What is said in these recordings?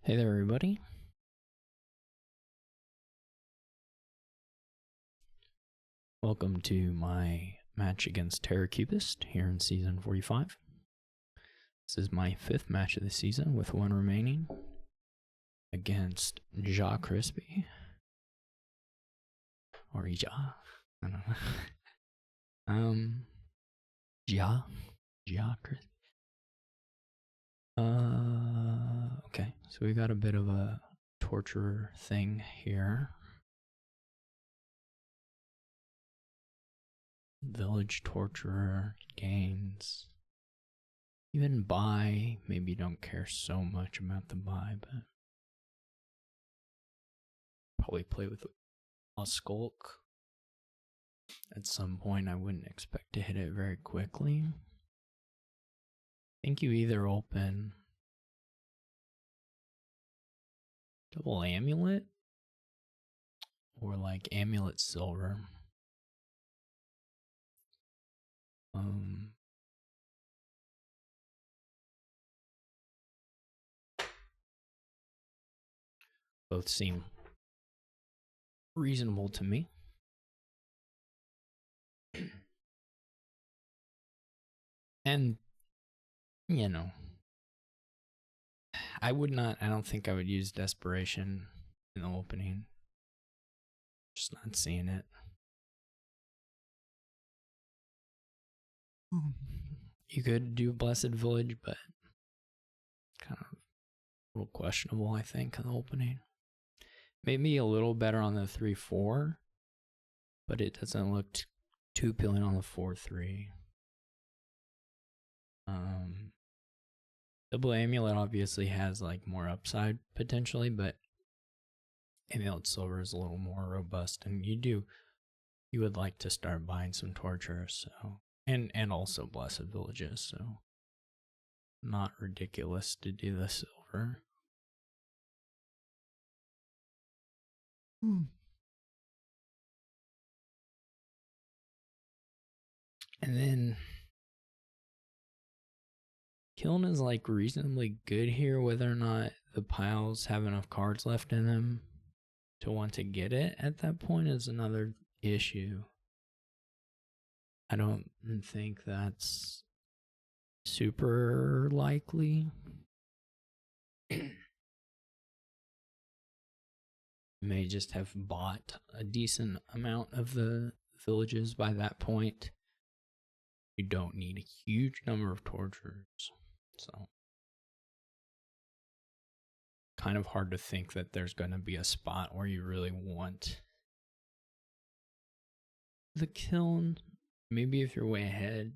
Hey there, everybody. Welcome to my match against terracubist here in season 45. This is my 5th match of the season with one remaining against Ja Crispy. Or Ja. I don't know. Ja Crispy. Okay, so we got a bit of a torture thing here. Village torturer gains. Even buy, maybe you don't care so much about the buy, but probably play with a skulk. At some point, I wouldn't expect to hit it very quickly. I think you either open double amulet or like amulet silver. Both seem reasonable to me. And, you know, I don't think I would use desperation in the opening. Just not seeing it. You could do Blessed Village, but kind of a little questionable, I think, in the opening. Maybe a little better on the 3-4, but it doesn't look too appealing on the 4-3. Double Amulet obviously has like more upside potentially, but Amulet Silver is a little more robust, and you would like to start buying some torture, so and also Blessed Villages, so not ridiculous to do the silver. And then Kiln is like reasonably good here, whether or not the piles have enough cards left in them to want to get it at that point is another issue. I don't think that's super likely. May just have bought a decent amount of the villages by that point. You don't need a huge number of torturers, so kind of hard to think that there's going to be a spot where you really want the kiln. Maybe if you're way ahead.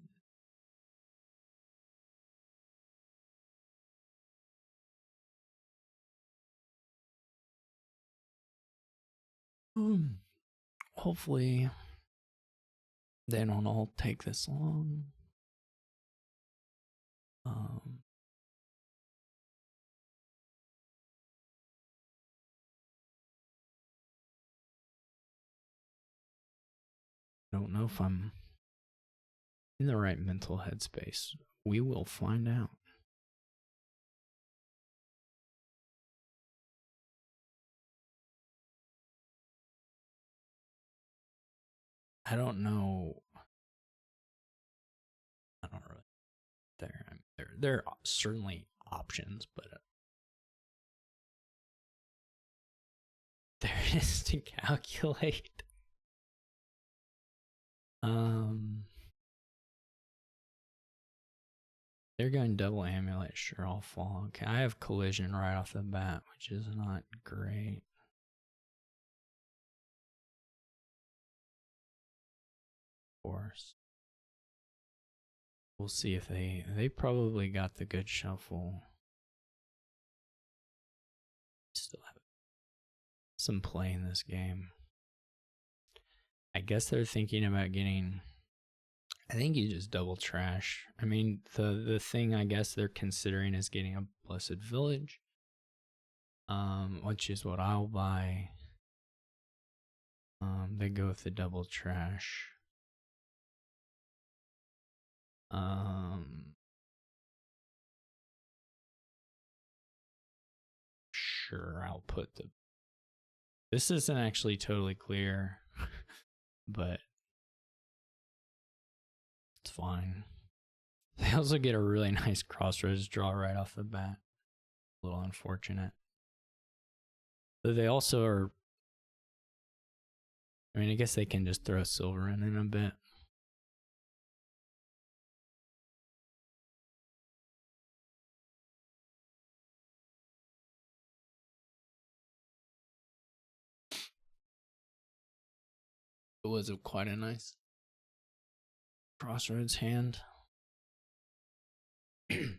Hopefully they don't all take this long. I don't know if I'm in the right mental headspace. We will find out. I don't know. I don't really. There are certainly options, but there is to calculate. They're going double amulet. Sure, I'll fall. Okay, I have collision right off the bat, which is not great. Of course. We'll see if they probably got the good shuffle. Still have some play in this game. I guess they're thinking about getting. I think you just double trash. I mean, the thing I guess they're considering is getting a Blessed Village, which is what I'll buy. They go with the double trash. sure I'll put the. This isn't actually totally clear, but it's fine. They also get a really nice crossroads draw right off the bat. A little unfortunate. But they also are. I mean, I guess they can just throw silver in a bit. It was quite a nice crossroads hand. I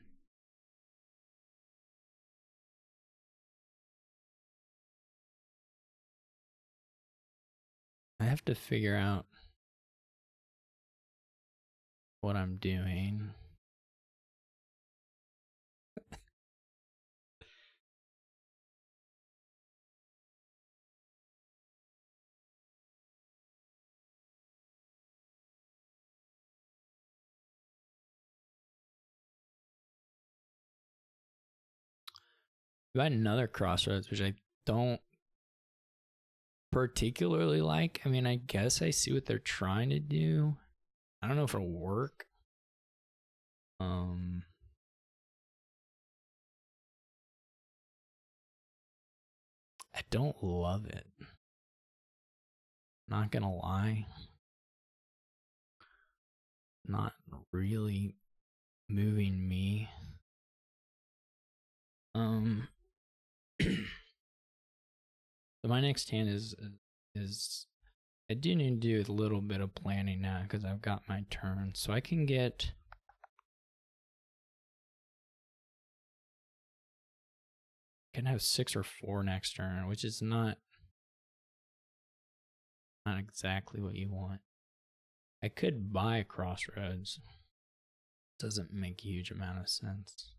have to figure out what I'm doing. Got another crossroads, which I don't particularly like. I mean, I guess I see what they're trying to do. I don't know if it'll work. I don't love it. Not gonna lie. Not really moving me. So my next hand is I do need to do a little bit of planning now because I've got my turn, so I can have 6 or 4 next turn, which is not exactly what you want. I could buy crossroads. Doesn't make a huge amount of sense.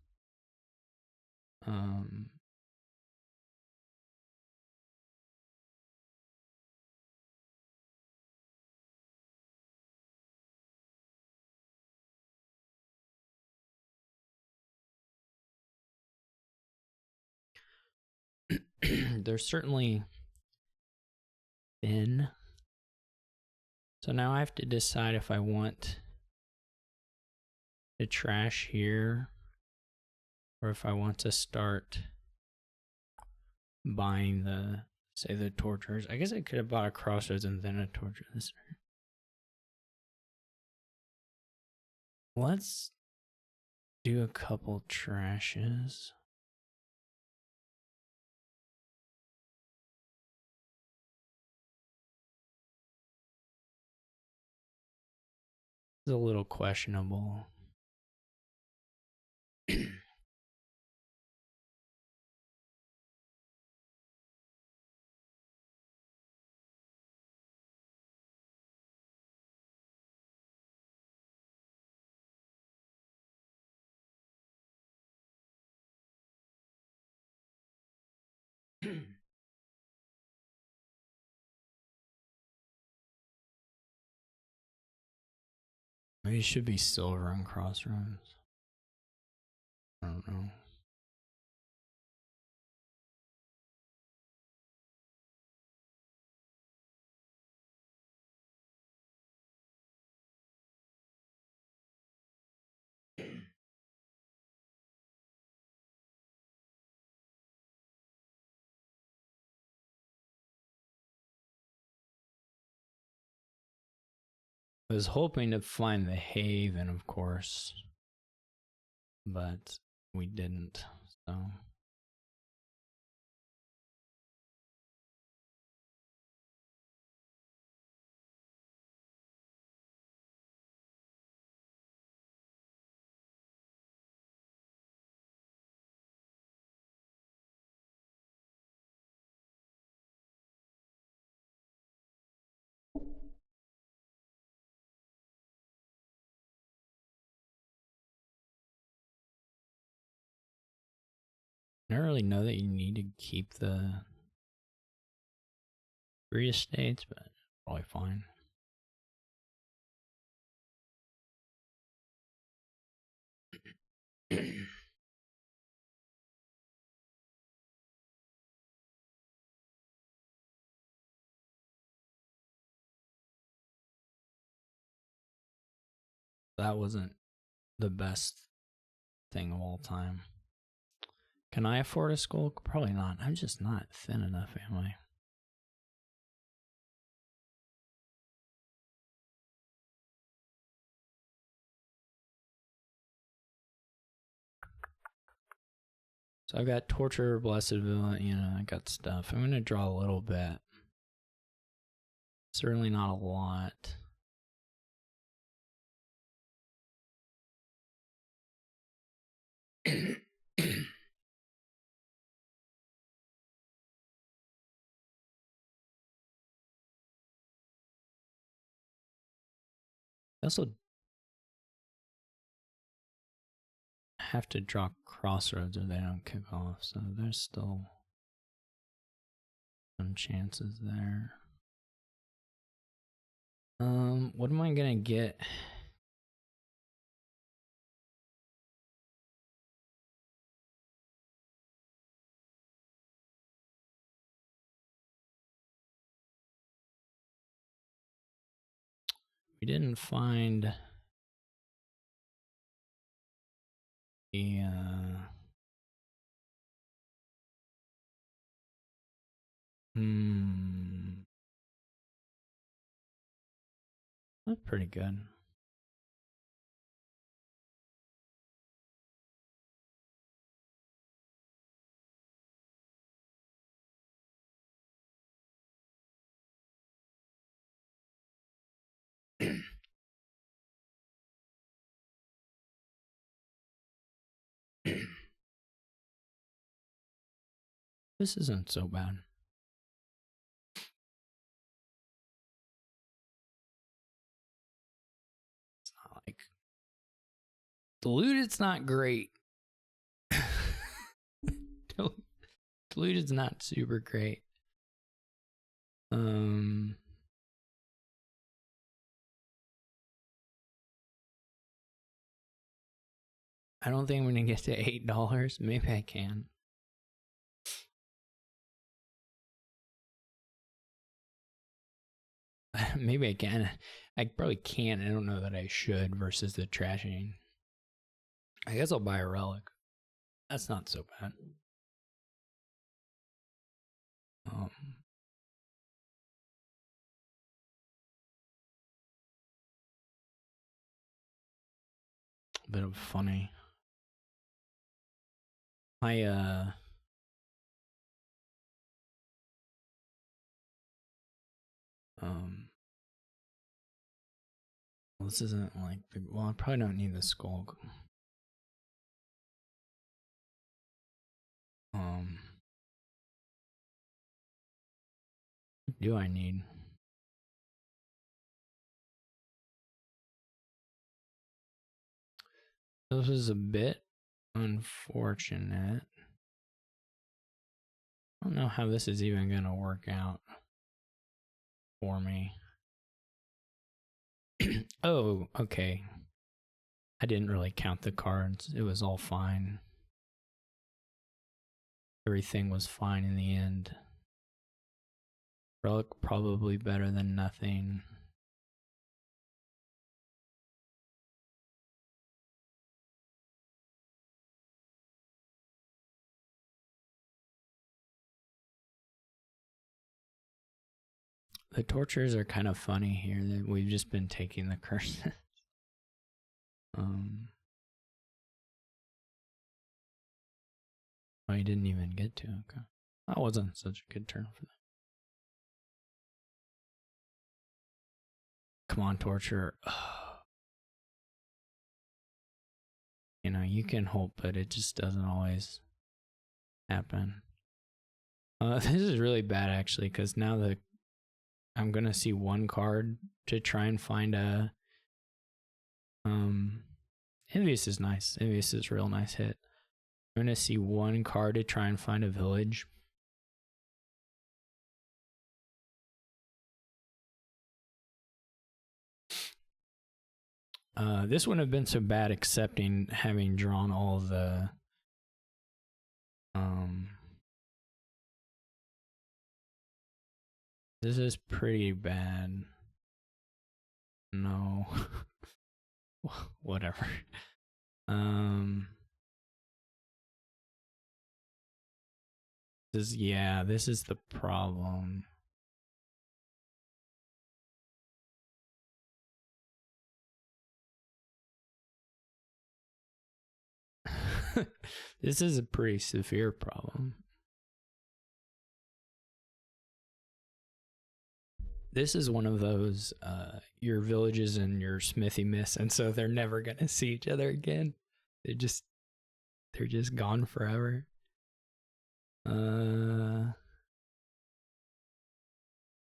They're certainly thin. So now I have to decide if I want to trash here or if I want to start buying the torturers. I guess I could have bought a crossroads and then a torture this turn. Let's do a couple trashes. It's a little questionable. Maybe it should be silver on crossroads. I don't know. I was hoping to find the haven, of course, but we didn't, so. I don't really know that you need to keep the 3 estates, but probably fine. That wasn't the best thing of all time. Can I afford a skulk? Probably not. I'm just not thin enough, am I? So I've got Torture, Blessed Villain, you know, I got stuff. I'm going to draw a little bit. Certainly not a lot. I also have to draw crossroads or they don't kick off, so there's still some chances there. What am I gonna get? We didn't find the that's pretty good. This isn't so bad. It's not like Diluted's not great. Diluted's not super great. I don't think I'm gonna get to $8. Maybe I can. Maybe I can. I probably can't. I don't know that I should versus the trashing. I guess I'll buy a relic. That's not so bad. A bit of funny. Well, this isn't like the, well, I probably don't need the skull. What do I need? This is a bit unfortunate. I don't know how this is even gonna work out for me. Oh, okay. I didn't really count the cards. It was all fine. Everything was fine in the end. Relic probably better than nothing. The tortures are kind of funny here that we've just been taking the curses. Oh, you didn't even get to. Okay. That wasn't such a good turn for them. Come on, torture. You know, you can hope, but it just doesn't always happen. This is really bad, actually, because now I'm going to see one card to try and find a... Envious is nice. Envious is a real nice hit. I'm going to see one card to try and find a village. This wouldn't have been so bad, excepting having drawn all the... This is pretty bad. No. Whatever. This is the problem. This is a pretty severe problem. This is one of those your villages and your smithy miss, and so they're never gonna see each other again. They're just gone forever.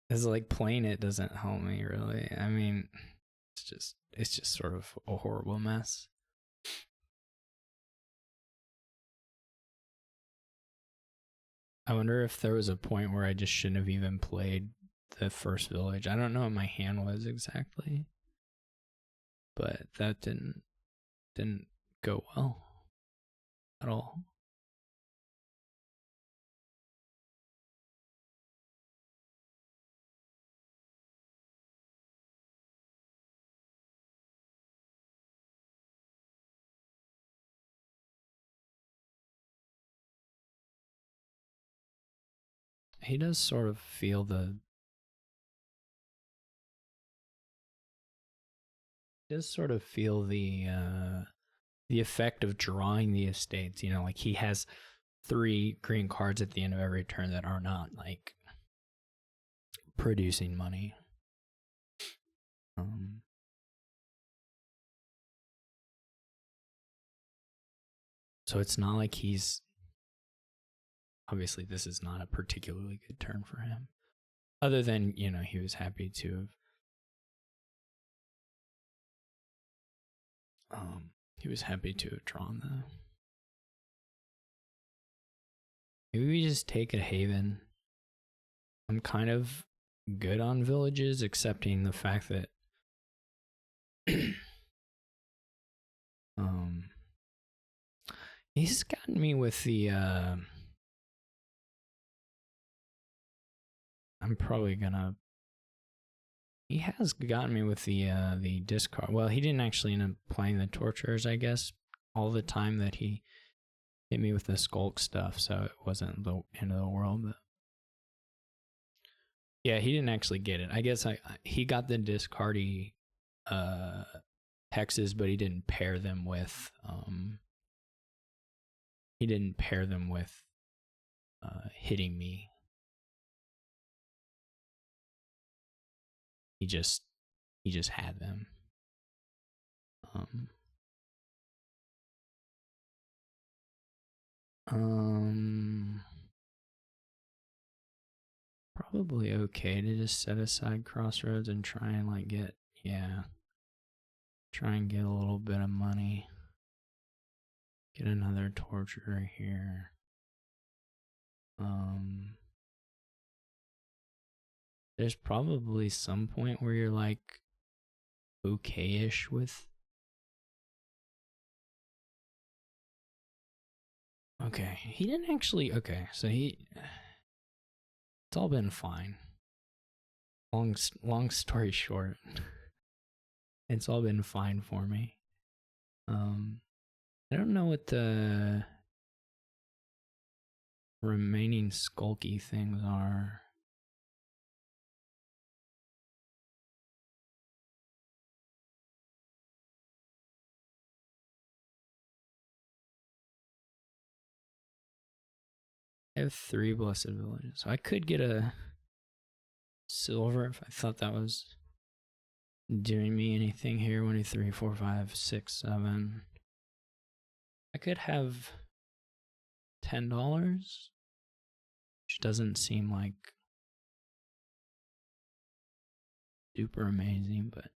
It's like playing it doesn't help me really. I mean, it's just sort of a horrible mess. I wonder if there was a point where I just shouldn't have even played the first village. I don't know what my hand was exactly, but that didn't go well at all. He does sort of feel the the effect of drawing the estates. You know, like he has 3 green cards at the end of every turn that are not like producing money. So it's not like he's obviously this is not a particularly good turn for him. Other than, you know, he was happy to have drawn the. Maybe we just take a haven. I'm kind of good on villages, accepting the fact that he's gotten me with the I'm probably gonna he has gotten me with the discard. Well, he didn't actually end up playing the torturers, I guess, all the time that he hit me with the skulk stuff, so it wasn't the end of the world. But yeah, he didn't actually get it. I guess he got the discardy hexes, but he didn't pair them with hitting me. He just had them. Probably okay to just set aside crossroads and try and like try and get a little bit of money. Get another torturer here. There's probably some point where you're like okay-ish with. Okay, he didn't actually. Okay, so it's all been fine. Long story short, it's all been fine for me. I don't know what the remaining skulky things are. I have 3 blessed villages. So I could get a silver if I thought that was doing me anything here. 1, 2, 3, 4, 5, 6, 7. I could have $10, which doesn't seem like super amazing, but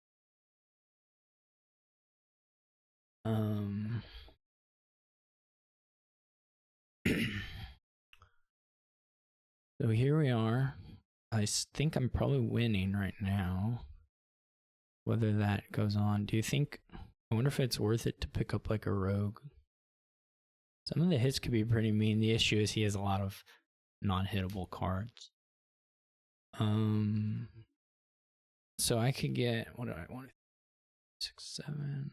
so here we are. I think I'm probably winning right now. Whether that goes on, do you think? I wonder if it's worth it to pick up like a rogue. Some of the hits could be pretty mean. The issue is he has a lot of non-hittable cards. So I could get, what do I want? 6, 7.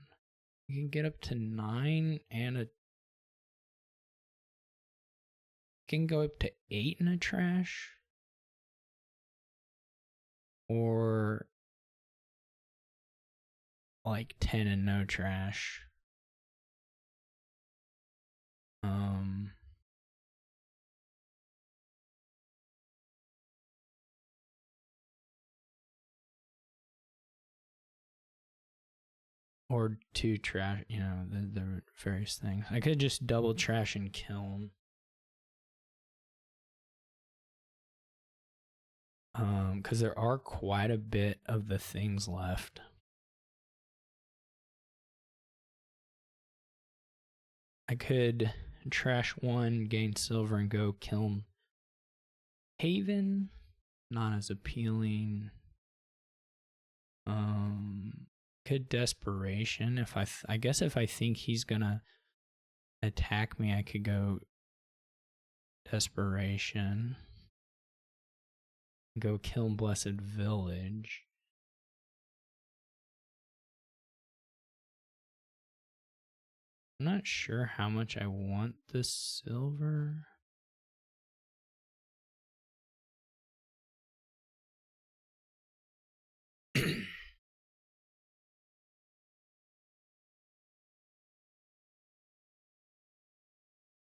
You can get up to 9 and a. Can go up to 8 in a trash. Or like 10 and no trash. Or 2 trash, you know, the various things. I could just double trash and kiln. Because there are quite a bit of the things left. I could trash 1, gain silver, and go kiln Haven. Not as appealing. Could desperation. If I guess if I think he's gonna attack me, I could go desperation. Go kill Blessed Village. I'm not sure how much I want the silver.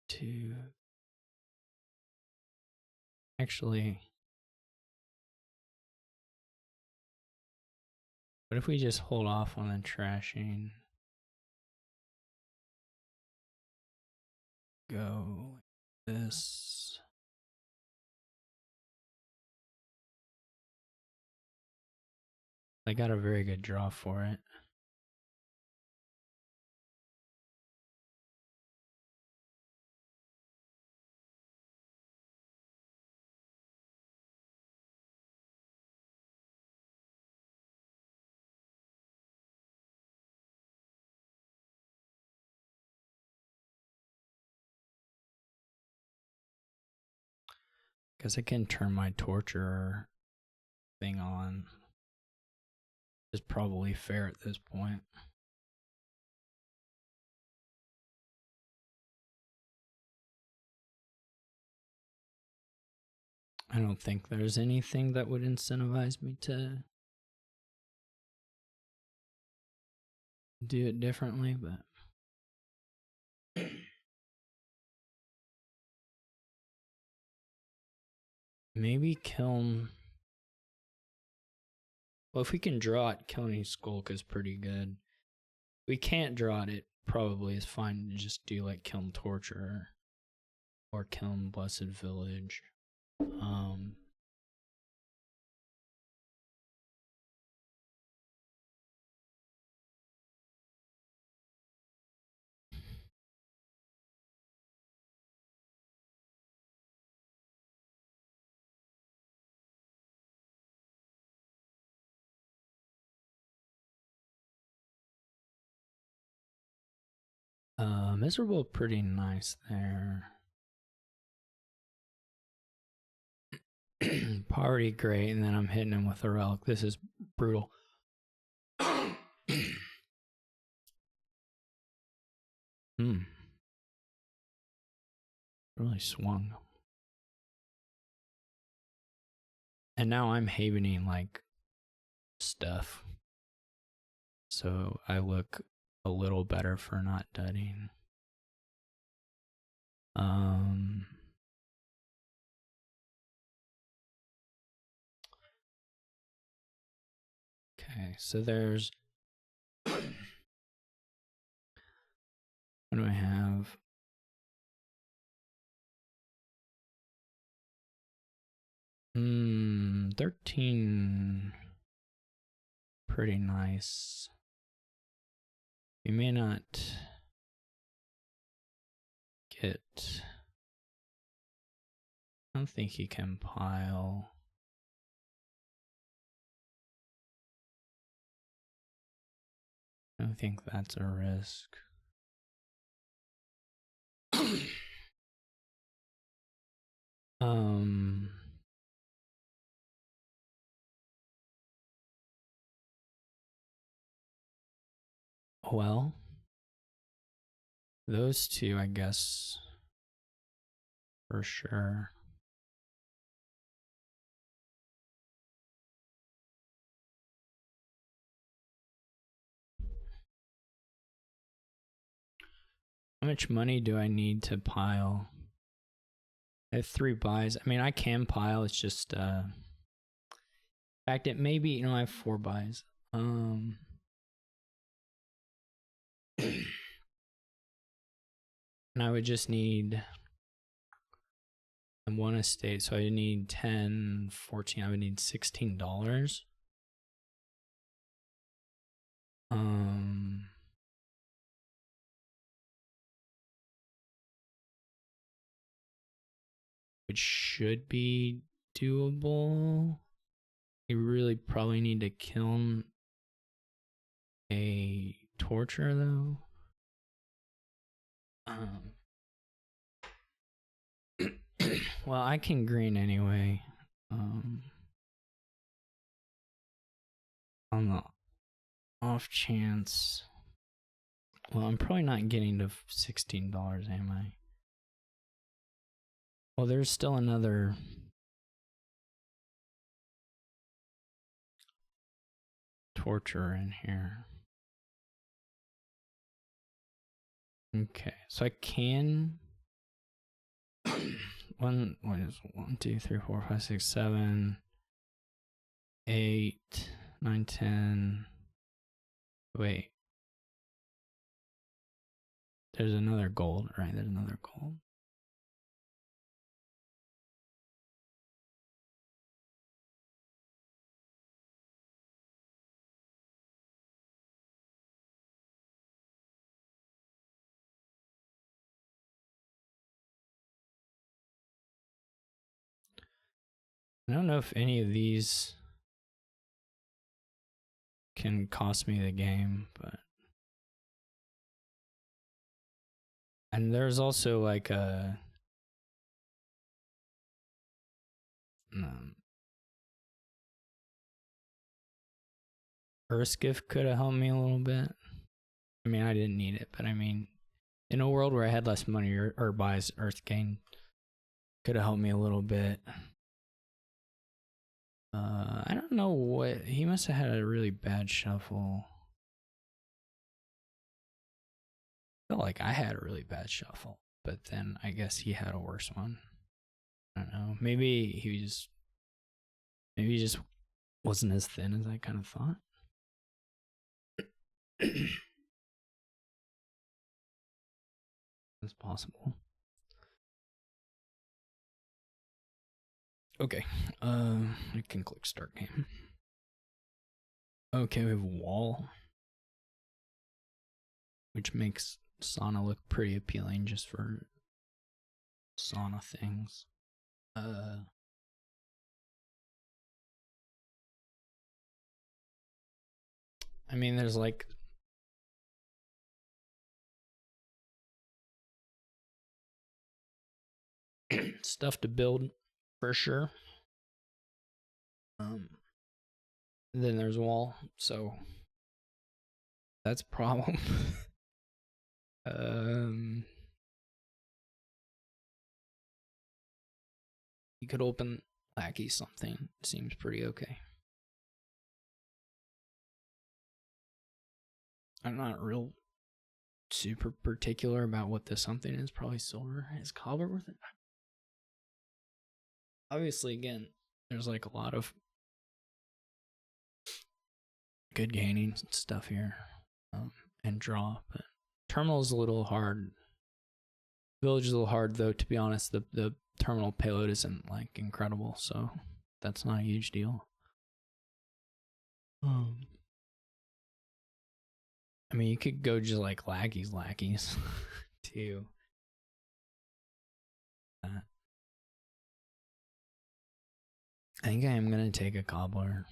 To actually, what if we just hold off on the trashing? Go like this. I got a very good draw for it. Guess I can turn my torturer thing on. It's probably fair at this point. I don't think there's anything that would incentivize me to do it differently, but maybe kiln. Well, if we can draw it, killing Skulk is pretty good. If we can't draw it, it probably is fine to just do like kiln Torturer or kiln Blessed Village. Miserable, pretty nice there. Poverty, great, and then I'm hitting him with a relic. This is brutal. Really swung. And now I'm havening like stuff. So I look a little better for not dudding. Okay, so there's what do I have? Hmm, 13. Pretty nice. We may not get. I don't think he can pile. I don't think that's a risk. Well, those two, I guess, for sure. How much money do I need to pile? I have 3 buys. I mean, I can pile. It's just, in fact, it may be, you know, I have 4 buys. And I would just need one estate, so I need 10, 14. I would need $16. Which should be doable. You really probably need to kiln a torture though. Well, I can green anyway. On the off chance. Well, I'm probably not getting to $16, am I? Well, there's still another torture in here. Okay, so I can. What is 1, 2, 3, 4, 5, 6, 7, 8, 9, 10. Wait. There's another gold, right? There's another gold. I don't know if any of these can cost me the game, but. And there's also like a. Earth Gift could have helped me a little bit. I mean, I didn't need it, but I mean, in a world where I had less money or buys, Earth Gain could have helped me a little bit. I don't know what he must have had a really bad shuffle. I felt like I had a really bad shuffle, but then I guess he had a worse one. I don't know. Maybe he just wasn't as thin as I kind of thought. It's possible. Okay, I can click start game. Okay, we have wall, which makes sauna look pretty appealing just for sauna things. I mean, there's like stuff to build for sure. Then there's wall, so that's a problem. You could open Lackey something. Seems pretty okay. I'm not real super particular about what this something is. Probably silver. Is copper worth it? Obviously, again, there's like a lot of good gaining stuff here, and draw. But terminal is a little hard. Village is a little hard though. To be honest, the terminal payload isn't like incredible, so that's not a huge deal. I mean, you could go just like lackeys too. I think I am gonna take a cobbler.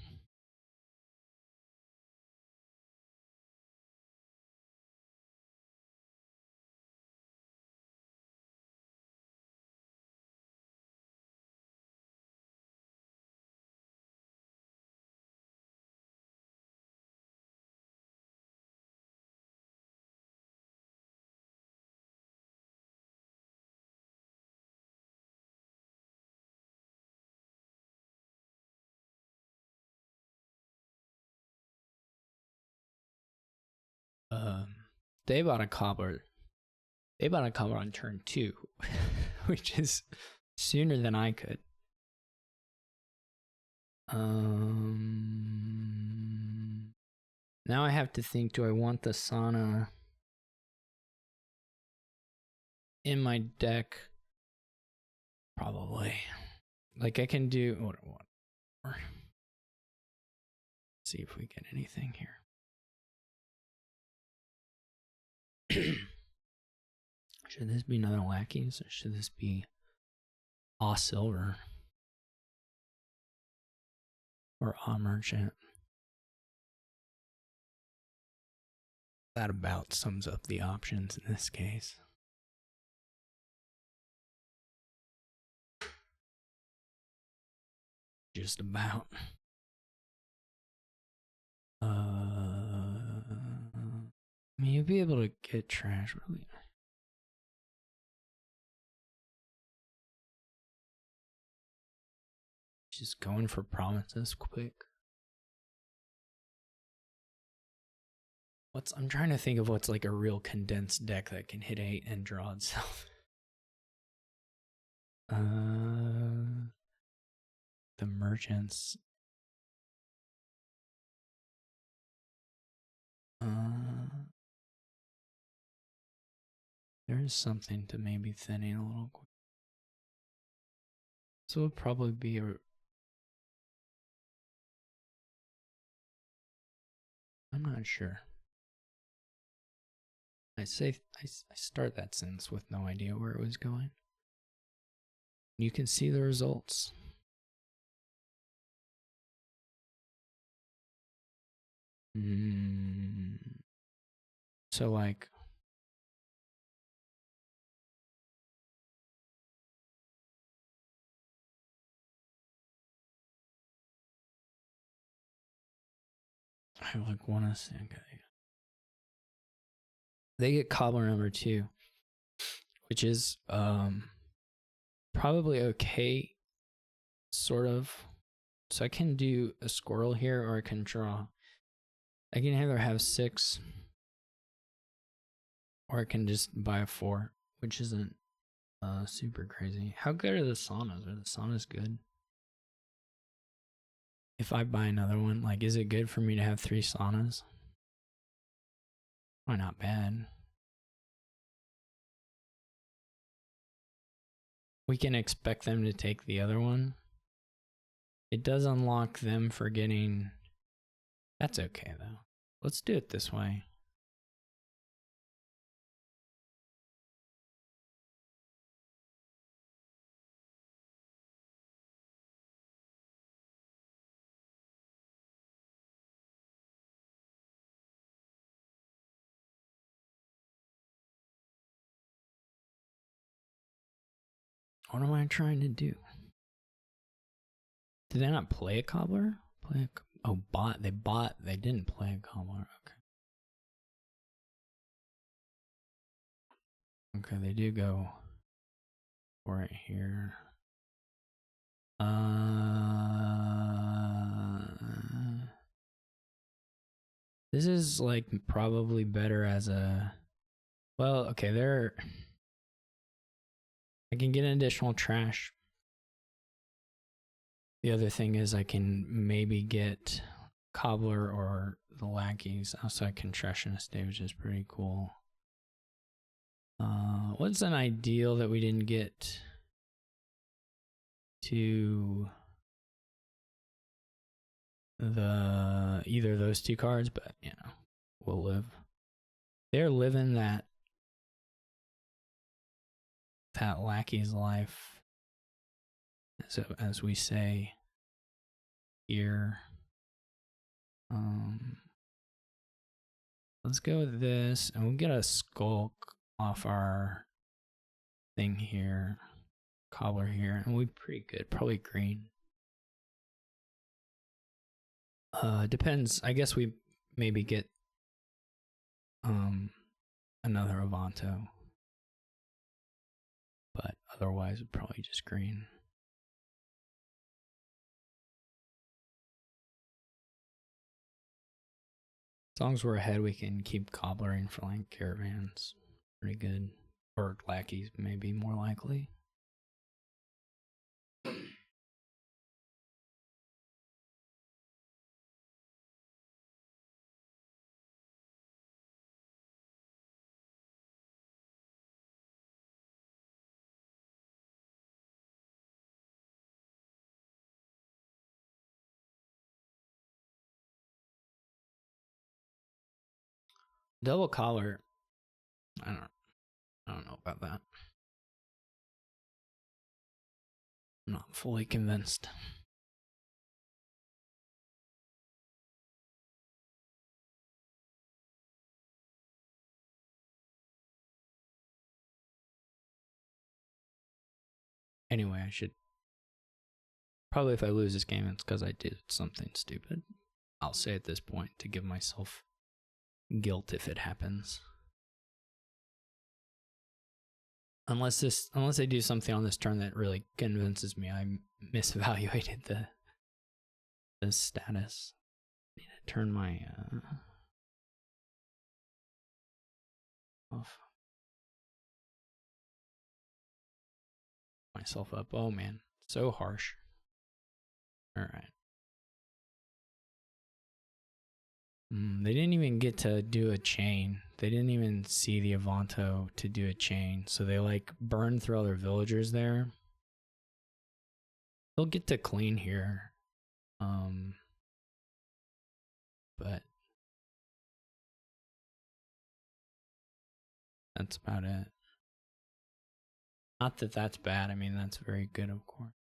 They bought a cobbler. They bought a cobbler on turn 2, which is sooner than I could. Now I have to think, do I want the sauna in my deck? Probably. Like I can do whatever. See if we get anything here. Should this be another lackeys or should this be all silver? Or all merchant? That about sums up the options in this case. Just about. I mean, you'll be able to get trash really. Just going for promises quick. I'm trying to think of what's like a real condensed deck that can hit 8 and draw itself. The merchants. There is something to maybe thinning a little quick. So it'll probably be a. I'm not sure. I start that sentence with no idea where it was going. You can see the results. So like. I like want to say, okay. They get cobbler number 2, which is probably okay, sort of. So I can do a squirrel here, or I can draw. I can either have 6, or I can just buy a 4, which isn't super crazy. How good are the saunas? Are the saunas good? If I buy another one, like, is it good for me to have 3 saunas? Why not bad? We can expect them to take the other one. It does unlock them for getting. That's okay though. Let's do it this way. What am I trying to do? Did they not play a cobbler? They didn't play a cobbler. Okay, they do go for it here. This is like probably better as a. Well, okay, I can get an additional trash. The other thing is I can maybe get cobbler or the lackeys outside contraction estate, which is pretty cool. What's an ideal that we didn't get to either of those 2 cards, but you know, we'll live. They're living that lackey's life, as we say here. Let's go with this, and we'll get a skulk off our thing here, cobbler here, and we're pretty good. Probably green. Depends. I guess we maybe get another Avanto, but otherwise probably just green. As long as we're ahead, we can keep cobblering for like caravans. Pretty good. Or lackeys, maybe more likely. Double collar. I don't know about that. I'm not fully convinced. Anyway, I should probably, if I lose this game, it's because I did something stupid. I'll say at this point to give myself guilt if it happens. Unless I do something on this turn that really convinces me I misevaluated the status. I need to turn my off myself up. Oh man, so harsh. All right. They didn't even get to do a chain. They didn't even see the Avanto to do a chain. So they like burned through all their villagers there. They'll get to clean here. But that's about it. Not that that's bad. I mean, that's very good, of course.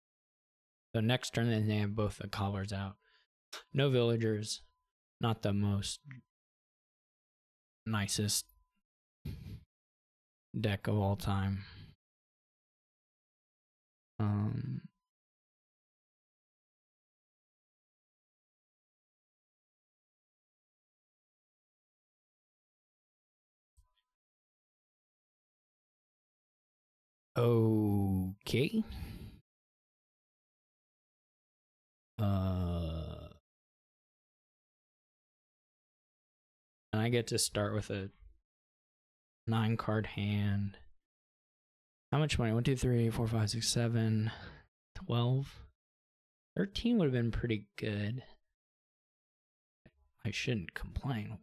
So next turn, they have both the collars out. No villagers. Not the most nicest deck of all time. Okay. And I get to start with a 9-card hand. How much money? 1, 2, 3, 4, 5, 6, 7, 12. 13 would have been pretty good. I shouldn't complain.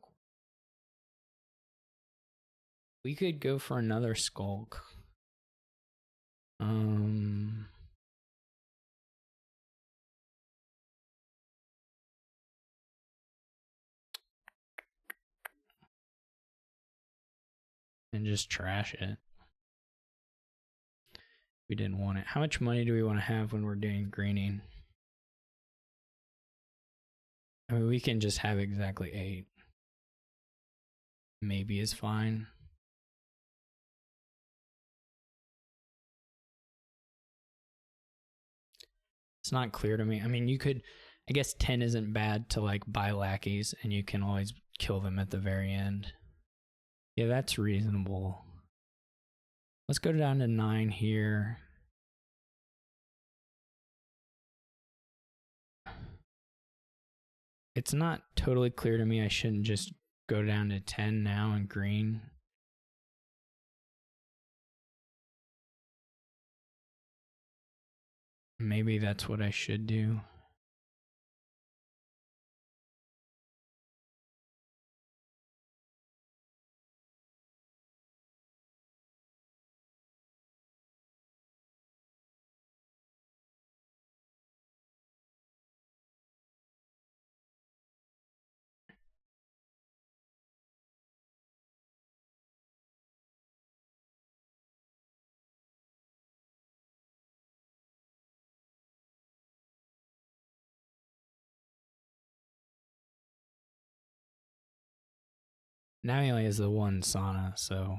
We could go for another skulk. And just trash it. We didn't want it. How much money do we want to have when we're doing greening? I mean, we can just have exactly 8. Maybe is fine. It's not clear to me. I mean, you could, I guess 10 isn't bad to like buy lackeys and you can always kill them at the very end. Yeah, that's reasonable. Let's go down to 9 here. It's not totally clear to me I shouldn't just go down to 10 now and green. Maybe that's what I should do. Now he only has the one sauna, so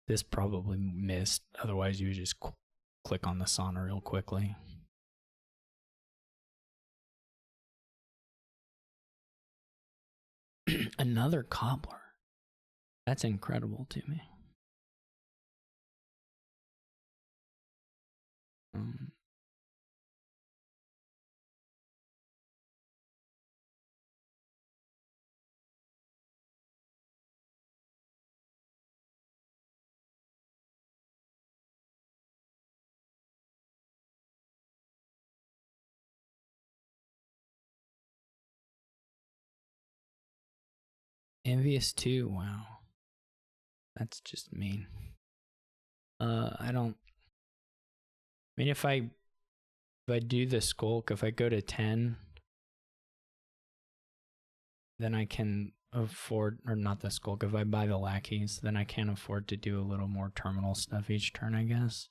this probably missed. Otherwise, you would just click on the sauna real quickly. Another cobbler. That's incredible to me. Envious 2, wow. That's just mean. I mean, if I do the skulk, if I go to 10, then I can afford, or not the skulk, if I buy the lackeys, then I can afford to do a little more terminal stuff each turn, I guess.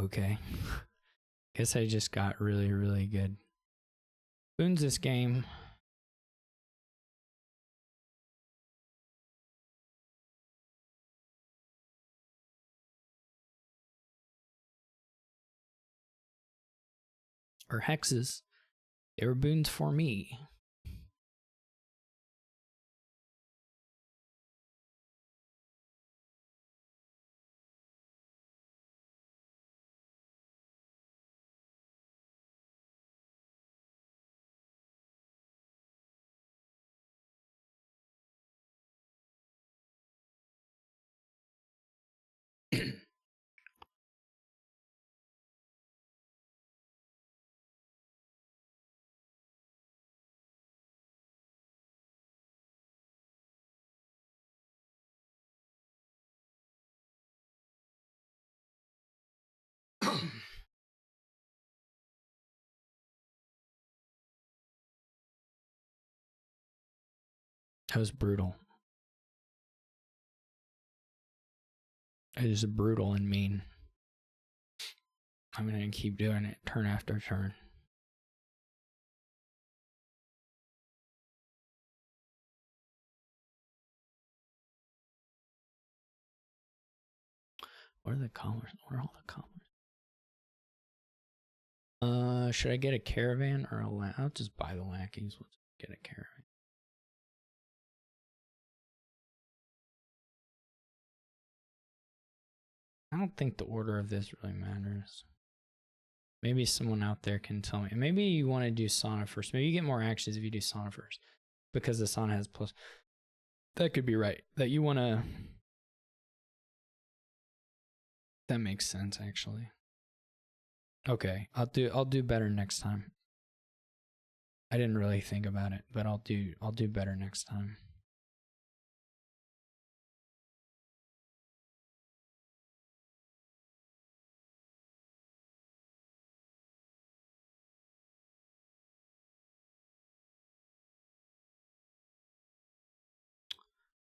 Okay. Guess I just got really, really good boons this game. Or hexes. They were boons for me. That was brutal. It is brutal and mean. I'm gonna keep doing it turn after turn. What are the collars? What are all the collars? Should I get a caravan or a I'll just buy the lackeys. Let's get a caravan. I don't think the order of this really matters. Maybe someone out there can tell me. Maybe you want to do sauna first. Maybe you get more actions if you do sauna first, because the sauna has plus. That could be right. That you want to. That makes sense, actually. Okay, I'll do better next time. I didn't really think about it, but I'll do better next time.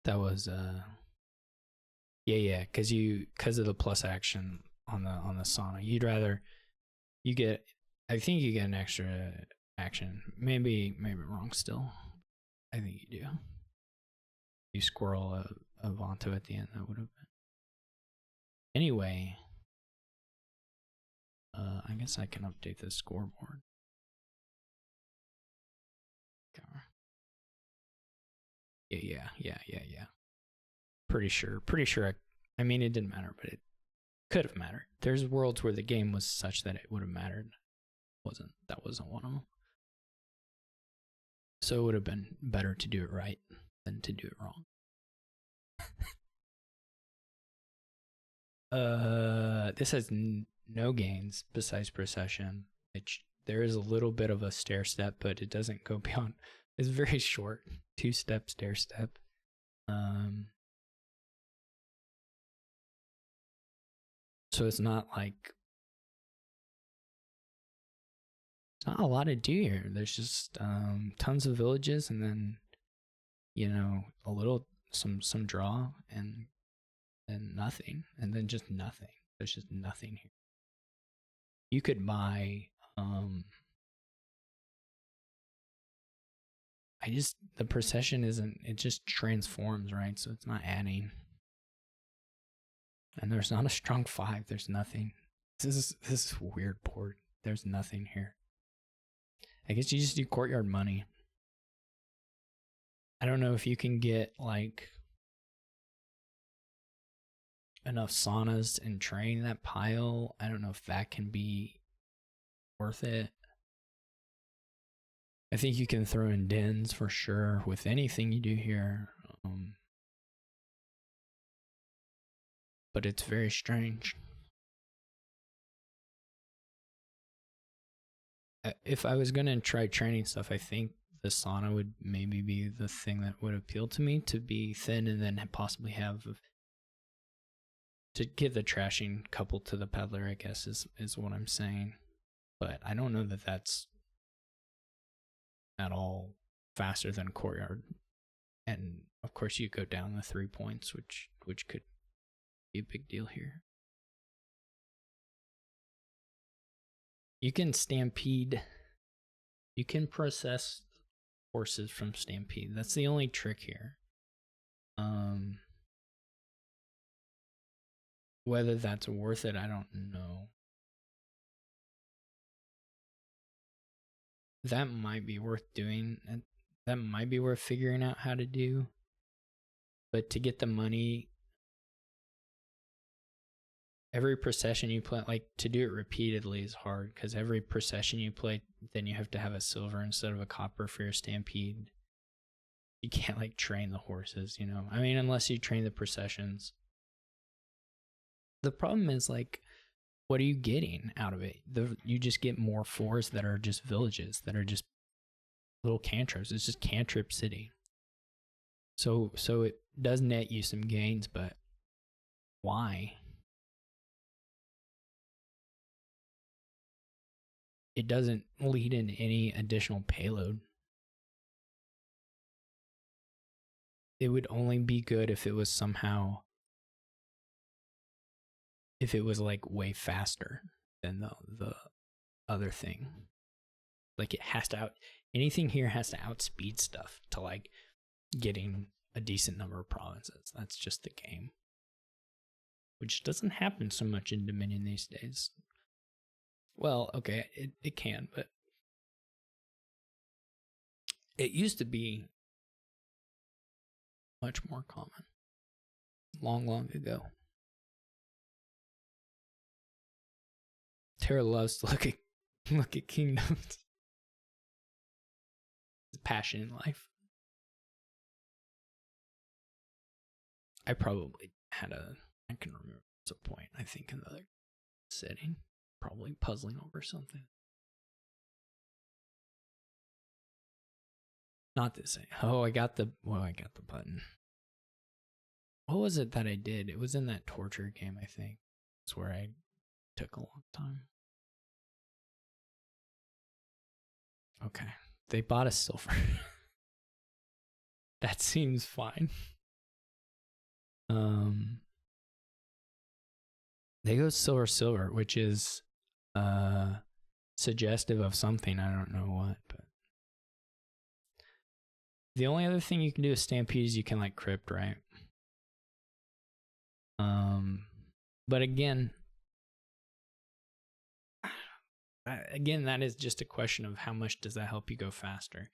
That was yeah, because of the plus action on the sauna. You'd rather you get, I think you get an extra action. Maybe wrong still. I think you do. You squirrel a Vanto at the end. That would have been. Anyway, I guess I can update the scoreboard. Yeah. Pretty sure. I mean, it didn't matter, but it could have mattered. There's worlds where the game was such that it would have mattered. That wasn't one of them. So it would have been better to do it right than to do it wrong. This has no gains besides procession. There is a little bit of a stair step, but it doesn't go beyond. It's very short, 2-step stair step. So it's not like it's not a lot to do here. There's just tons of villages, and then a little some draw and nothing, and then just nothing. There's just nothing here. You could buy the procession isn't, it just transforms, right? So it's not adding. And there's not a strong 5. There's nothing. This is a weird board. There's nothing here. I guess you just do courtyard money. I don't know if you can get like enough saunas and train that pile. I don't know if that can be worth it. I think you can throw in dens for sure with anything you do here. but it's very strange. If I was gonna try training stuff, I think the sauna would maybe be the thing that would appeal to me, to be thin and then possibly have to get the trashing coupled to the peddler, I guess is what I'm saying. But I don't know that that's at all faster than courtyard. And of course you go down the 3 points, which could be a big deal here. You can stampede. You can process horses from stampede. That's the only trick here. Whether that's worth it, I don't know. That might be worth doing, and that might be worth figuring out how to do. But to get the money, every procession you play, like to do it repeatedly is hard, because every procession you play, then you have to have a silver instead of a copper for your stampede. You can't like train the horses, you know? I mean, unless you train the processions. The problem is, like, what are you getting out of it? You just get more fours that are just villages, that are just little cantrips. It's just cantrip city. So it does net you some gains, but why? It doesn't lead in any additional payload. It would only be good if it was somehow, if it was like way faster than the other thing. Like, it has to anything here has to outspeed stuff to like getting a decent number of provinces. That's just the game, which doesn't happen so much in Dominion these days. Well, okay, it can, but it used to be much more common long ago. Terra loves to look at kingdoms. Passion in life. I probably had I can remember there's a point, I think, in the other setting, probably puzzling over something. Not this thing. Oh, I got the button. What was it that I did? It was in that torture game, I think. It's where I took a long time. Okay. They bought a silver. That seems fine. They go silver, which is suggestive of something. I don't know what, but the only other thing you can do with stampede is you can like crypt, right? But again, that is just a question of how much does that help you go faster.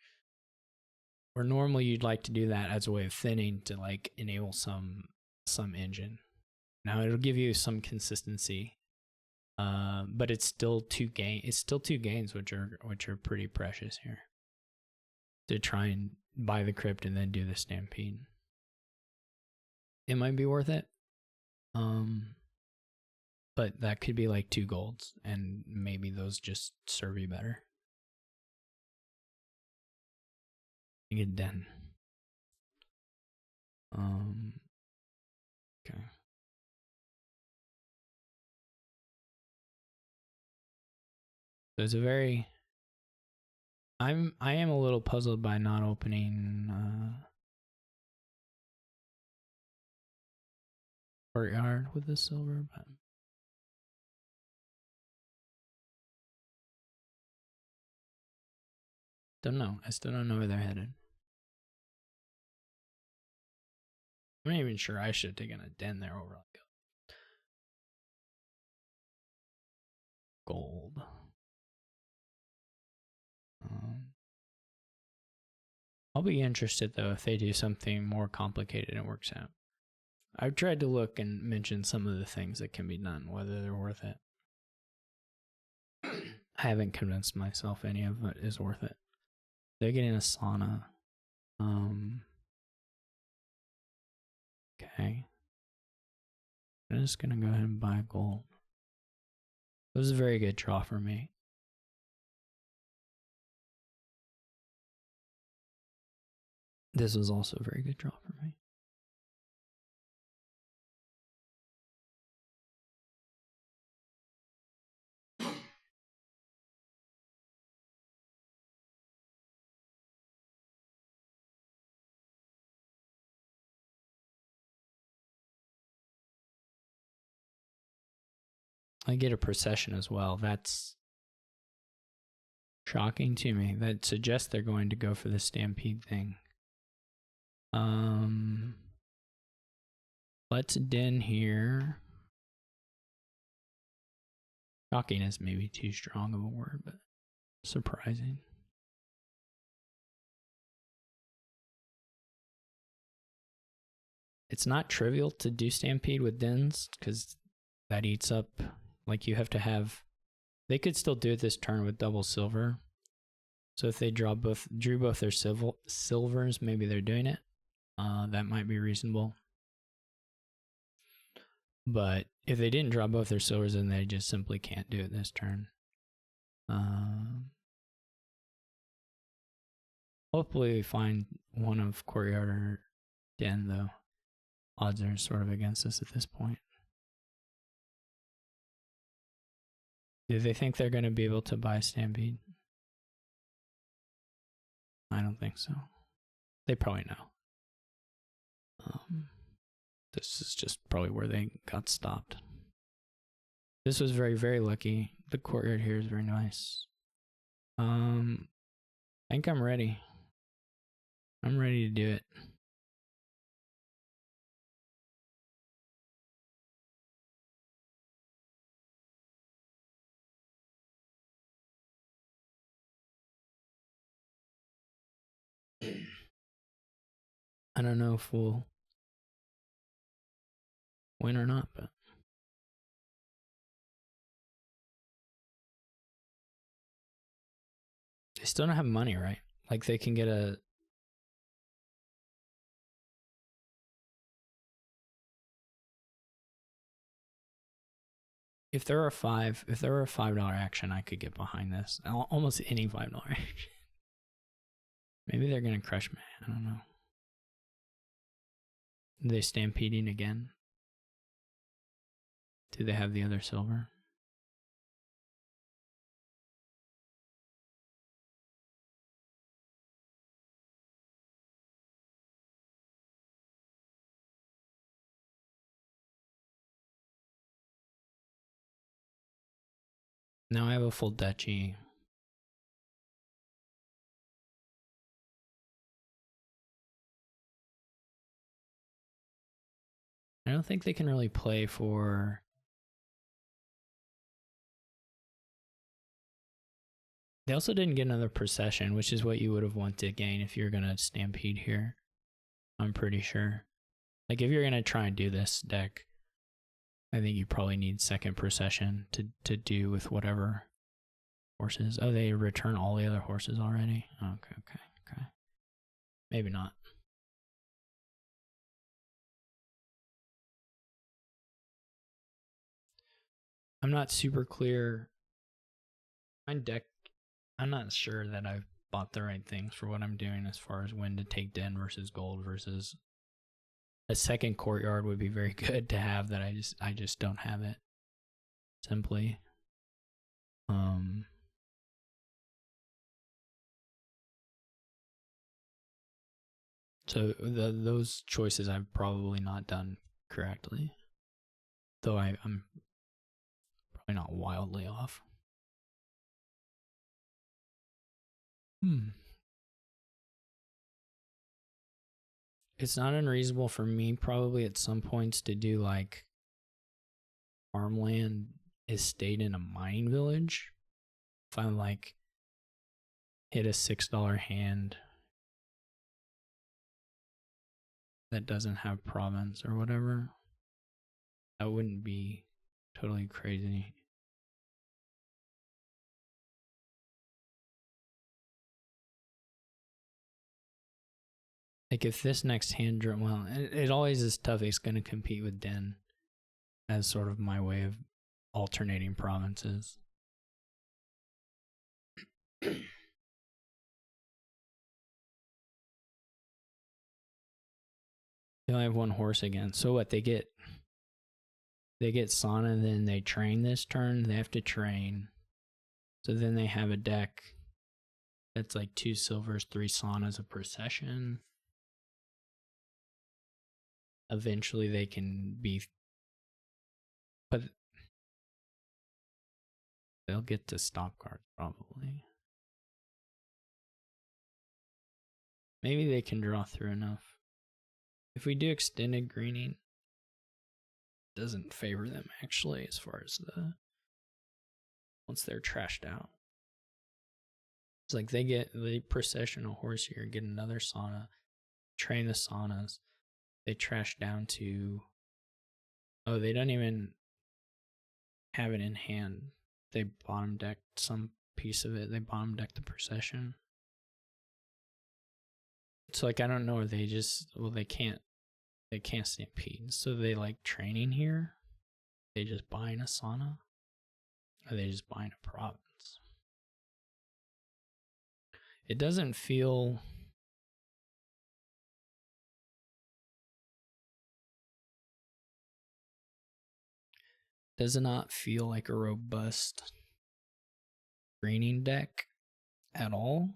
Or normally you'd like to do that as a way of thinning to like enable some engine. Now it'll give you some consistency, but it's still two gains, which are pretty precious here. To try and buy the crypt and then do the stampede, it might be worth it. But that could be like 2 golds, and maybe those just serve you better. Get done. Okay. There's a very. I am a little puzzled by not opening courtyard with the silver, but don't know. I still don't know where they're headed. I'm not even sure I should have taken a den there over like gold. I'll be interested though if they do something more complicated and it works out. I've tried to look and mention some of the things that can be done, whether they're worth it. I haven't convinced myself any of it is worth it. They're getting a sauna. Okay. I'm just gonna go ahead and buy gold. It was a very good draw for me. This was also a very good draw for me. I get a procession as well. That's shocking to me. That suggests they're going to go for the stampede thing. Let's den here. Shocking is maybe too strong of a word, but surprising. It's not trivial to do stampede with dens because that eats up, like you have to have, they could still do it this turn with double silver. So if they drew both their silvers, maybe they're doing it. That might be reasonable. But if they didn't draw both their silvers, then they just simply can't do it this turn. Hopefully we find one of courtyard or den, though. Odds are sort of against us at this point. Do they think they're going to be able to buy stampede? I don't think so. They probably know. This is just probably where they got stopped. This was very, very lucky. The courtyard here is very nice. I think I'm ready. I'm ready to do it. I don't know if we'll win or not, but they still don't have money, right? Like they can get a... If there were a $5 action, I could get behind this. Almost any $5 action. Maybe they're gonna crush me. I don't know. Are they stampeding again? Do they have the other silver? Now I have a full duchy. I don't think they can really play for... They also didn't get another procession, which is what you would have wanted to gain if you're gonna stampede here. I'm pretty sure. Like if you're gonna try and do this deck, I think you probably need second procession to do with whatever horses. Oh, they return all the other horses already? Okay. Maybe not. I'm not super clear. My deck, I'm not sure that I've bought the right things for what I'm doing as far as when to take den versus gold versus a second courtyard would be very good to have that I just don't have it. Simply. So those choices I've probably not done correctly. Though I'm probably not wildly off. It's not unreasonable for me probably at some points to do like farmland estate in a mining village. If I like hit a $6 hand that doesn't have province or whatever, that wouldn't be totally crazy. Like if this next hand draw, well, it always is tough. It's going to compete with den. as sort of my way of alternating provinces. They only have one horse again. So what, they get sauna, then they train this turn, they have to train. So then they have a deck that's like 2 silvers, 3 saunas a procession. Eventually they can be, but they'll get to stop cards probably. Maybe they can draw through enough. If we do extended greening, it doesn't favor them actually as far as once they're trashed out. It's like they get the processional horse here, get another sauna, train the saunas. They trash down to, oh, they don't even have it in hand. They bottom decked some piece of it. They bottom decked the procession. It's like, I don't know, they just, well, they can't stampede. So they like training here. They just buying a sauna, or they just buying a province. It doesn't feel, does not feel like a robust greening deck at all.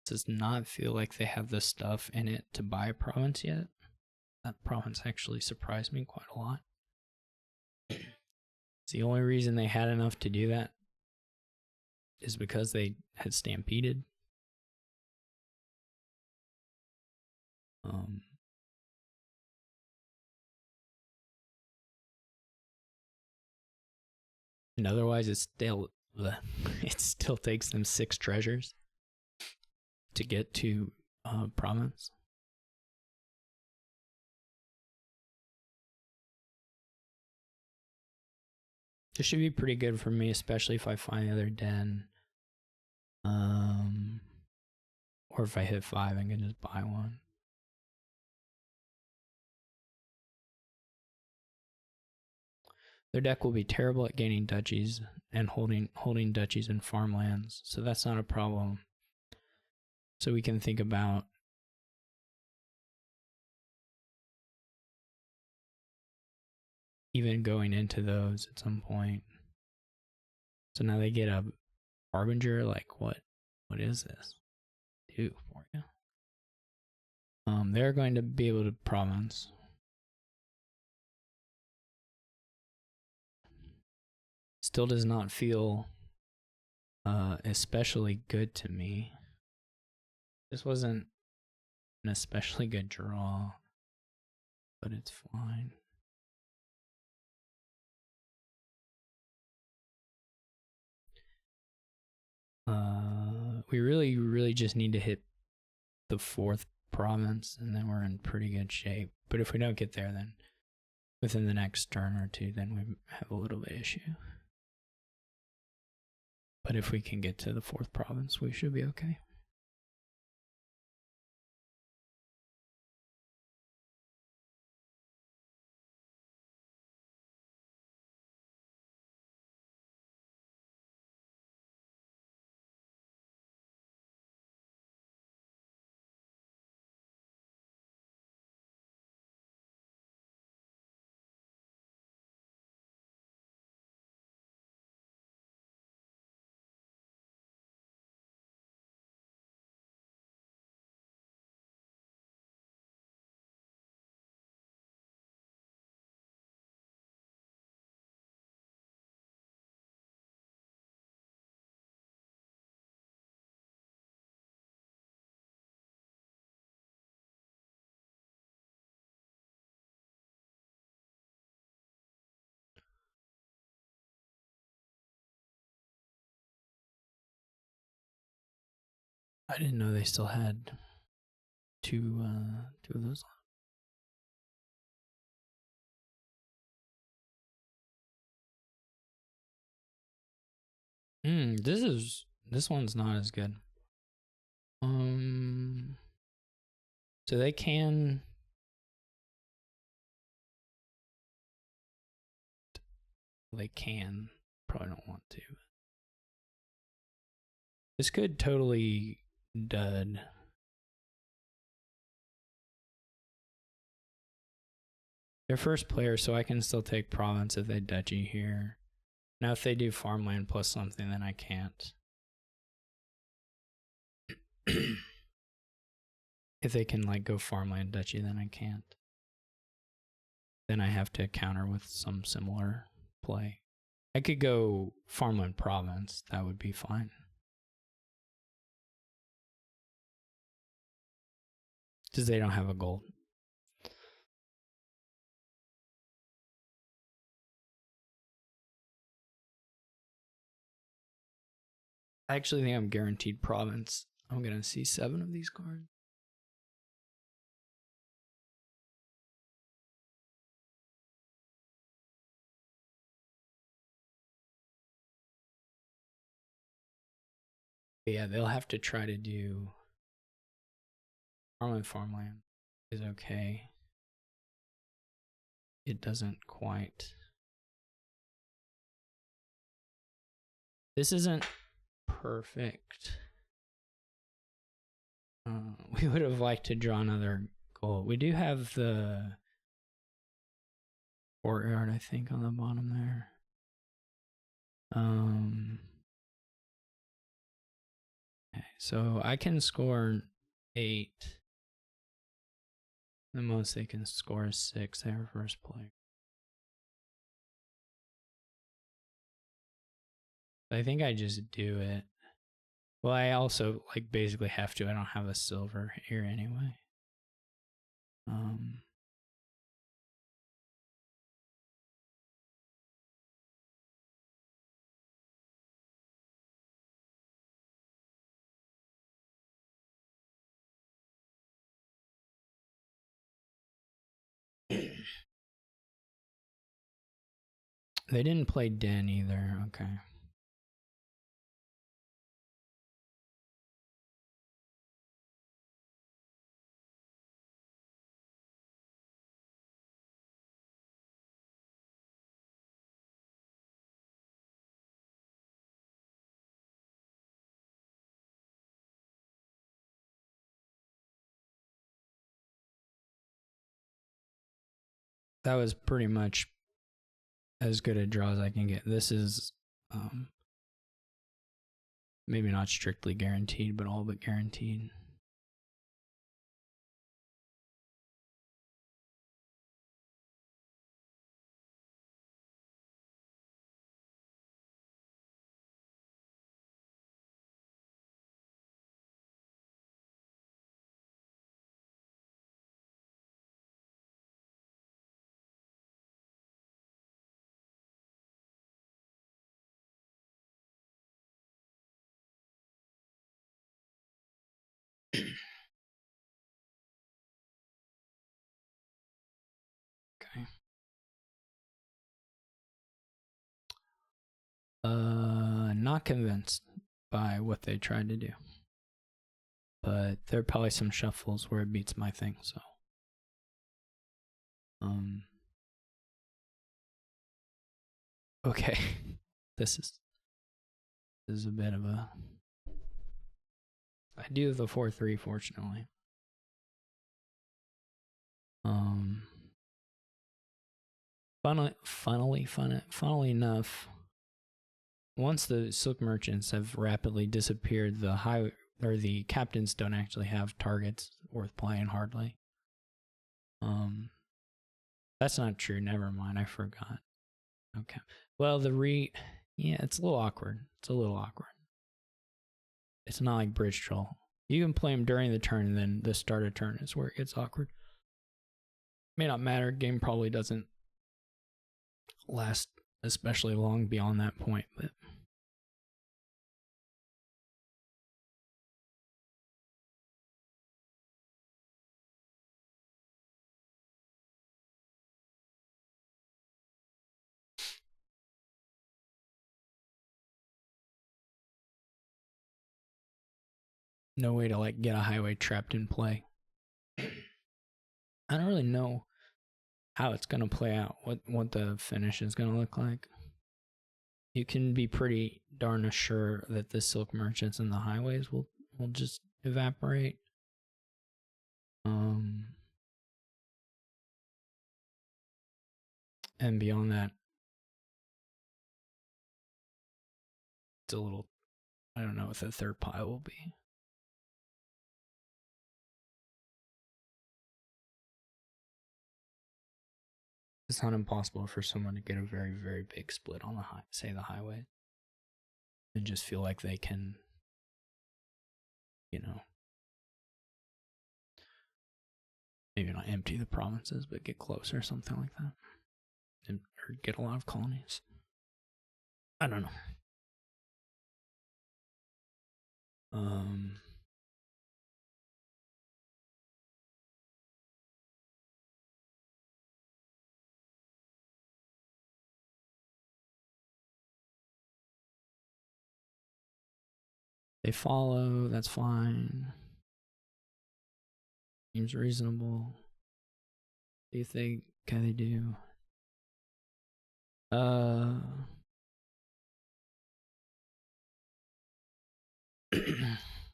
Does not feel like they have the stuff in it to buy a province yet. That province actually surprised me quite a lot. It's the only reason they had enough to do that is because they had stampeded. And otherwise, it still takes them 6 treasures to get to province. This should be pretty good for me, especially if I find the other den. Or if I hit 5, I can just buy one. Their deck will be terrible at gaining duchies and holding duchies and farmlands, so that's not a problem. So we can think about even going into those at some point. So now they get a harbinger. Like, what is this do for you? They're going to be able to province. Still does not feel especially good to me. This wasn't an especially good draw, but it's fine. We really just need to hit the 4th province, and then we're in pretty good shape. But if we don't get there, then within the next turn or 2, then we have a little bit of issue. But if we can get to the 4th province, we should be okay. I didn't know they still had two of those. This one's not as good. So they can They can. Probably don't want to. This could totally dud. They're first player, so I can still take province if they duchy here. Now if they do farmland plus something, then I can't. If they can like go farmland duchy, then I can't. Then I have to counter with some similar play. I could go farmland province, that would be fine. Because they don't have a gold. I actually think I'm guaranteed province. I'm gonna see 7 of these cards. But yeah, they'll have to try to do farmland is okay. It doesn't quite. This isn't perfect. We would have liked to draw another gold. We do have the courtyard, I think, on the bottom there. Okay, so I can score 8. The most they can score is 6. They are first player. I think I just do it. Well, I also like basically have to. I don't have a silver here anyway. They didn't play Den either. Okay. That was pretty much as good a draw as I can get. This is maybe not strictly guaranteed, but all but guaranteed. Okay. Not convinced by what they tried to do. But there are probably some shuffles where it beats my thing, so. Okay. This is a bit of a. I do have the 4-3, fortunately. Funnily enough, once the silk merchants have rapidly disappeared, the captains don't actually have targets worth playing hardly. That's not true. Never mind. I forgot. Okay. Well, yeah, it's a little awkward. It's not like Bridge Troll. You can play them during the turn, and then the start of turn is where it gets awkward. May not matter. Game probably doesn't last especially long beyond that point, but. No way to like get a highway trapped in play. I don't really know how it's gonna play out, what the finish is gonna look like. you can be pretty darn sure that the silk merchants and the highways will just evaporate. And beyond that, it's a little, I don't know what the third pile will be. It's not impossible for someone to get a very, very big split on the the highway, and just feel like they can, maybe not empty the provinces, but get close or something like that, or get a lot of colonies. I don't know. They follow, that's fine. Seems reasonable. Do you think? Can they do?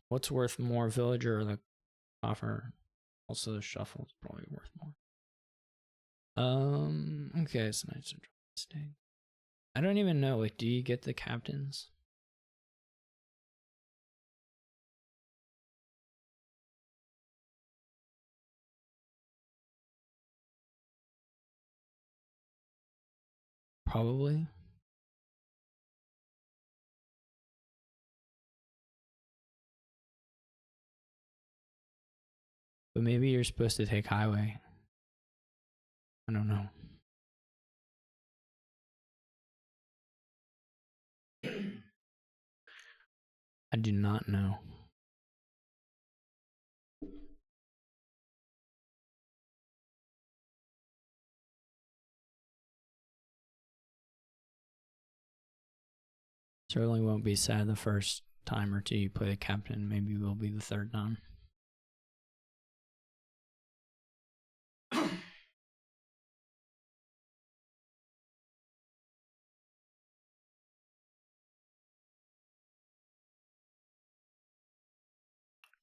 What's worth more, villager or the coffer? Also, the shuffle is probably worth more. Okay, it's nice to drop mistake. I don't even know. Like, do you get the captains? Probably. But maybe you're supposed to take highway. I don't know. I do not know. Certainly won't be sad the first time or two you play the captain. Maybe will be the third time.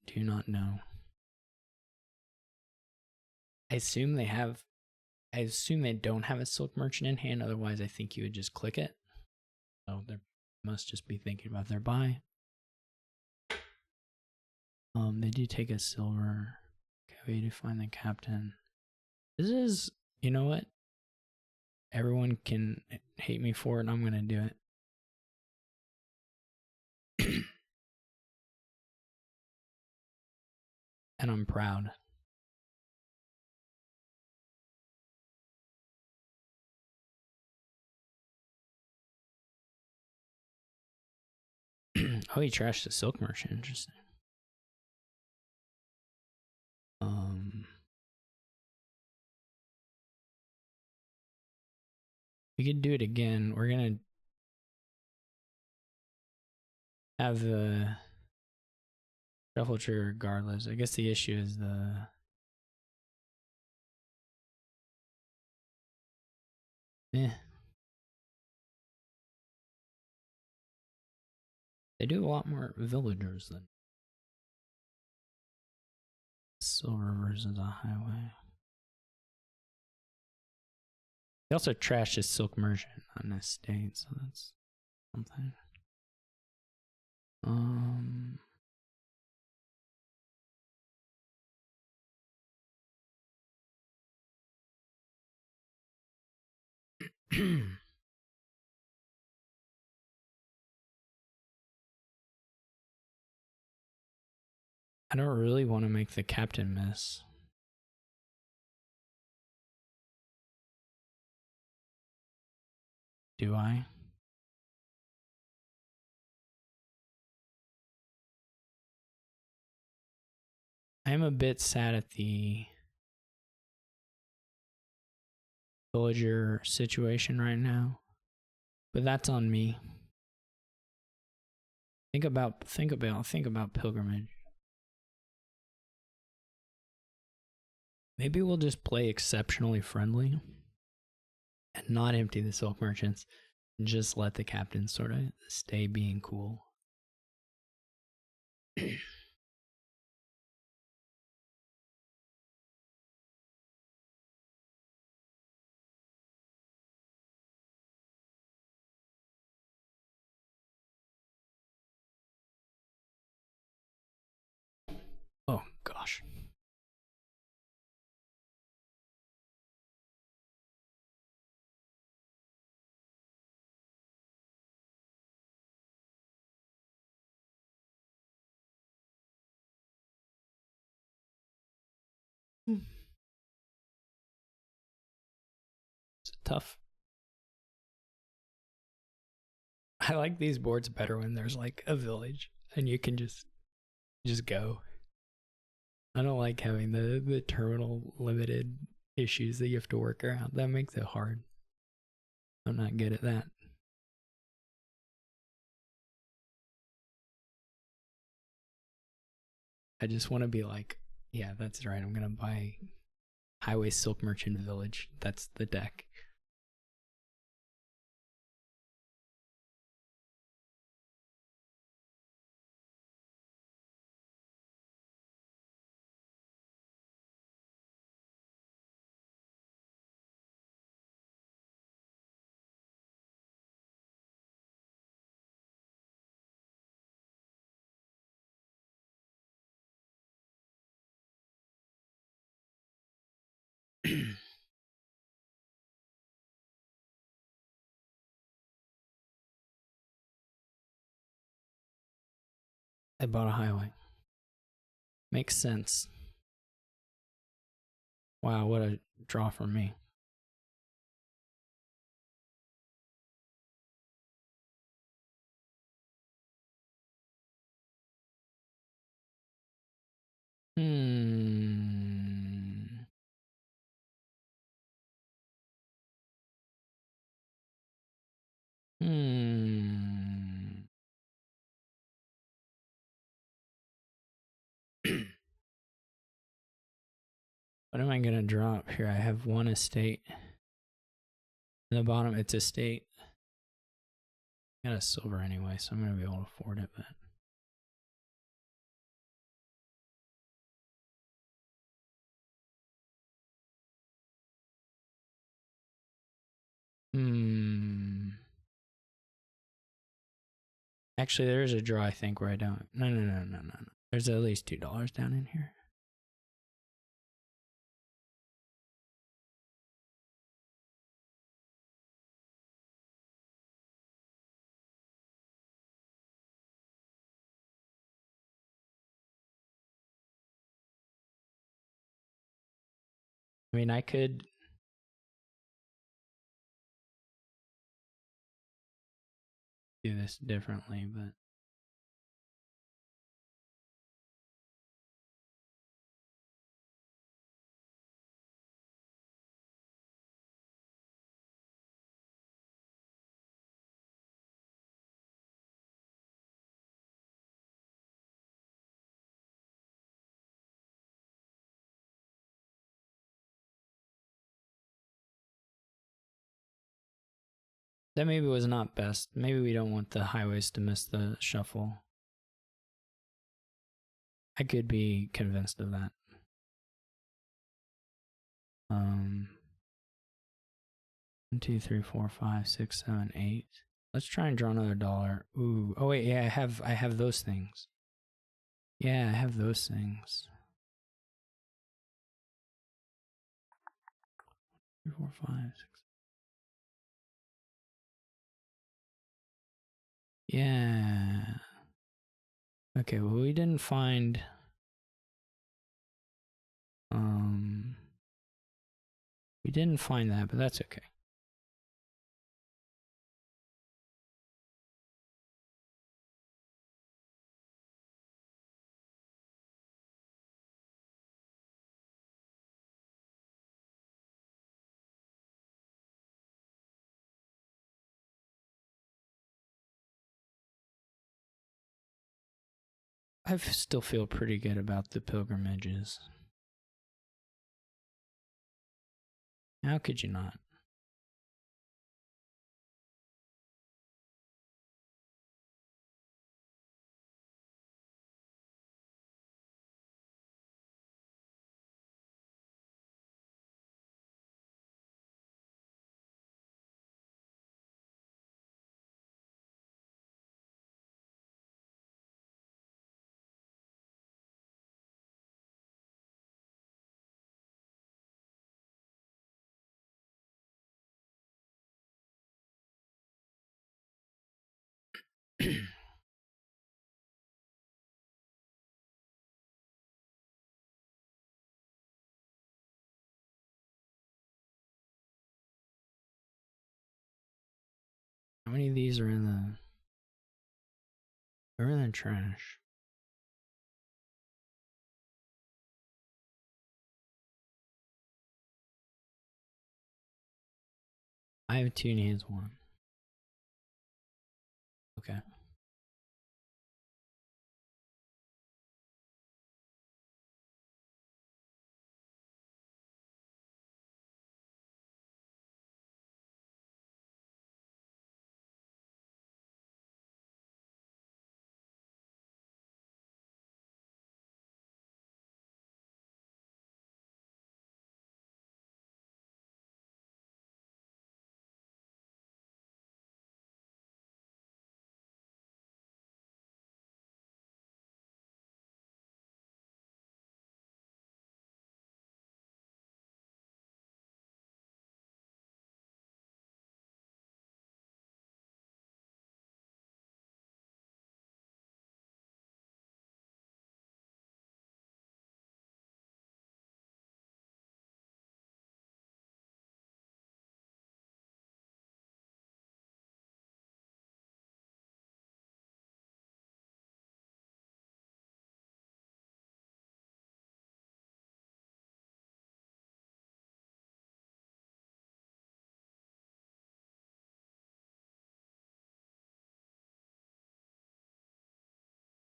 Do not know. I assume they don't have a silk merchant in hand, otherwise I think you would just click it. So they must just be thinking about their buy. They do take a silver. Okay, way to find the captain. This is, you know what? Everyone can hate me for it, I'm gonna do it. And I'm proud. Oh, he trashed the silk merchant. Interesting. We could do it again. We're gonna have the shuffle trigger regardless. I guess the issue is the They do a lot more villagers than silver versus a highway. They also trashed his silk merchant on this state, so that's something. I don't really want to make the captain miss. Do I? I am a bit sad at the villager situation right now, but that's on me. Think about pilgrimage. Maybe we'll just play exceptionally friendly and not empty the silk merchants. Just let the captain sort of stay being cool. Oh gosh. It's tough. I like these boards better when there's like a village and you can just go. I don't like having the terminal limited issues that you have to work around. That makes it hard. I'm not good at that. I just want to be like, yeah, that's right. I'm gonna buy Highway Silk Merchant Village. That's the deck. I bought a highway. Makes sense. Wow, what a draw for me. Hmm. Hmm. What am I gonna drop here? I have one estate. In the bottom, it's estate. I got a silver anyway, so I'm gonna be able to afford it, but actually, there is a draw, I think, where I don't. No. There's at least $2 down in here. I mean, I could do this differently, but that maybe was not best. Maybe we don't want the highways to miss the shuffle. I could be convinced of that. 1, 2, 3, 4, 5, 6, 7, 8. Let's try and draw another dollar. Ooh. Oh wait, yeah, I have those things. Yeah, I have those things. 3, 4, 5, 6. Yeah. Okay, well we didn't find we didn't find that, but that's okay. I still feel pretty good about the pilgrimages. How could you not? How many of these are in the... They're in the trash. I have 2 needs 1. Okay.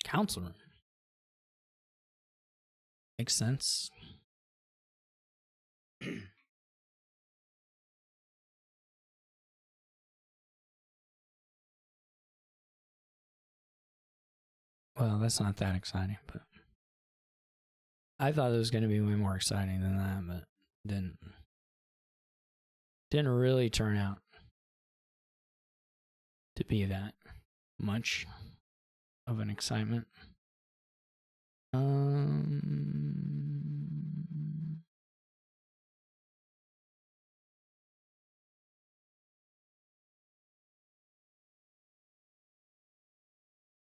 Counselor. Makes sense. Well, that's not that exciting, but I thought it was going to be way more exciting than that, but didn't really turn out to be that much of an excitement.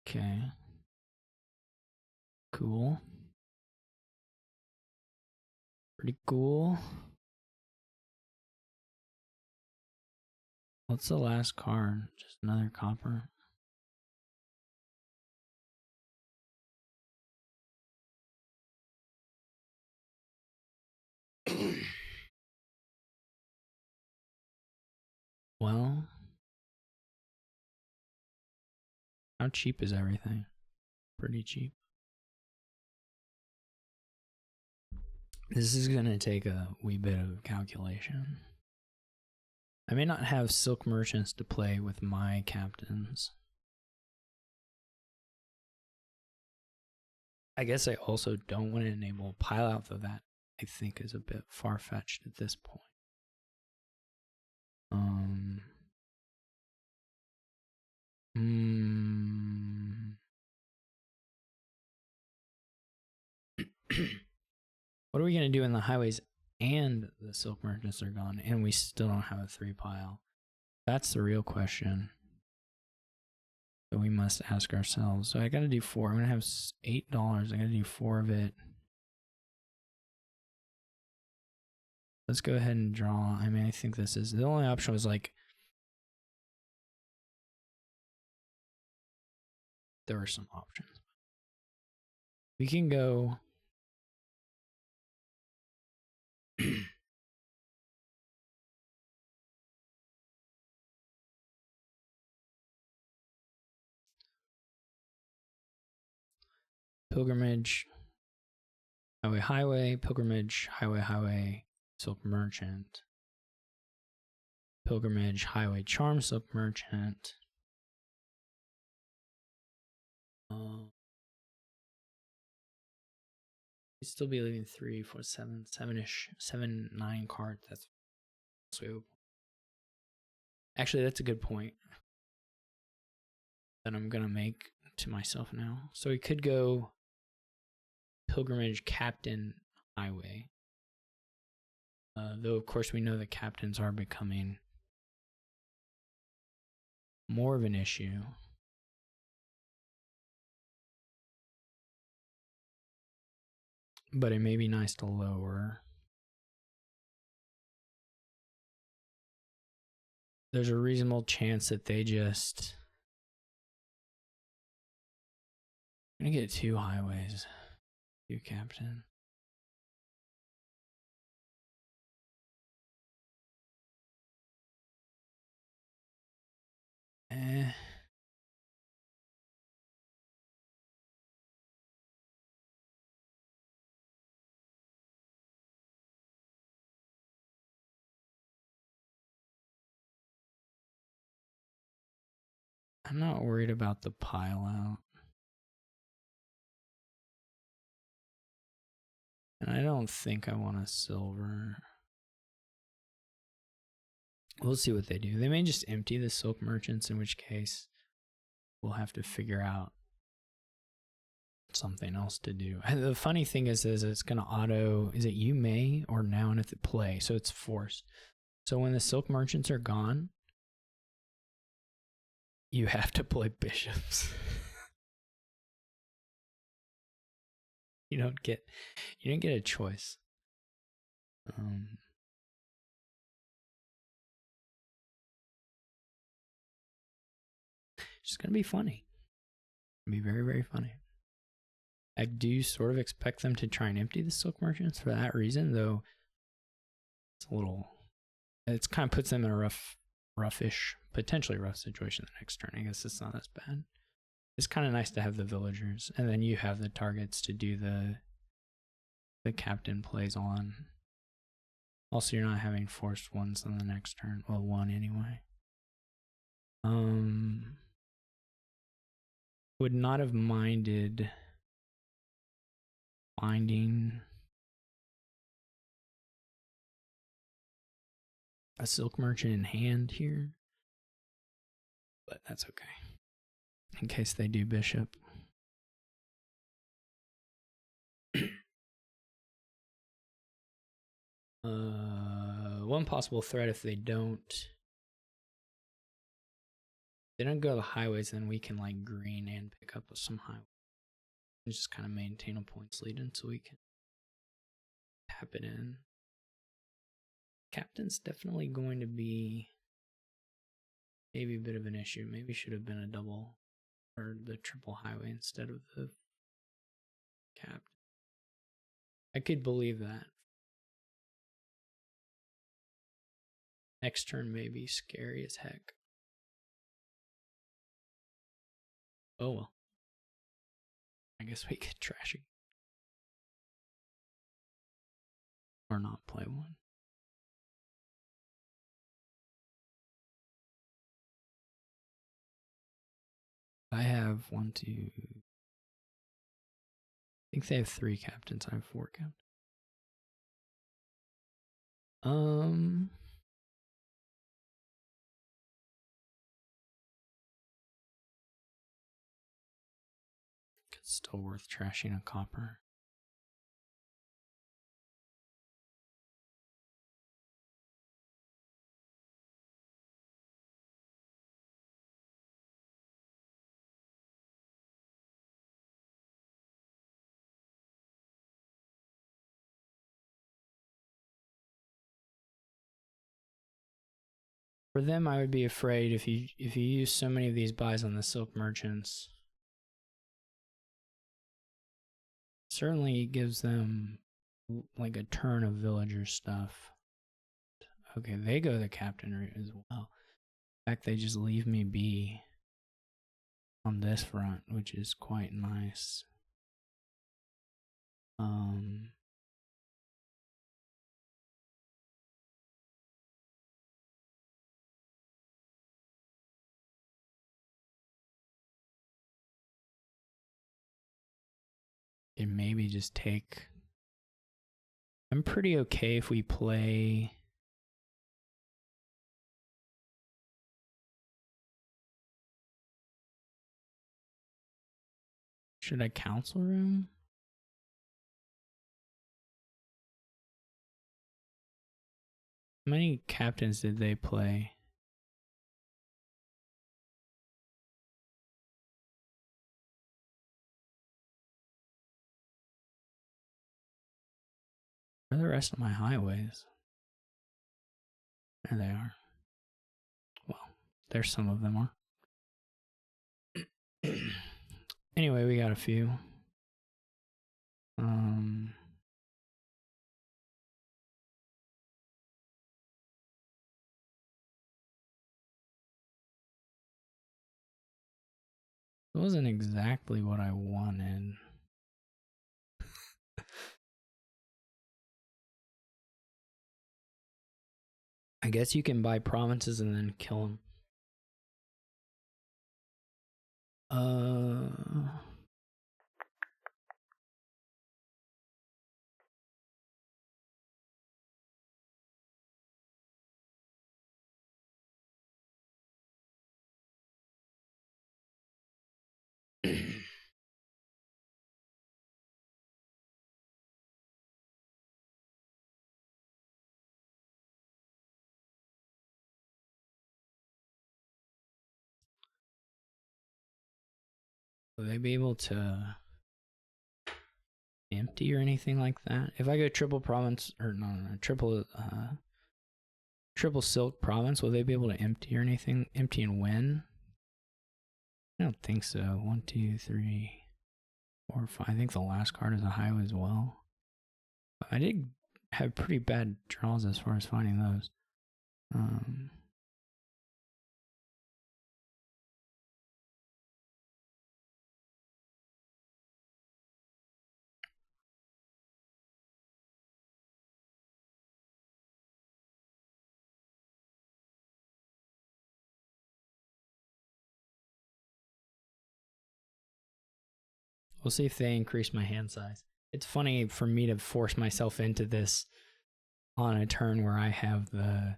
Okay. Cool. Pretty cool. What's the last card? Just another copper. Well, how cheap is everything? Pretty cheap. This is going to take a wee bit of calculation. I may not have silk merchants to play with my captains. I guess I also don't want to enable pile out, though that I think is a bit far-fetched at this point. What are we going to do when the highways and the silk merchants are gone and we still don't have a 3 pile? That's the real question that we must ask ourselves. So I got to do 4. I'm going to have $8. I got to do 4 of it. Let's go ahead and draw. I mean, I think this is the only option was like there were some options. We can go pilgrimage, highway, pilgrimage, highway, silk merchant, pilgrimage, highway, charm, silk merchant. We'd still be leaving 3, 4, 7, 7-ish, 7, 9 cards. That's swoop. Actually, that's a good point that I'm gonna make to myself now. So we could go pilgrimage, captain, highway. Though of course we know the captains are becoming more of an issue. but it may be nice to lower. There's a reasonable chance that they just gonna get 2 highways, 2 captain. I'm not worried about the pile out. And I don't think I want a silver. We'll see what they do. They may just empty the silk merchants, in which case we'll have to figure out something else to do. And the funny thing is it's going to auto, is it you may or now and if it play, so it's forced. So when the silk merchants are gone, you have to play bishops. you don't get a choice. It's going to be funny. It'll be very, very funny. I do sort of expect them to try and empty the silk merchants for that reason, though it's kind of puts them in a roughish, potentially rough situation the next turn. I guess it's not as bad. It's kind of nice to have the villagers, and then you have the targets to do the captain plays on. Also, you're not having forced ones on the next turn. Well, 1 anyway. Would not have minded finding a silk merchant in hand here, but that's okay. In case they do bishop. One possible threat if they don't go the highways, then we can like green and pick up some highways. And just kind of maintain a points lead until we can tap it in. Captain's definitely going to be maybe a bit of an issue. Maybe should have been a double or the triple highway instead of the captain. I could believe that. Next turn may be scary as heck. Oh well. I guess we could trash it. Or not play one. I have 1, 2. I think they have 3 captains. I have 4 captains. It's still worth trashing a copper. For them, I would be afraid if you use so many of these buys on the silk merchants. Certainly it gives them like a turn of villager stuff. Okay, they go the captain route as well. In fact, they just leave me be on this front, which is quite nice. It maybe just take. I'm pretty okay if we play. Should I council room? How many captains did they play? Where are the rest of my highways? There they are. Well, there's some of them are. Anyway, we got a few. It wasn't exactly what I wanted. I guess you can buy provinces and then kill them. Will they be able to empty or anything like that? If I go triple province, or no, triple silk province, will they be able to empty or anything? Empty and win? I don't think so. 1, 2, 3, 4, 5. I think the last card is a highway as well. I did have pretty bad draws as far as finding those. We'll see if they increase my hand size. It's funny for me to force myself into this on a turn where I have the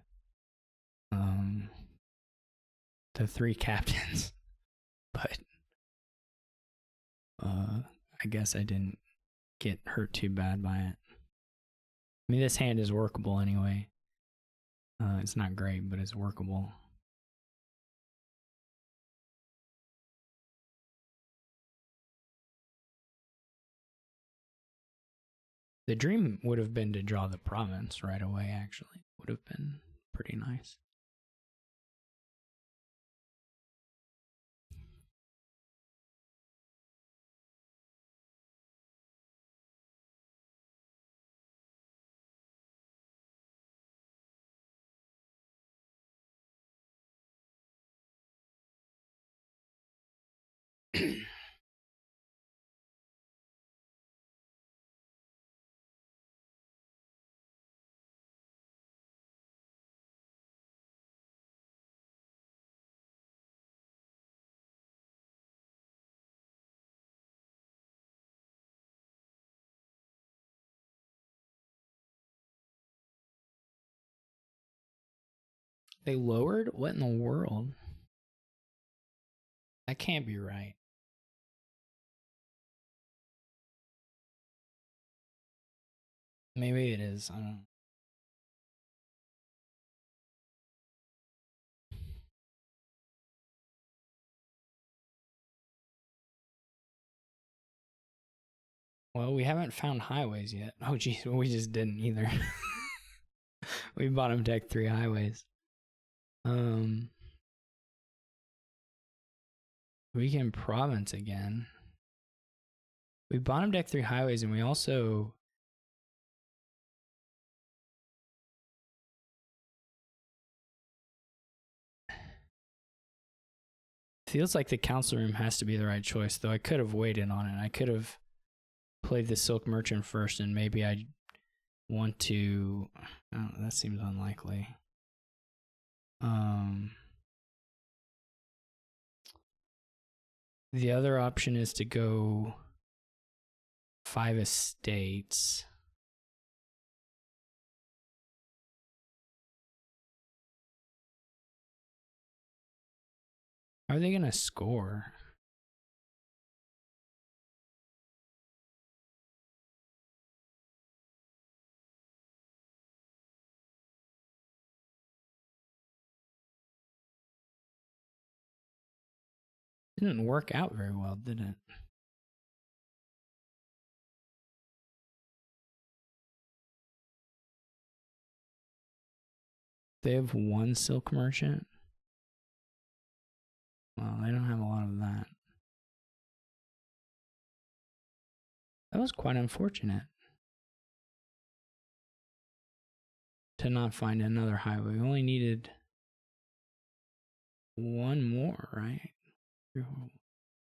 3 captains, but I guess I didn't get hurt too bad by it. I mean, this hand is workable anyway. It's not great, but it's workable. The dream would have been to draw the province right away, actually. Would have been pretty nice. They lowered? What in the world? That can't be right. Maybe it is. I don't know. Well, we haven't found highways yet. Oh, geez, well, we just didn't either. We bottom deck 3 highways. We can province again. We bottom deck 3 highways, and we also feels like the council room has to be the right choice, though I could have waited on it. I could have played the Silk Merchant first, and maybe I want to... Oh, that seems unlikely. The other option is to go 5 estates. How are they going to score? Didn't work out very well, did it? They have one silk merchant. Well, they don't have a lot of that. That was quite unfortunate. To not find another highway. We only needed one more, right?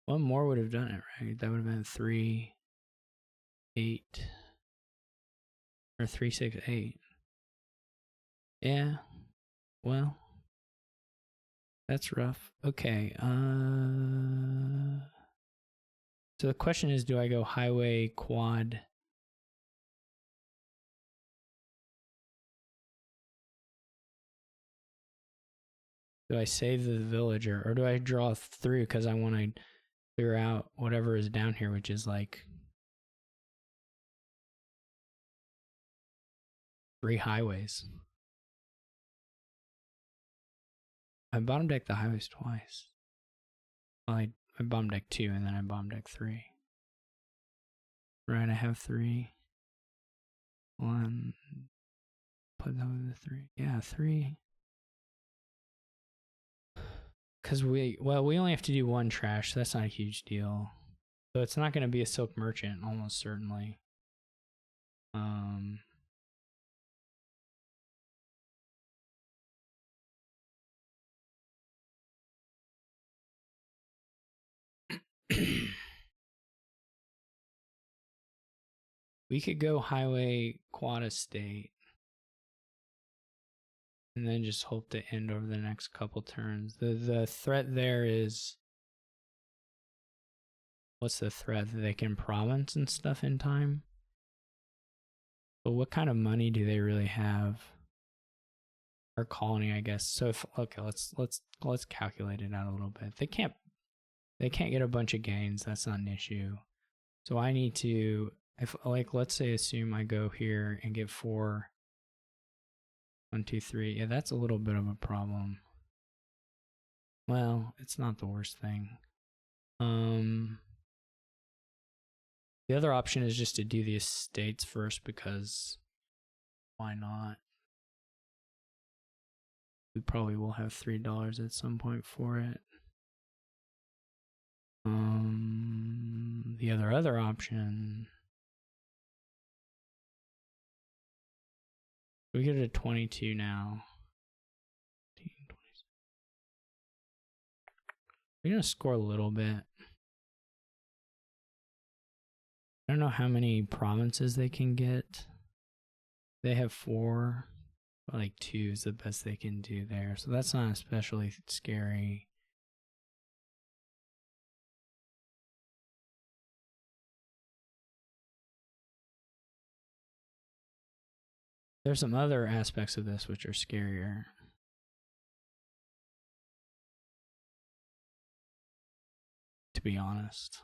One more would have done it, right? That would have been 3, 8, or 3, 6, 8. Yeah. Well, that's rough. Okay. So the question is, do I go highway, quad? Do I save the villager, or do I draw through because I want to clear out whatever is down here, which is like 3 highways. I bottom deck the highways twice. Well, I bottom deck 2 and then I bottom deck 3. Right, I have 3. 1. Put that with the 3. Yeah, 3. Because we only have to do 1 trash, so that's not a huge deal. So it's not going to be a silk merchant, almost certainly. We could go highway, quad estate, and then just hope to end over the next couple turns. The threat there is, what's the threat? That they can province and stuff in time. But what kind of money do they really have? Or colony, I guess. So if, okay, let's calculate it out a little bit. They can't get a bunch of gains. That's not an issue. So I need to, if like, let's say assume I go here and get 4. 1, 2, 3. Yeah, that's a little bit of a problem. Well, it's not the worst thing. The other option is just to do the estates first, because why not? We probably will have $3 at some point for it. The other option, we get to 22 now. We're gonna score a little bit. I don't know how many provinces they can get. They have 4, but like 2 is the best they can do there. So that's not especially scary. There's some other aspects of this which are scarier. To be honest.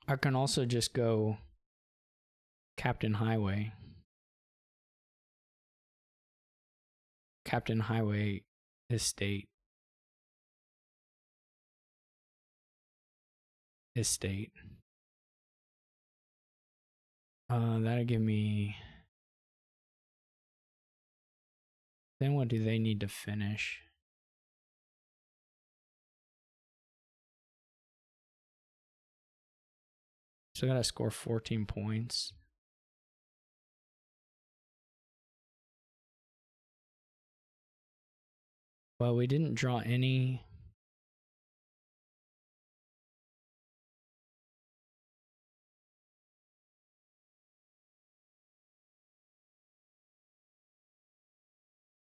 I can also just go Captain Highway. Captain Highway Estate. That'll give me. Then what do they need to finish? So I gotta score 14 points. Well, we didn't draw any.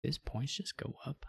His points just go up.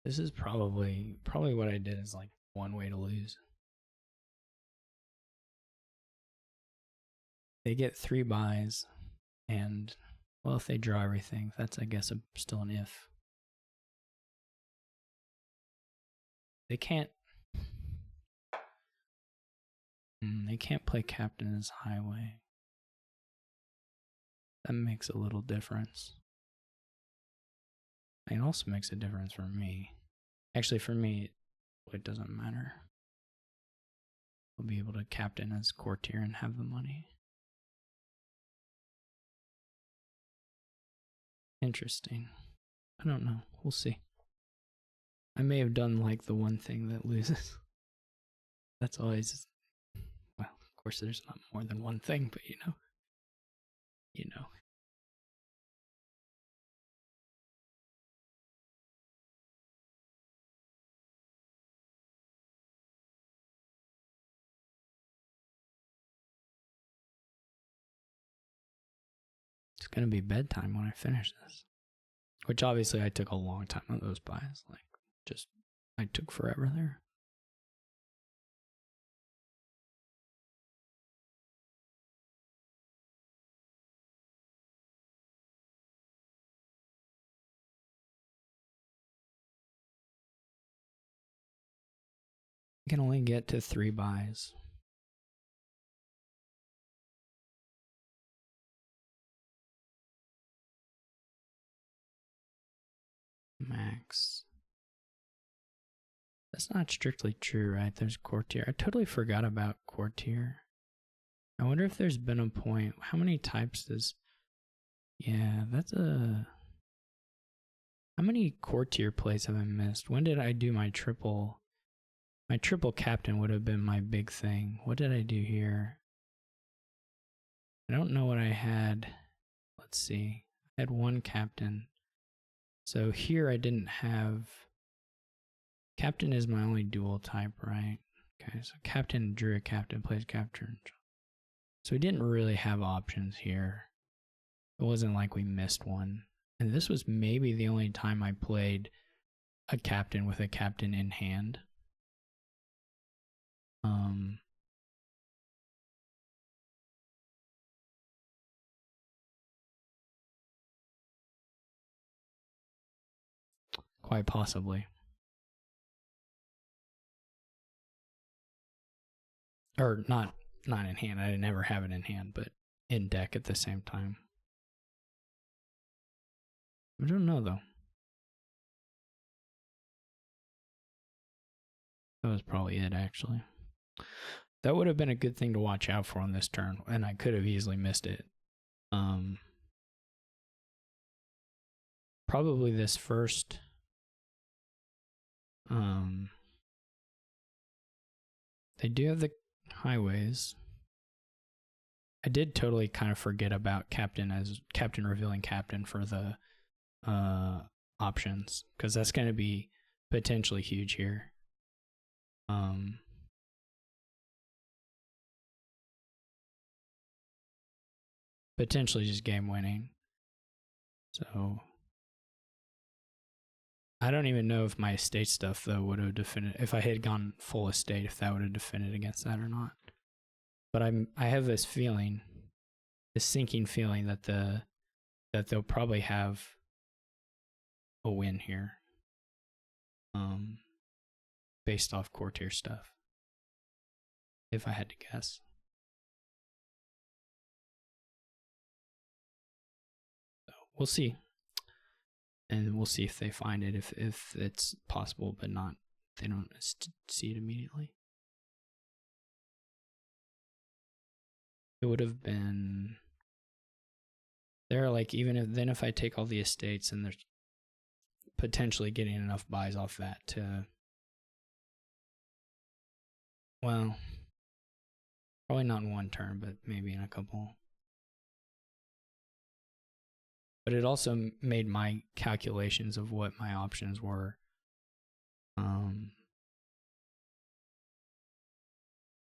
This is probably what I did is like one way to lose. They get 3 buys, and well, if they draw everything, that's I guess still an if. They can't. They can't play Captain as Highway. That makes a little difference. It also makes a difference for me. Actually, for me, it doesn't matter. I'll be able to Captain as Courtier and have the money. Interesting. I don't know. We'll see. I may have done like the one thing that loses. That's always, well, of course there's not more than one thing, but you know. It's gonna be bedtime when I finish this. Which obviously I took a long time on those buys. Like, just, I took forever there. You can only get to 3 buys. Max. That's not strictly true, right? There's Courtier. I totally forgot about Courtier. I wonder if there's been a point. How many types does... Yeah, that's a... How many Courtier plays have I missed? When did I do my triple... My triple Captain would have been my big thing. What did I do here? I don't know what I had. Let's see. I had 1 Captain. So here I didn't have... Captain is my only dual type, right? Okay, so Captain drew a Captain, plays Captain. So we didn't really have options here. It wasn't like we missed one. And this was maybe the only time I played a Captain with a Captain in hand. Quite possibly. Or not in hand. I didn't ever have it in hand, but in deck at the same time. I don't know though. That was probably it actually. That would have been a good thing to watch out for on this turn, and I could have easily missed it. Probably this first. They do have the highways. I did totally kind of forget about Captain as Captain revealing Captain for the options, because that's going to be potentially huge here. Potentially just game winning. So I don't even know if my estate stuff though would have defended, if I had gone full estate, if that would have defended against that or not. But I have this feeling, this sinking feeling that they'll probably have a win here, based off Courtier stuff, if I had to guess. So we'll see, and we'll see if they find it, if it's possible, but not, they don't see it immediately. It would have been there, like, even if I take all the estates, and there's potentially getting enough buys off that to, well, probably not in one turn, but maybe in a couple. But it also made my calculations of what my options were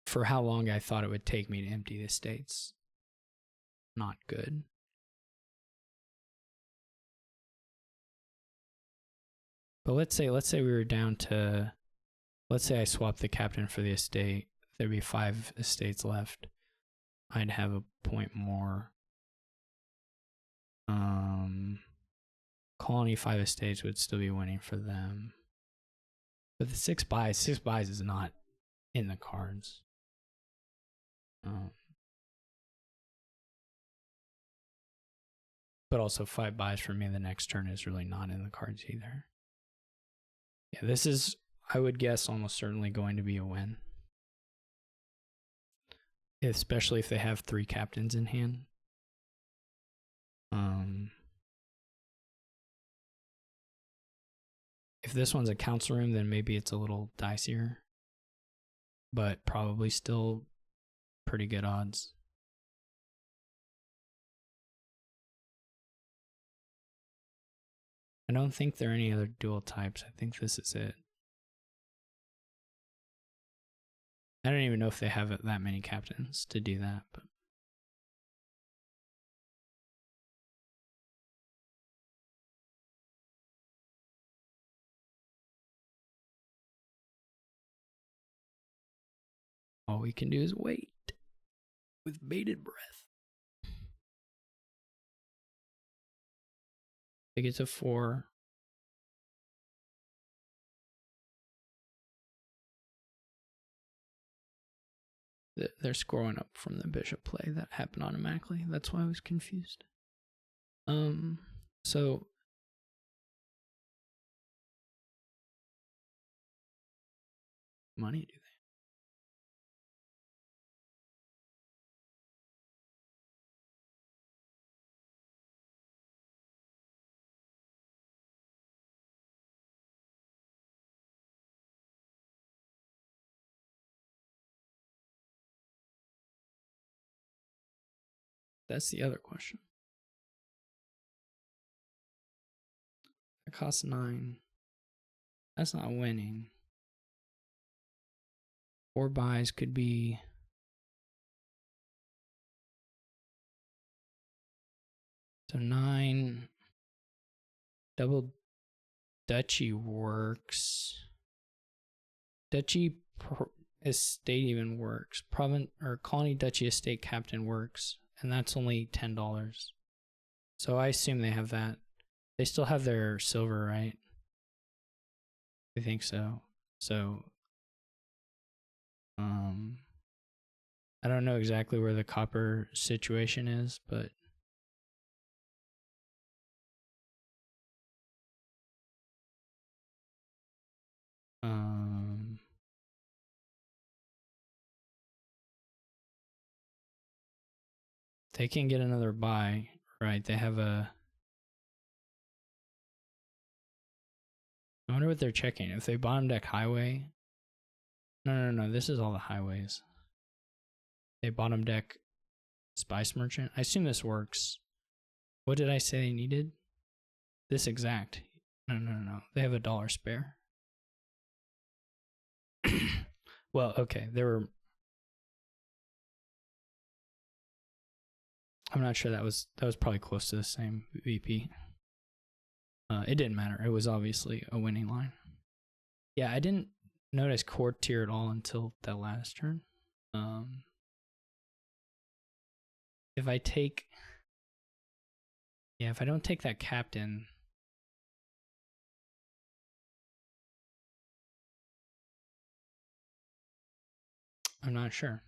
for how long I thought it would take me to empty the estates not good. But let's say we were down to, let's say I swapped the captain for the estate. There'd be 5 estates left. I'd have a point more. Colony 5 estates would still be winning for them. But the 6 buys is not in the cards. But also 5 buys for me the next turn is really not in the cards either. Yeah, this is, I would guess, almost certainly going to be a win. Especially if they have 3 captains in hand. If this one's a council room, then maybe it's a little dicier. But probably still pretty good odds. I don't think there are any other dual types. I think this is it. I don't even know if they have that many captains to do that, but all we can do is wait with bated breath. They get to 4. They're scoring up from the bishop play that happened automatically. That's why I was confused. So money do they? That's the other question. It costs 9. That's not winning. 4 buys could be. So 9. Double duchy works. Duchy estate even works. Province or colony duchy estate captain works, and that's only $10. So I assume they have that. They still have their silver, right? I think so. So I don't know exactly where the copper situation is, but they can get another buy, right? They have a. I wonder what they're checking. If they bottom deck highway. No. This is all the highways. They bottom deck spice merchant. I assume this works. What did I say they needed? This exact. No. They have $1 spare. Well, okay. I'm not sure that was probably close to the same VP. It didn't matter. It was obviously a winning line. Yeah, I didn't notice court tier at all until that last turn. If I don't take that captain, I'm not sure.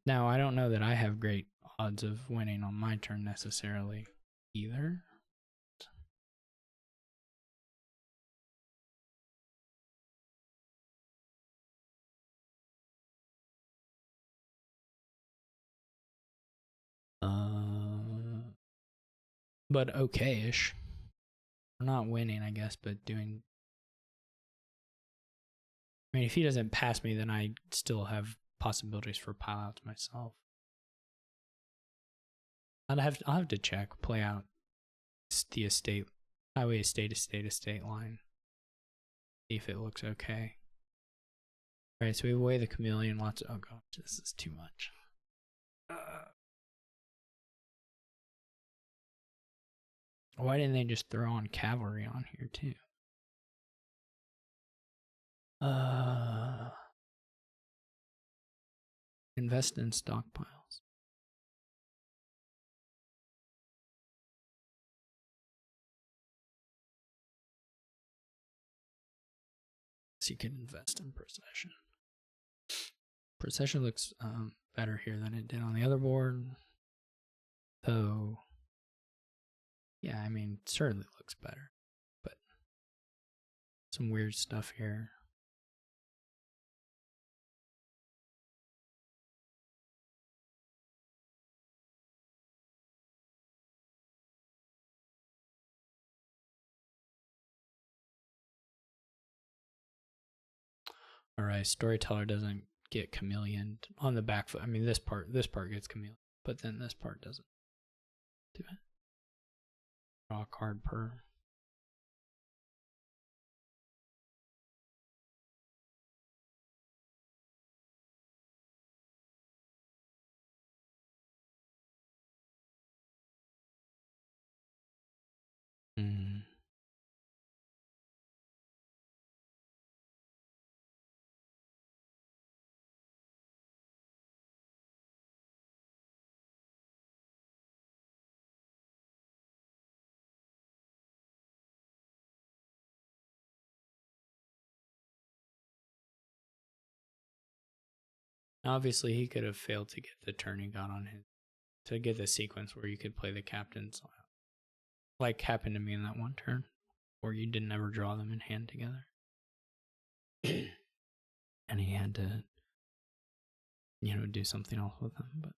Now, I don't know that I have great odds of winning on my turn necessarily either. But okay-ish. We're not winning, I guess, but doing. I mean, if he doesn't pass me, then I still have possibilities for pile outs myself. I'll have to check, play out the estate, highway estate line. See if it looks okay. All right, so we weigh the chameleon. Lots of, oh gosh, this is too much. Why didn't they just throw on cavalry on here too? Invest in stockpiles. So you can invest in procession. Procession looks better here than it did on the other board. Though, yeah, I mean, certainly looks better. But some weird stuff here. Alright, storyteller doesn't get chameleon on the back foot. I mean, this part gets chameleon, but then this part doesn't do it. Draw a card per. Obviously, he could have failed to get the turn he got on his, to get the sequence where you could play the captains, like happened to me in that one turn, where you didn't ever draw them in hand together. And he had to, do something else with them, but.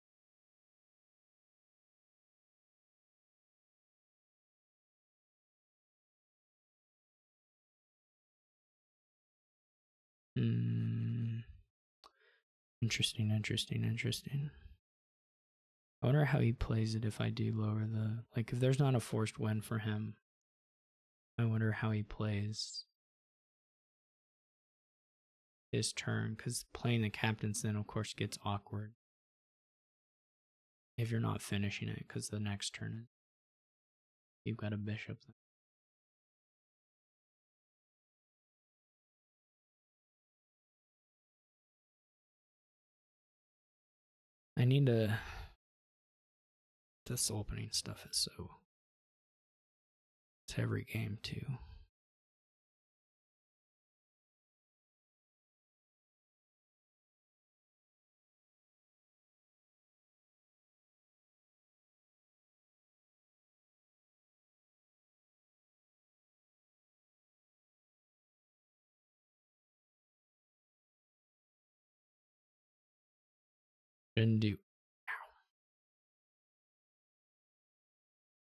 Interesting. I wonder how he plays it if I do lower the... Like, if there's not a forced win for him, I wonder how he plays his turn, because playing the captains then, of course, gets awkward if you're not finishing it, because the next turn, you've got a bishop. I need to... This opening stuff is so... It's every game, too.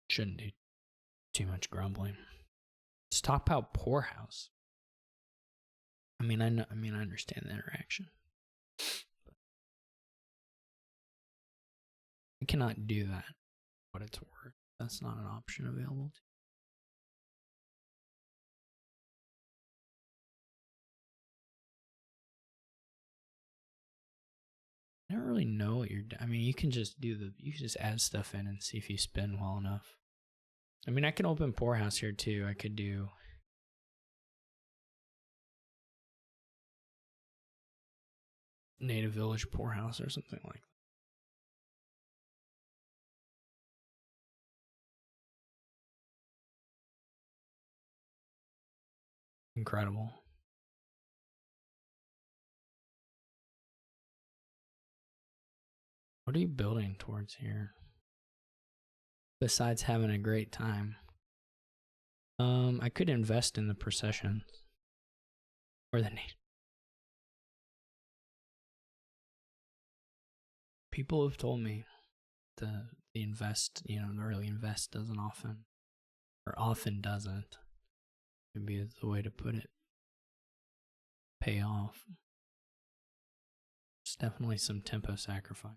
Shouldn't do too much grumbling. Stockpile poorhouse. I understand the interaction. I cannot do that. What it's worth. That's not an option available to. I don't really know what you're doing. I mean, you can just add stuff in and see if you spin well enough. I mean, I can open poorhouse here too. I could do native village poorhouse or something like that. Incredible. What are you building towards here? Besides having a great time. I could invest in the processions. Or the nation. People have told me the invest, the early invest doesn't often doesn't. Maybe is the way to put it. Pay off. It's definitely some tempo sacrifice.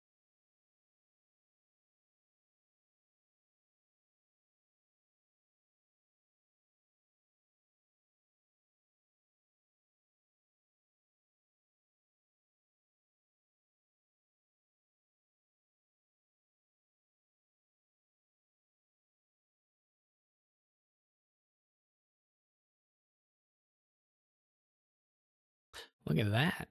Look at that.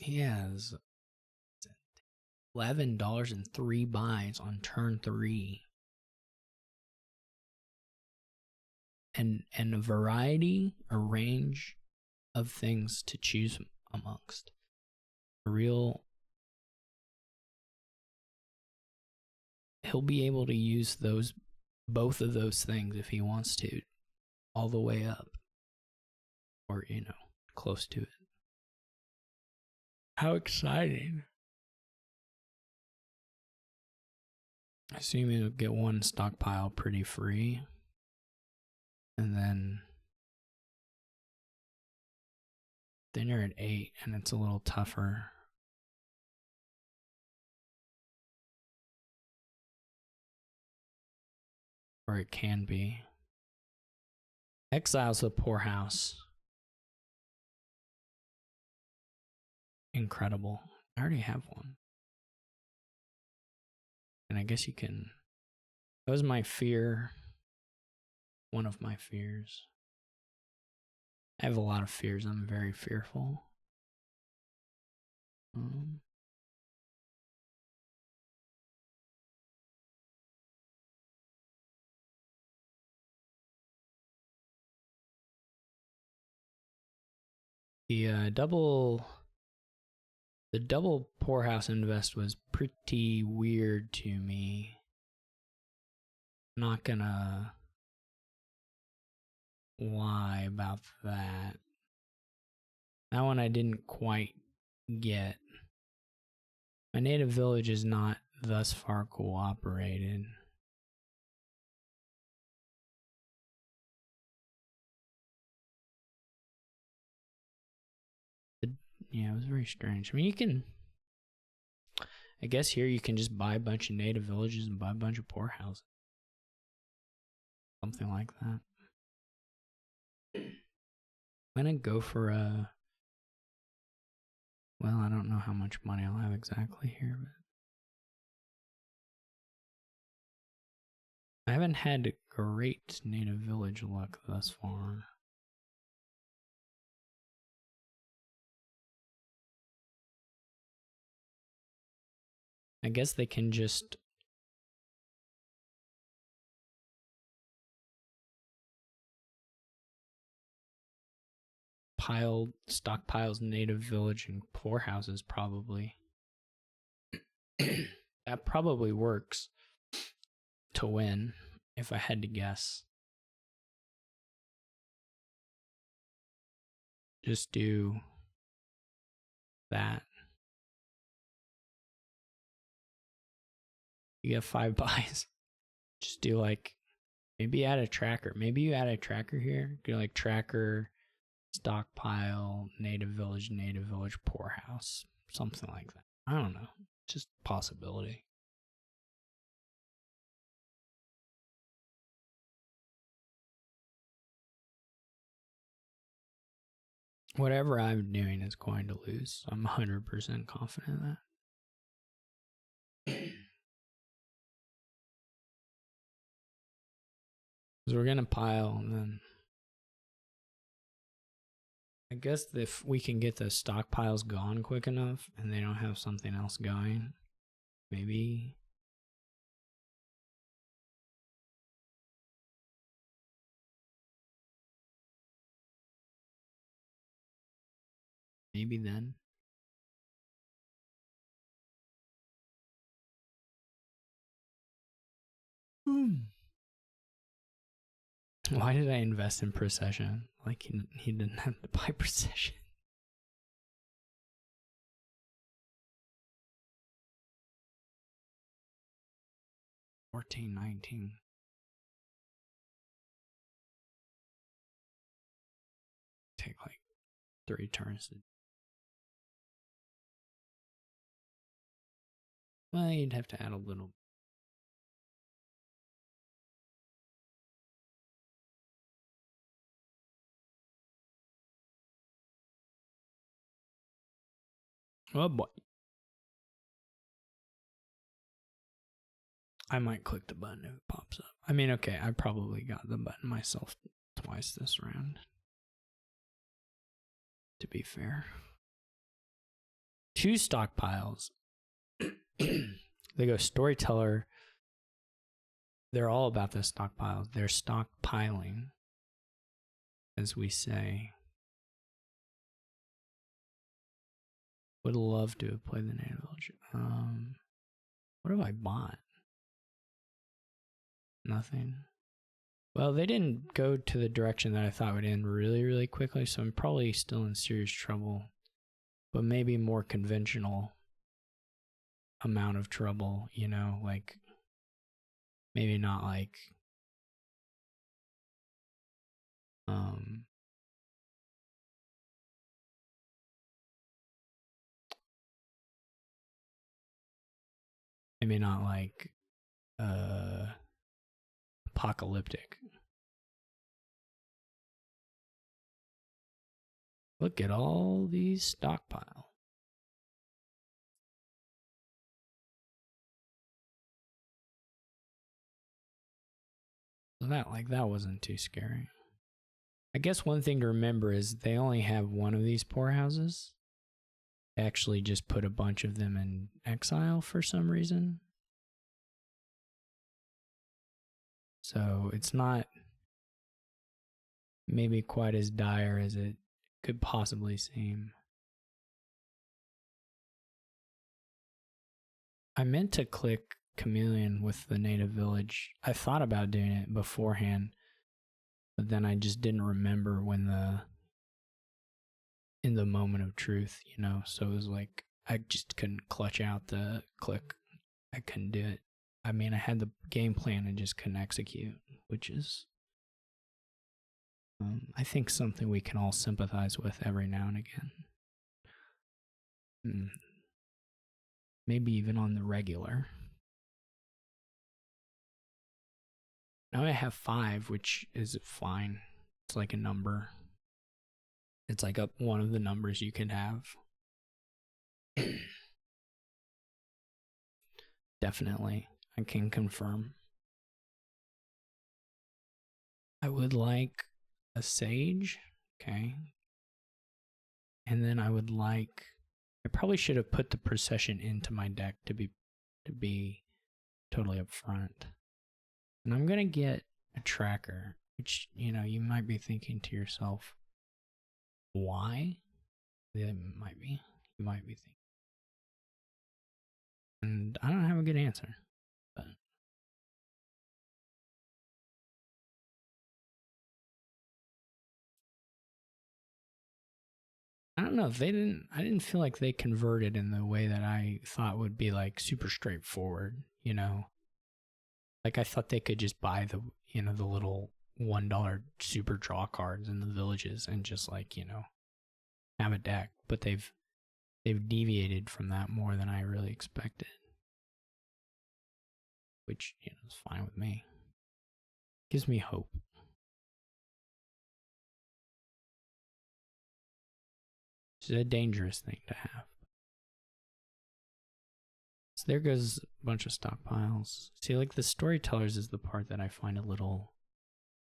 He has $11 and 3 buys on turn 3. And a variety, a range of things to choose amongst. He'll be able to use both of those things if he wants to, all the way up, or close to it. How exciting! I assume you'll get one stockpile pretty free, and then you're at 8, and it's a little tougher. Or it can be. Exile's a poorhouse. Incredible. I already have one. And I guess you can. That was my fear. One of my fears. I have a lot of fears. I'm very fearful. The double poorhouse invest was pretty weird to me. Not gonna lie about that. That one I didn't quite get. My native village is not thus far cooperated. Yeah, it was very strange. I mean, I guess here you can just buy a bunch of native villages and buy a bunch of poorhouses. Something like that. I'm gonna go for a... Well, I don't know how much money I'll have exactly here, but... I haven't had great native village luck thus far. I guess they can just stockpiles native village and poorhouses probably. That probably works to win, if I had to guess. Just do that. You get 5 buys. Just do like, maybe add a tracker. Maybe you add a tracker here. Do like tracker, stockpile, native village, poorhouse. Something like that. I don't know. Just possibility. Whatever I'm doing is going to lose. I'm 100% confident of that. Because we're going to pile, and then I guess if we can get the stockpiles gone quick enough and they don't have something else going, maybe. Maybe then. Why did I invest in Procession? Like he didn't have to buy Procession. $14.19. Take like 3 turns. Well, you'd have to add a little. Oh boy. I might click the button if it pops up. I mean, okay, I probably got the button myself twice this round, to be fair. 2 stockpiles. They go storyteller. They're all about the stockpiles. They're stockpiling, as we say. Would love to have played the native village. What have I bought? Nothing. Well, they didn't go to the direction that I thought would end really, really quickly, so I'm probably still in serious trouble. But maybe more conventional amount of trouble, you know, like maybe not like maybe not like apocalyptic. Look at all these stockpile. So that wasn't too scary. I guess one thing to remember is they only have one of these poorhouses. They actually just put a bunch of them in exile for some reason. So it's not maybe quite as dire as it could possibly seem. I meant to click Chameleon with the native village. I thought about doing it beforehand, but then I just didn't remember when in the moment of truth, you know, so it was like I just couldn't clutch out the click. I couldn't do it. I mean, I had the game plan and just couldn't execute, which is I think something we can all sympathize with every now and again. Maybe even on the regular. Now I have 5, which is fine. It's like a number. It's like one of the numbers you can have. Definitely, I can confirm. I would like a sage, okay. And then I would like, I probably should have put the procession into my deck to be totally upfront. And I'm gonna get a tracker, which, you know, you might be thinking to yourself, why? You might be thinking. And I don't have a good answer, but I don't know if I didn't feel like they converted in the way that I thought would be like super straightforward, you know. Like I thought they could just buy the, you know, the little $1 super draw cards in the villages and just like, you know, have a deck, but they've deviated from that more than I really expected. Which, you know, is fine with me. Gives me hope. It's a dangerous thing to have. So there goes a bunch of stockpiles. See, like the storytellers is the part that I find a little,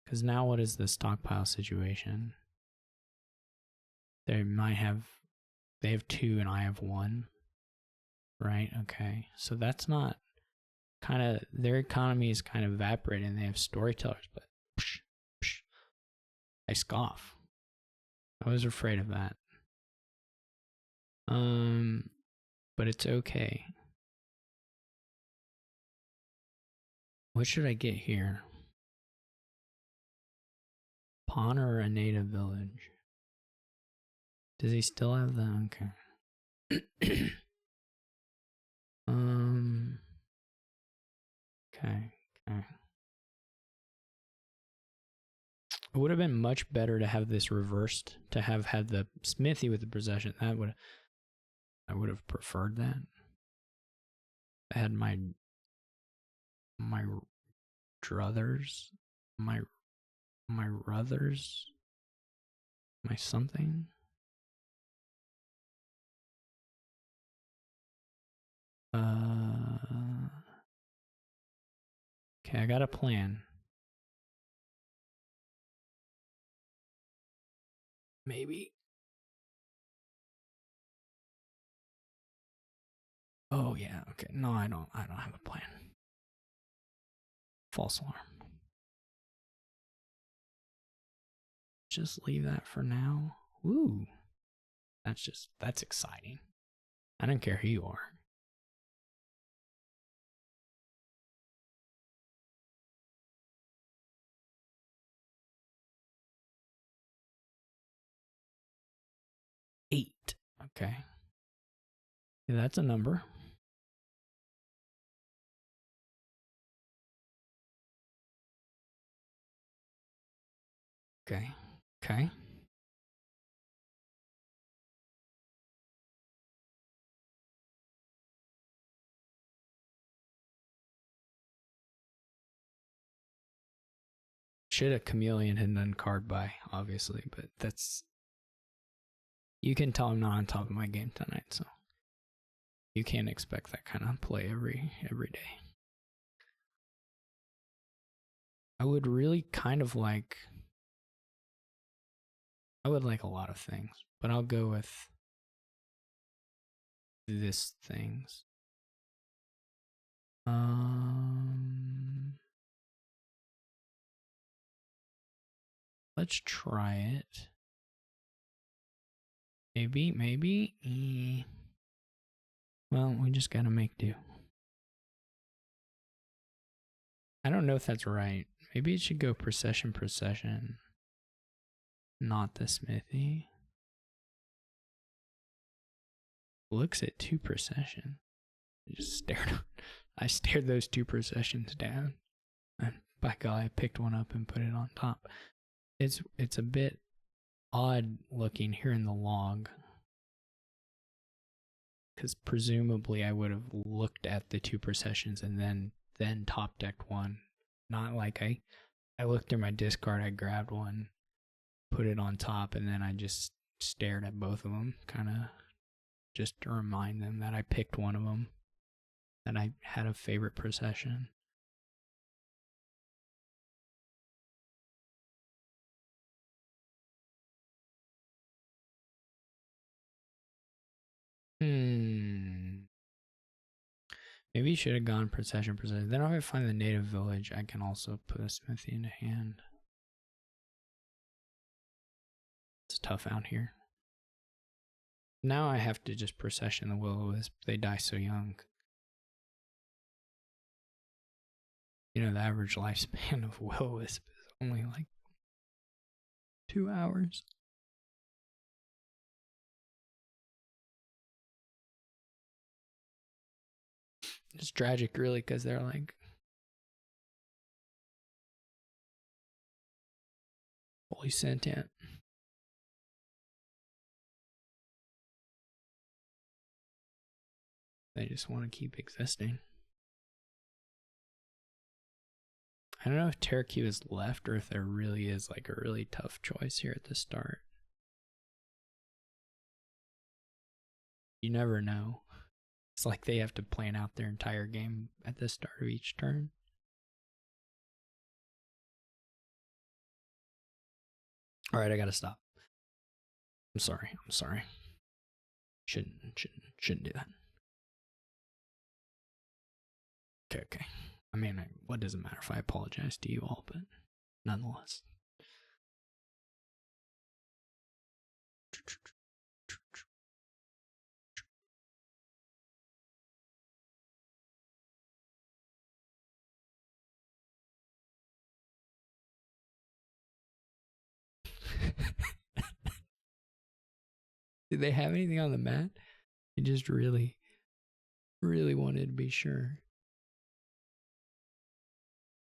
because now what is the stockpile situation? They have 2 and I have 1, right? Okay, so that's not kind of, their economy is kind of evaporating. They have storytellers, but I scoff. I was afraid of that. But it's okay. What should I get here? Pawn or a native village? Does he still have that? Okay. Okay. It would have been much better to have this reversed, to have had the smithy with the possession. I would have preferred that. I had my druthers, my ruthers, my something. Okay, I got a plan. Maybe. Oh yeah, okay. No, I don't have a plan. False alarm. Just leave that for now. Ooh. That's exciting. I don't care who you are. Eight. Okay. Yeah, that's a number. Okay. Okay. Should a chameleon have done card by, obviously, but that's. You can tell I'm not on top of my game tonight, so you can't expect that kind of play every day. I would really kind of like. I would like a lot of things, but I'll go with this things. Let's try it. Maybe. Well, we just gotta make do. I don't know if that's right. Maybe it should go procession, not the smithy. Looks at 2 procession. I stared those 2 processions down. And by God, I picked one up and put it on top. It's a bit odd looking here in the log, because presumably I would have looked at the 2 processions and then top decked one. Not like I looked through my discard, I grabbed one, put it on top, and then I just stared at both of them, kind of just to remind them that I picked one of them, that I had a favorite procession. Maybe you should have gone procession. Then if I find the native village, I can also put a smithy into hand. It's tough out here. Now I have to just procession the will-o-wisp. They die so young. You know, the average lifespan of will-o-wisp is only like 2 hours. It's tragic, really, because they're like fully sentient. They just want to keep existing. I don't know if terracubist is left or if there really is like a really tough choice here at the start. You never know. It's like they have to plan out their entire game at the start of each turn. Alright, I gotta stop. I'm sorry. Shouldn't do that. Okay. I mean, what does it matter if I apologize to you all, but nonetheless. Did they have anything on the mat? I just really wanted to be sure.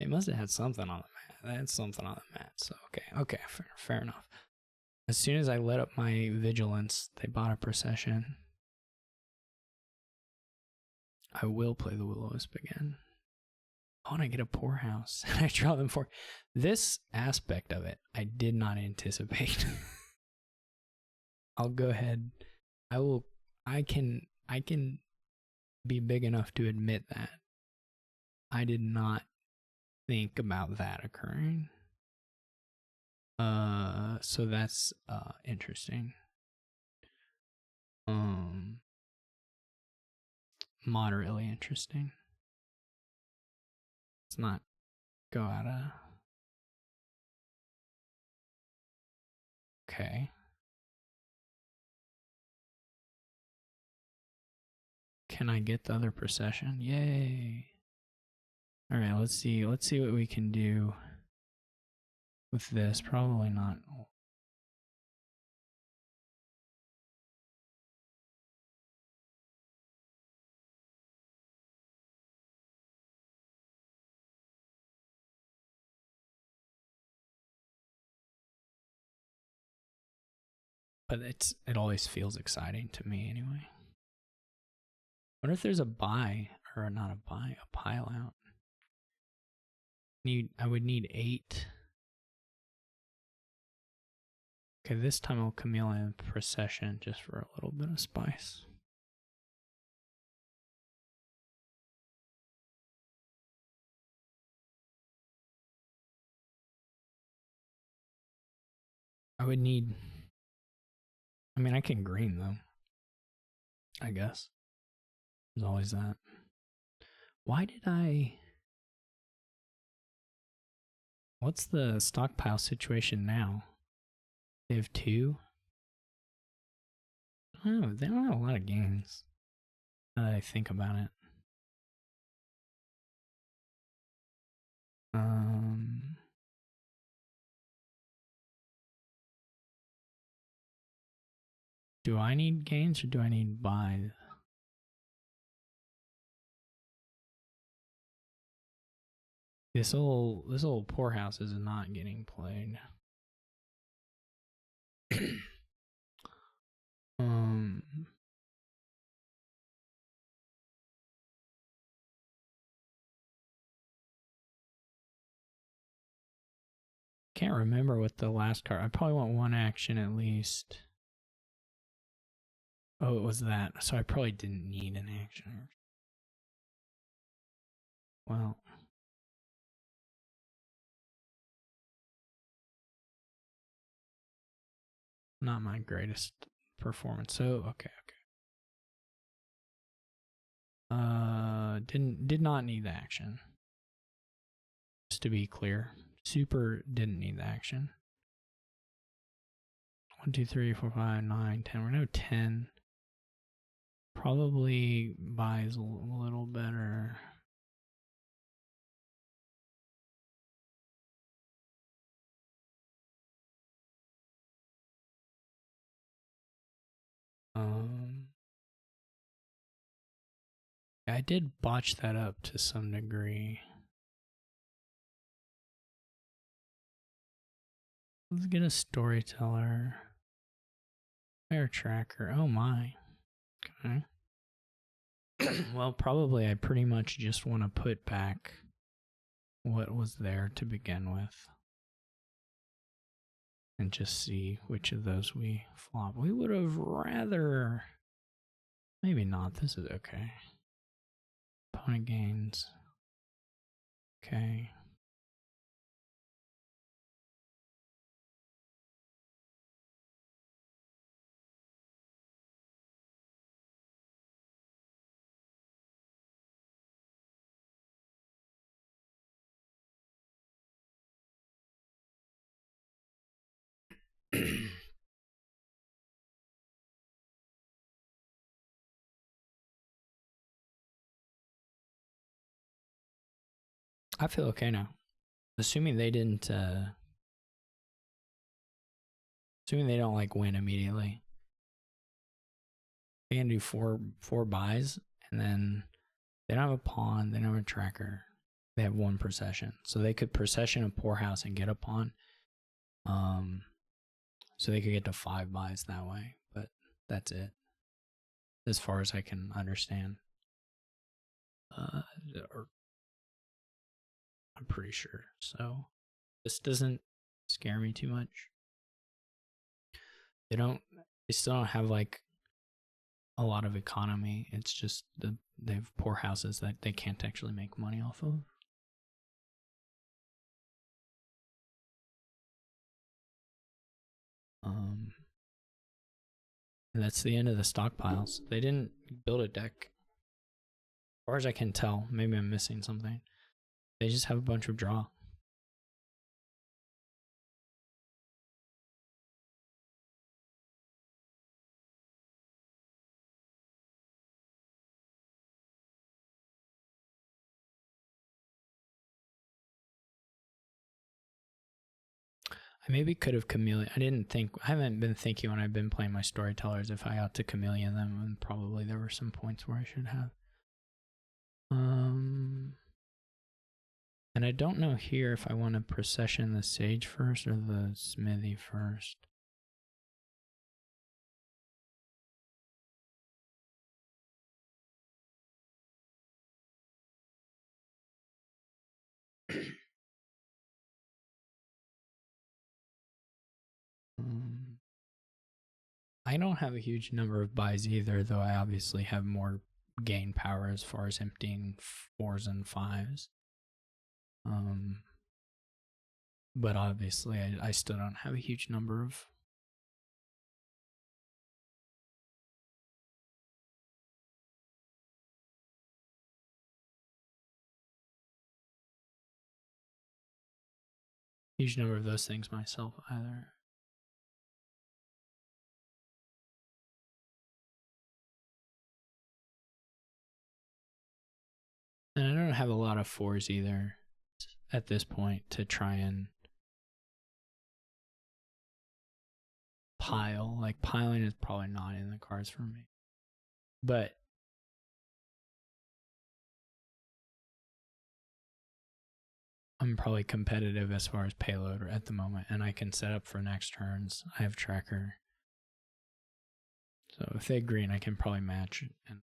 They must have had something on the mat. They had something on the mat. So okay, fair enough. As soon as I let up my vigilance, they bought a procession. I will play the Will-O-Wisp again. Oh, and I get a poorhouse. I draw them for this aspect of it. I did not anticipate. I'll go ahead. I can be big enough to admit that. I did not think about that occurring. So that's interesting. Moderately interesting. Let's not go out of. Okay. Can I get the other procession? Yay. All right, let's see what we can do with this. Probably not. But it always feels exciting to me anyway. What if there's a buy, or not a buy, a pile out? I would need 8. Okay, this time I'll Chameleon Procession just for a little bit of spice. I would need. I mean, I can green though. I guess. There's always that. Why did I. What's the stockpile situation now? They have 2? Oh, they don't have a lot of games. Now that I think about it. Do I need gains or do I need buys? This old poorhouse is not getting played. Can't remember what the last card. I probably want 1 action at least. Oh, it was that. So I probably didn't need an action. Well. Not my greatest performance. So, okay. Did not need the action. Just to be clear. Super didn't need the action. 1, 2, 3, 4, 5, 9, 10. We're now 10. Probably buys a little better. I did botch that up to some degree. Let's get a storyteller. Fair tracker. Oh my. Okay. Well, probably I pretty much just want to put back what was there to begin with. And just see which of those we flop. We would have rather. Maybe not. This is okay. Opponent gains. Okay. I feel okay now. Assuming they didn't assuming they don't like win immediately. They can do four buys, and then they don't have a pawn, they don't have a tracker. They have 1 procession. So they could procession a poorhouse and get a pawn. So they could get to 5 buys that way. But that's it. As far as I can understand. Or I'm pretty sure. So this doesn't scare me too much. They still don't have like a lot of economy. It's just they have poor houses that they can't actually make money off of. And that's the end of the stockpiles. They didn't build a deck. As far as I can tell, maybe I'm missing something. They just have a bunch of draw. I maybe could have chameleon. I haven't been thinking when I've been playing my storytellers if I ought to chameleon them, and probably there were some points where I should have. And I don't know here if I want to procession the sage first or the smithy first. I don't have a huge number of buys either, though I obviously have more gain power as far as emptying 4s and 5s. But obviously I still don't have a huge number of those things myself either. And I don't have a lot of 4s either at this point to try and pile. Like, piling is probably not in the cards for me. But I'm probably competitive as far as payload at the moment, and I can set up for next turns. I have tracker. So if they green, I can probably match and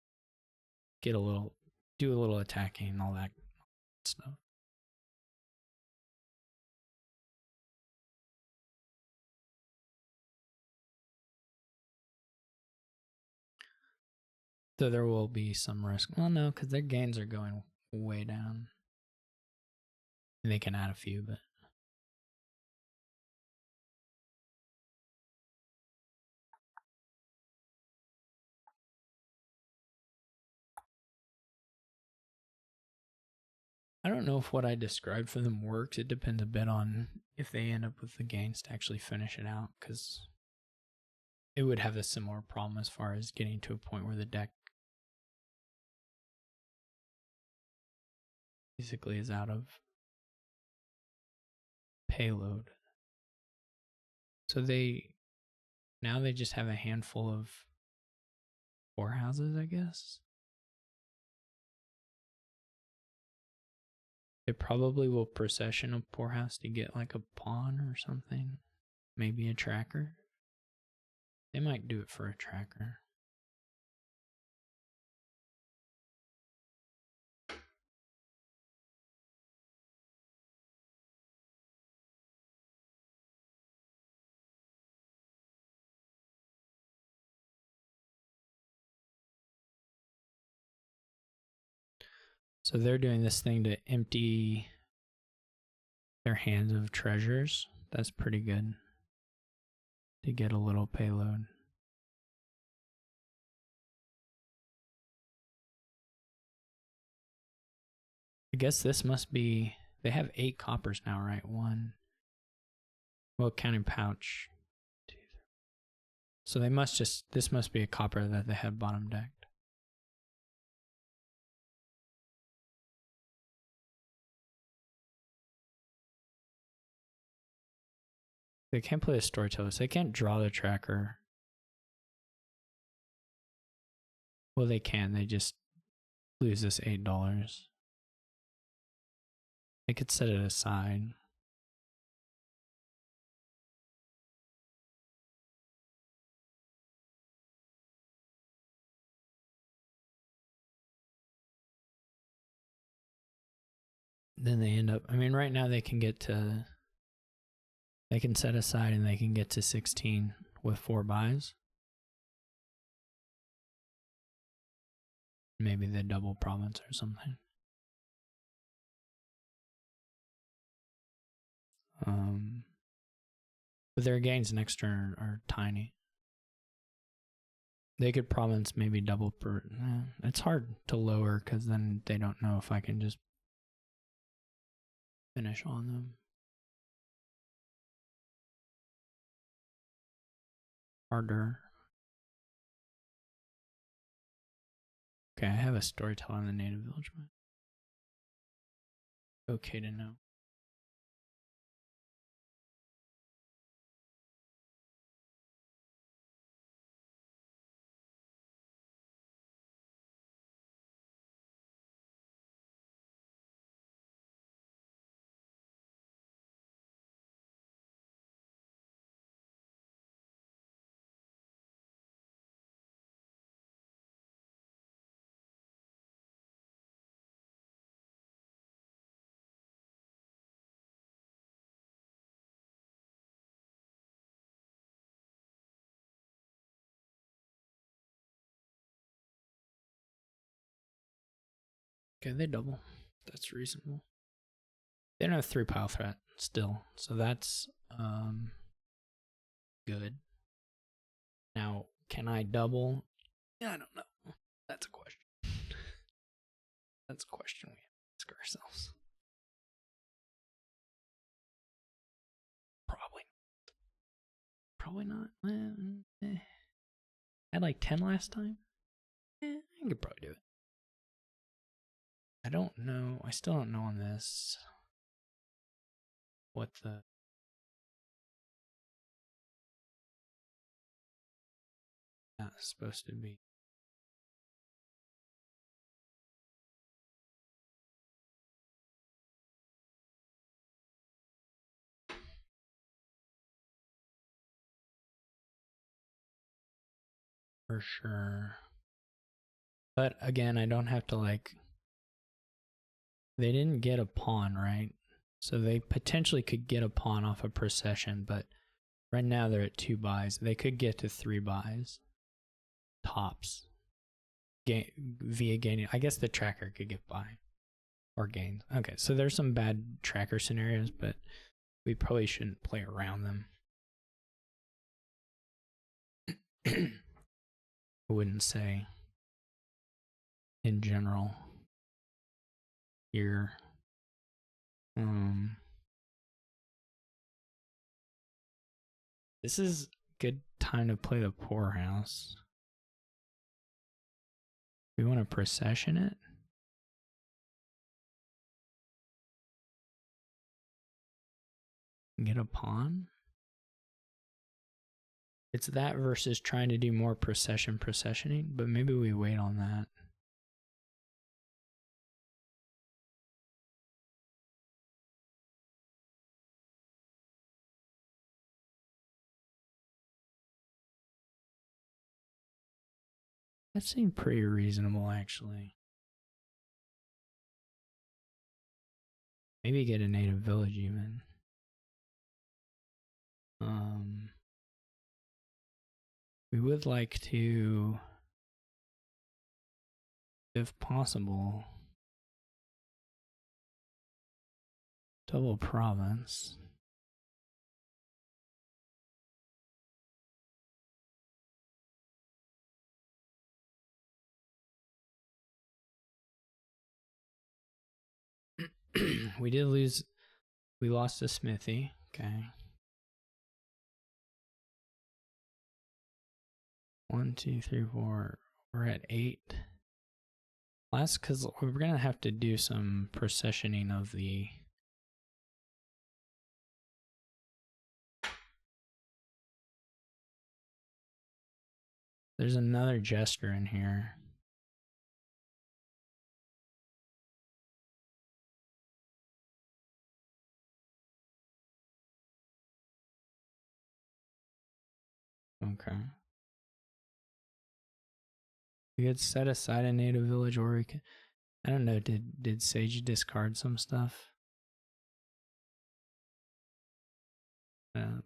do a little attacking and all that stuff. So there will be some risk. Well, no, because their gains are going way down. And they can add a few, but I don't know if what I described for them works. It depends a bit on if they end up with the gains to actually finish it out, because it would have a similar problem as far as getting to a point where the deck basically is out of payload. So now they just have a handful of 4 houses, I guess. They probably will procession a poorhouse to get like a pawn or something. Maybe a tracker. They might do it for a tracker. So they're doing this thing to empty their hands of treasures. That's pretty good to get a little payload. I guess this must be, they have 8 coppers now, right? 1. Well, counting pouch. 2, 3. So they must this must be a copper that they had bottom decked. They can't play a storyteller, so they can't draw the tracker. Well, they can, they just lose this $8. They could set it aside. then they end up, I mean, right now they can set aside and they can get to 16 with 4 buys. Maybe the double province or something. But their gains next turn are tiny. They could province maybe double per. It's hard to lower because then they don't know if I can just finish on them. Harder. Okay, I have a storyteller in the native village. Okay to know. Okay, they double. That's reasonable. They don't have 3 pile threat still, so that's good. Now, can I double? Yeah, I don't know. That's a question. That's a question we have to ask ourselves. Probably not. I had like 10 last time. I could probably do it. I don't know. I still don't know on this what the that's supposed to be. For sure. But again, I don't have to like. They didn't get a pawn, right? So they potentially could get a pawn off a procession, but right now they're at 2 buys. They could get to 3 buys. Tops. Via gaining. I guess the tracker could get by. Or gains. Okay, so there's some bad tracker scenarios, but we probably shouldn't play around them. I wouldn't say in general here. This is a good time to play the poorhouse. We want to procession it. Get a pawn. It's that versus trying to do more processioning, but maybe we wait on that. That seemed pretty reasonable, actually. Maybe get a native village even. We would like to, if possible, double province. We did lose. We lost a smithy. Okay. 1, 2, 3, 4. We're at 8. Last, because we're gonna have to do some processioning of the. There's another jester in here. Okay. We could set aside a native village, or we could. I don't know. Did Sage discard some stuff?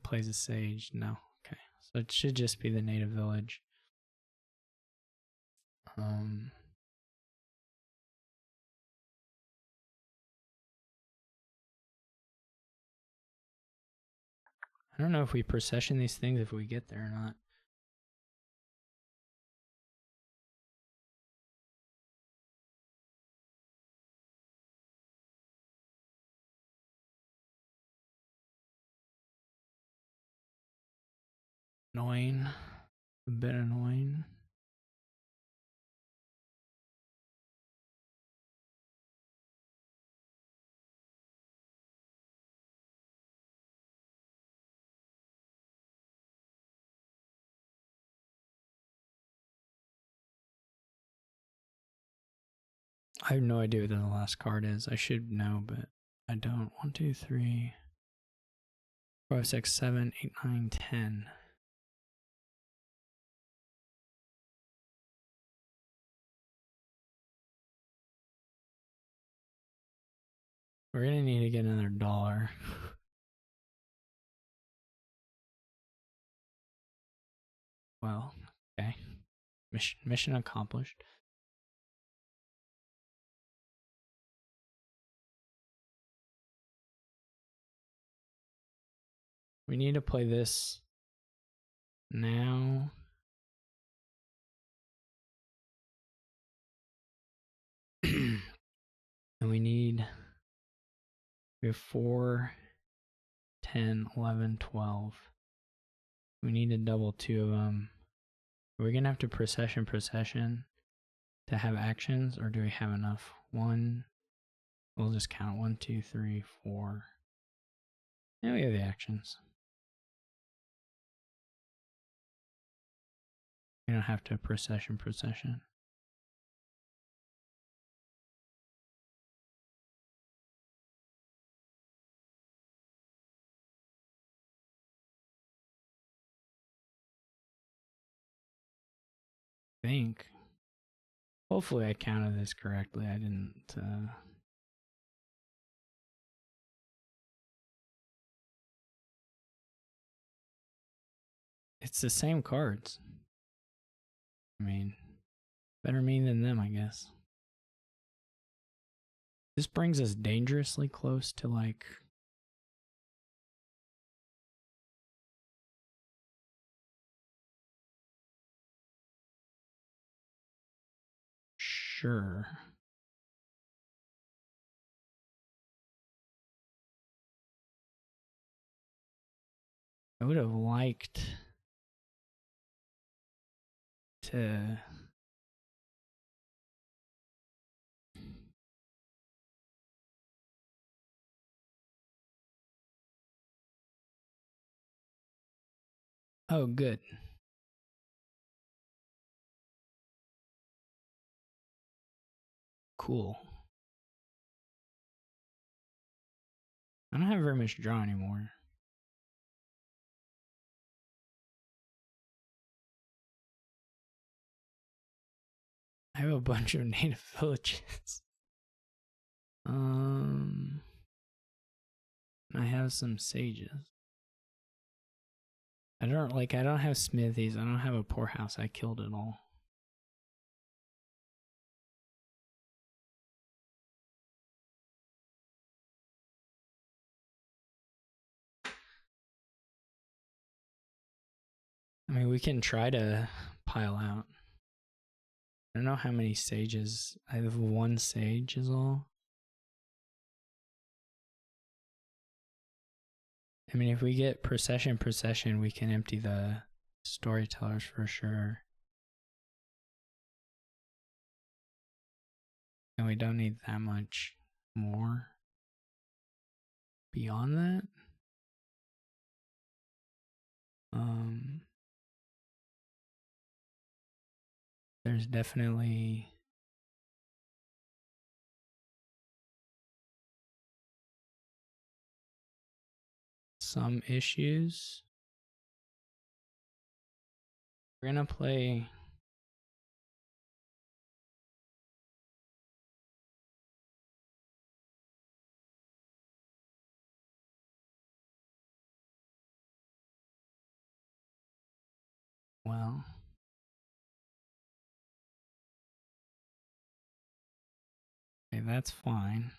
Plays a sage. No. Okay. So it should just be the native village. I don't know if we procession these things if we get there or not. Annoying. A bit annoying. I have no idea what the last card is. I should know, but I don't. 1, 2, 3, 4, 5, 6, 7, 8, 9, 10. We're gonna need to get another dollar. Well, okay. Mission accomplished. We need to play this now. And we have 4, 10, 11, 12. We need to double 2 of them. We're gonna have to procession to have actions, or do we have enough? 1, we'll just count 1, 2, 3, 4. Yeah, we have the actions. We don't have to procession. I think. Hopefully I counted this correctly. I didn't. It's the same cards. I mean, better me than them, I guess. This brings us dangerously close to like. Sure. I would have liked to. Oh, good. Cool. I don't have very much draw anymore. I have a bunch of native villages. I have some sages. I don't have smithies. I don't have a poorhouse. I killed it all. I mean, we can try to pile out. I don't know how many sages. I have 1 sage is all. I mean, if we get procession, we can empty the storytellers for sure. And we don't need that much more beyond that. There's definitely some issues. We're gonna play. that's fine.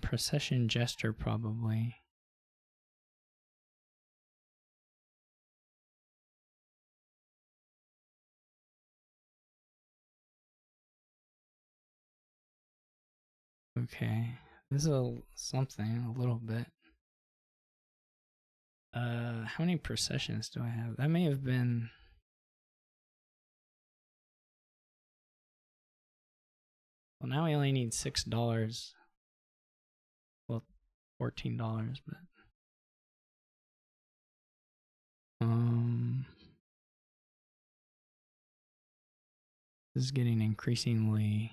Procession Jester probably. Okay, this is something a little bit. How many processions do I have? That may have been. Well, now we only need $6. Well, $14, but this is getting increasingly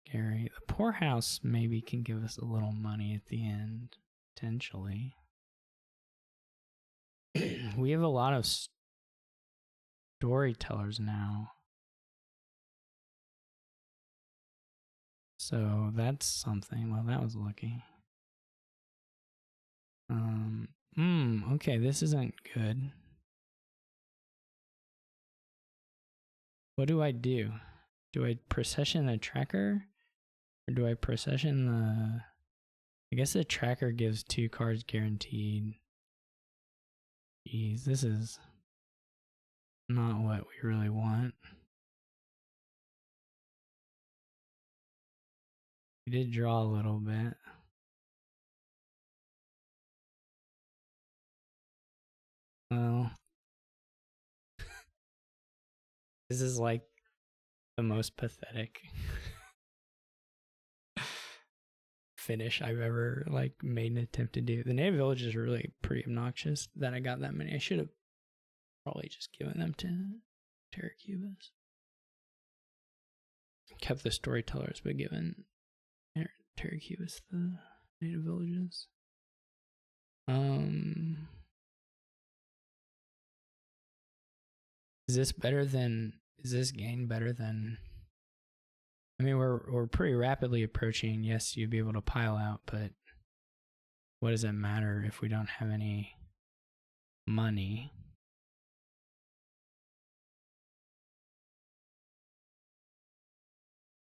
scary. The poorhouse maybe can give us a little money at the end, potentially. We have a lot of storytellers now. So that's something. Well, that was lucky. Okay, this isn't good. What do I do? Do I procession the tracker? Or do I procession the... I guess the tracker gives 2 cards guaranteed. Jeez, this is not what we really want. We did draw a little bit. Well, this is like the most pathetic finish I've ever like made an attempt to do. The native villages are really pretty obnoxious that I got that many. I should have probably just given them to terracubist. Kept the storytellers, but given terracubist the native villages. Is this better than? Is this gain better than? I mean, we're pretty rapidly approaching. Yes, you'd be able to pile out, but what does it matter if we don't have any money?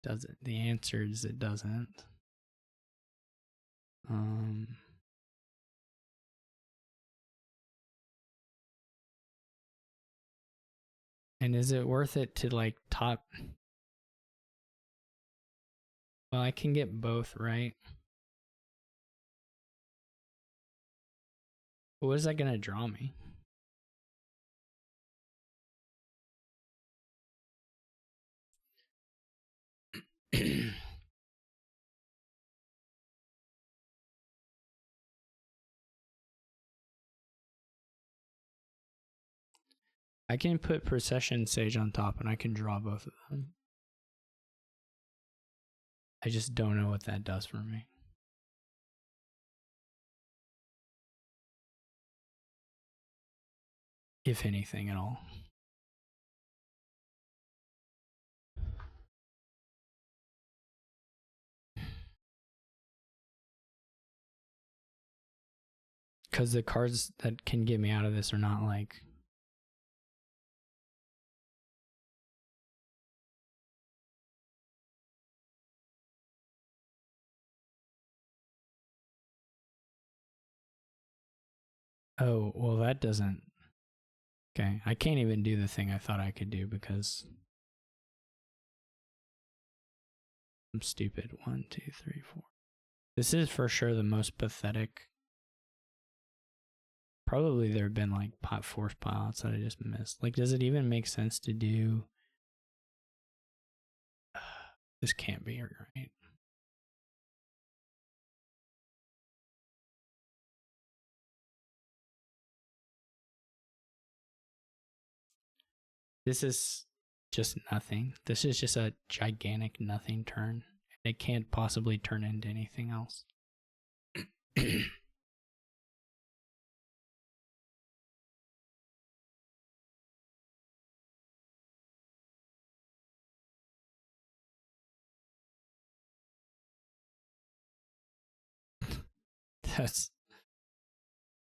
Does it? The answer is it doesn't. And is it worth it to like top? Well, I can get both, right? But what is that gonna draw me? I can put Procession Sage on top and I can draw both of them. I just don't know what that does for me. If anything at all. Because the cards that can get me out of this are not like... Oh, well that doesn't... Okay, I can't even do the thing I thought I could do because... I'm stupid. 1, 2, 3, 4. This is for sure the most pathetic. Probably there have been like force pilots that I just missed. Like, does it even make sense to do? This can't be right. This is just nothing. This is just a gigantic nothing turn. It can't possibly turn into anything else.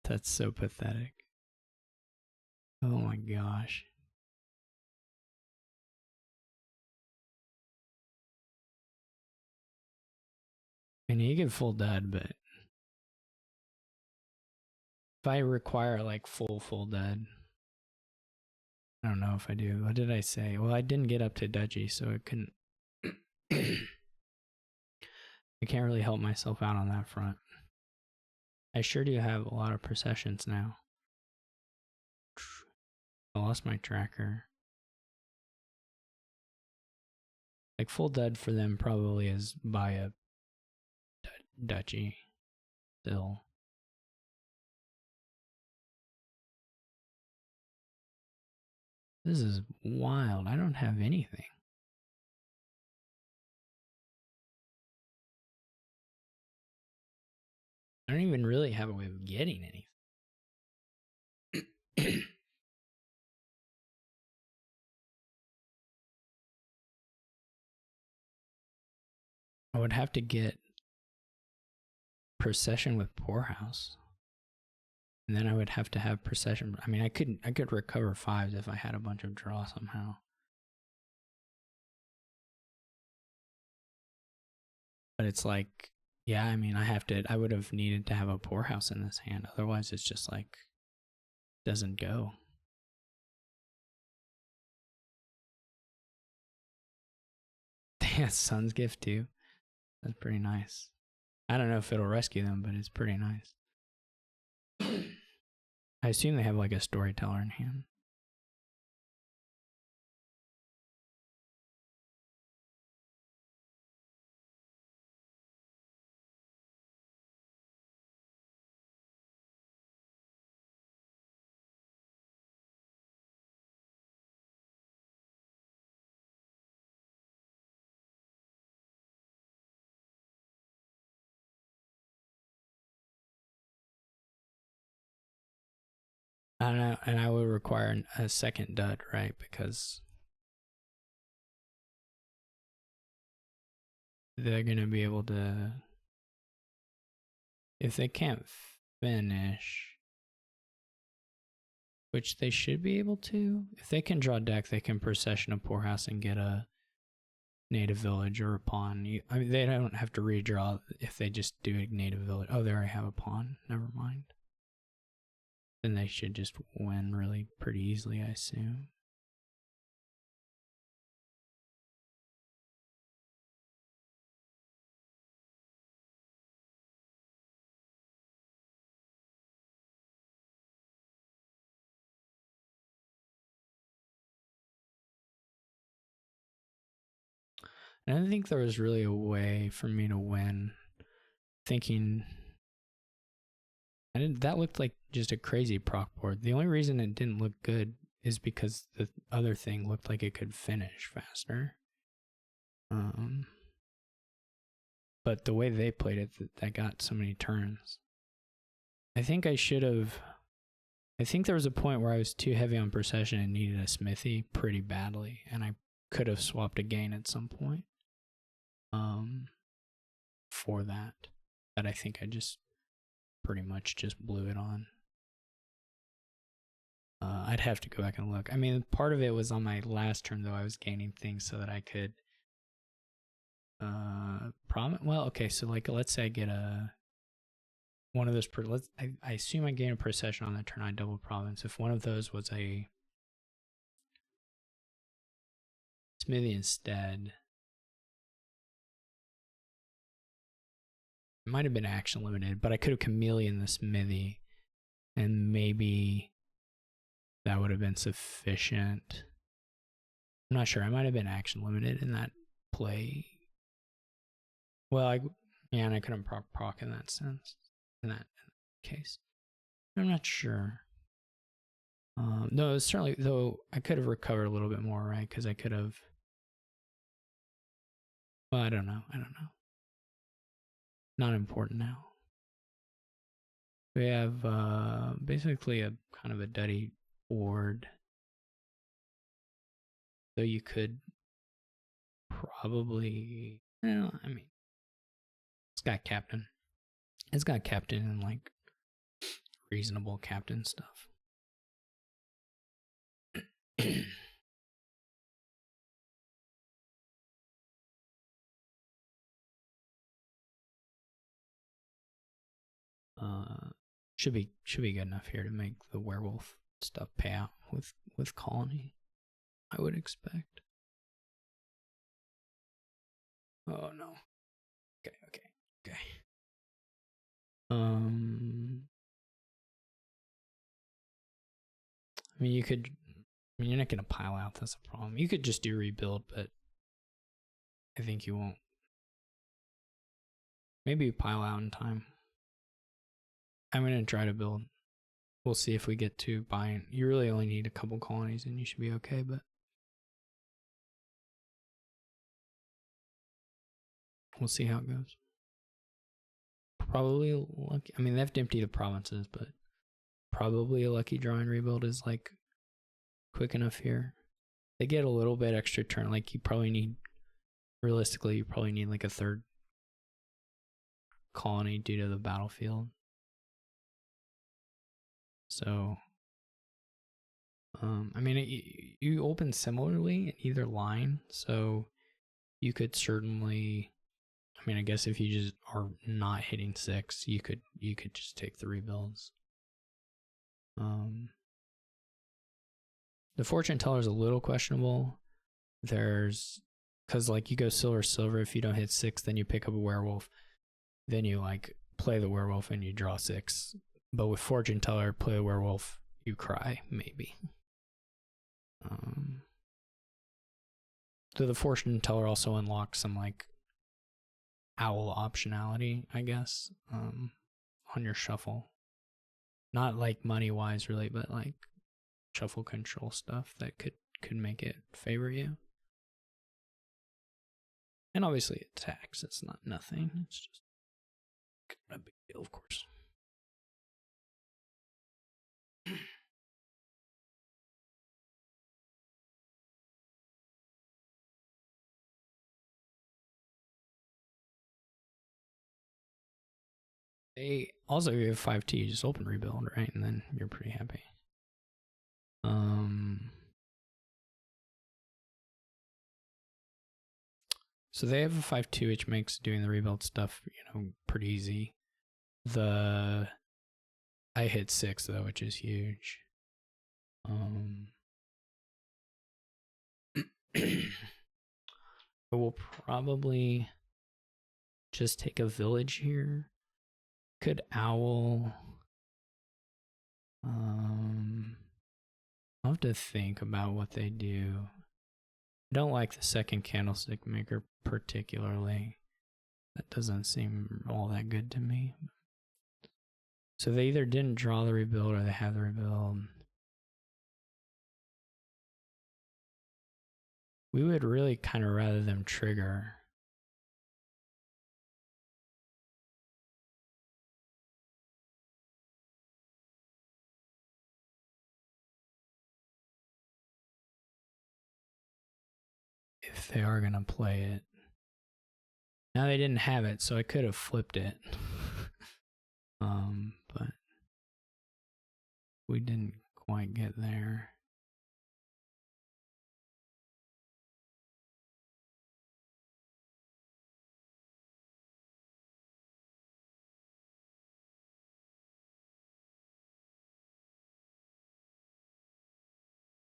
That's so pathetic. Oh my gosh. And you get full dud, but if I require like full dud, I don't know if I do. What did I say? Well, I didn't get up to dudgy, so it couldn't. I can't really help myself out on that front. I sure do have a lot of processions now. I lost my tracker. Like full dud for them probably is by a duchy still. This is wild. I don't have anything. I don't even really have a way of getting anything. I would have to get procession with poorhouse. And then I would have to have procession. I mean, I could recover 5s if I had a bunch of draw somehow. But it's like, yeah, I mean, I would have needed to have a poorhouse in this hand. Otherwise, it's just like, doesn't go. Yeah, Sun's Gift too. That's pretty nice. I don't know if it'll rescue them, but it's pretty nice. I assume they have like a storyteller in hand. I don't know, and I would require a second dud, right? Because they're gonna be able to, if they can't finish, which they should be able to. If they can draw deck, they can procession a poorhouse and get a native village or a pawn. I mean, they don't have to redraw if they just do a native village. Oh, they already have a pawn. Never mind. Then they should just win really pretty easily, I assume. And I think there was really a way for me to win. Thinking, that looked like just a crazy proc board. The only reason it didn't look good is because the other thing looked like it could finish faster. But the way they played it, that got so many turns. I think I should have. I think there was a point where I was too heavy on procession and needed a smithy pretty badly, and I could have swapped a gain at some point. For that, I think I just pretty much just blew it on. I'd have to go back and look. I mean, part of it was on my last turn though. I was gaining things so that I could well, okay, so like let's say I get one of those I assume I gain a procession on that turn. I double province. If one of those was a smithy instead, it might have been action limited, but I could have chameleon the smithy and maybe that would have been sufficient. I'm not sure. I might have been action limited in that play. Well, and I couldn't proc in that sense, in that case. I'm not sure. No, certainly, though, I could have recovered a little bit more, right? Because I could have. Well, I don't know. Not important now. We have basically a kind of a duddy board. So you could probably. Well, I mean, it's got captain. It's got captain and like reasonable captain stuff. should be good enough here to make the werewolf stuff pay out with colony, I would expect. Oh no. Okay. I mean, you could. I mean, you're not gonna pile out. That's a problem. You could just do rebuild, but I think you won't. Maybe pile out in time. I'm gonna try to build. We'll see if we get to buying. You really only need a couple colonies, and you should be okay. But we'll see how it goes. Probably lucky. I mean, they have to empty the provinces, but probably a lucky drawing rebuild is like quick enough here. They get a little bit extra turn. Like you probably need, realistically, you probably need like a third colony due to the battlefield. So, I mean, you open similarly in either line, so you could certainly. I mean, I guess if you just are not hitting 6, you could just take the rebuilds. The fortune teller is a little questionable. There's because like you go silver, if you don't hit 6, then you pick up a werewolf. Then you like play the werewolf and you draw 6. But with fortune teller, play the werewolf, you cry maybe. So the fortune teller also unlocks some like owl optionality, I guess, on your shuffle. Not like money wise really, but like shuffle control stuff that could make it favor you. And obviously it attacks, it's not nothing. It's just a big deal, of course. They also give 5T, you just open rebuild, right? And then you're pretty happy. So they have a 5-2, which makes doing the rebuild stuff, pretty easy. I hit 6 though, which is huge. But we'll probably just take a village here. Could owl. I'll have to think about what they do. I don't like the second candlestick maker particularly. That doesn't seem all that good to me. So they either didn't draw the rebuild or they have the rebuild. We would really kind of rather them trigger. If they are going to play it. Now they didn't have it, so I could have flipped it. But we didn't quite get there.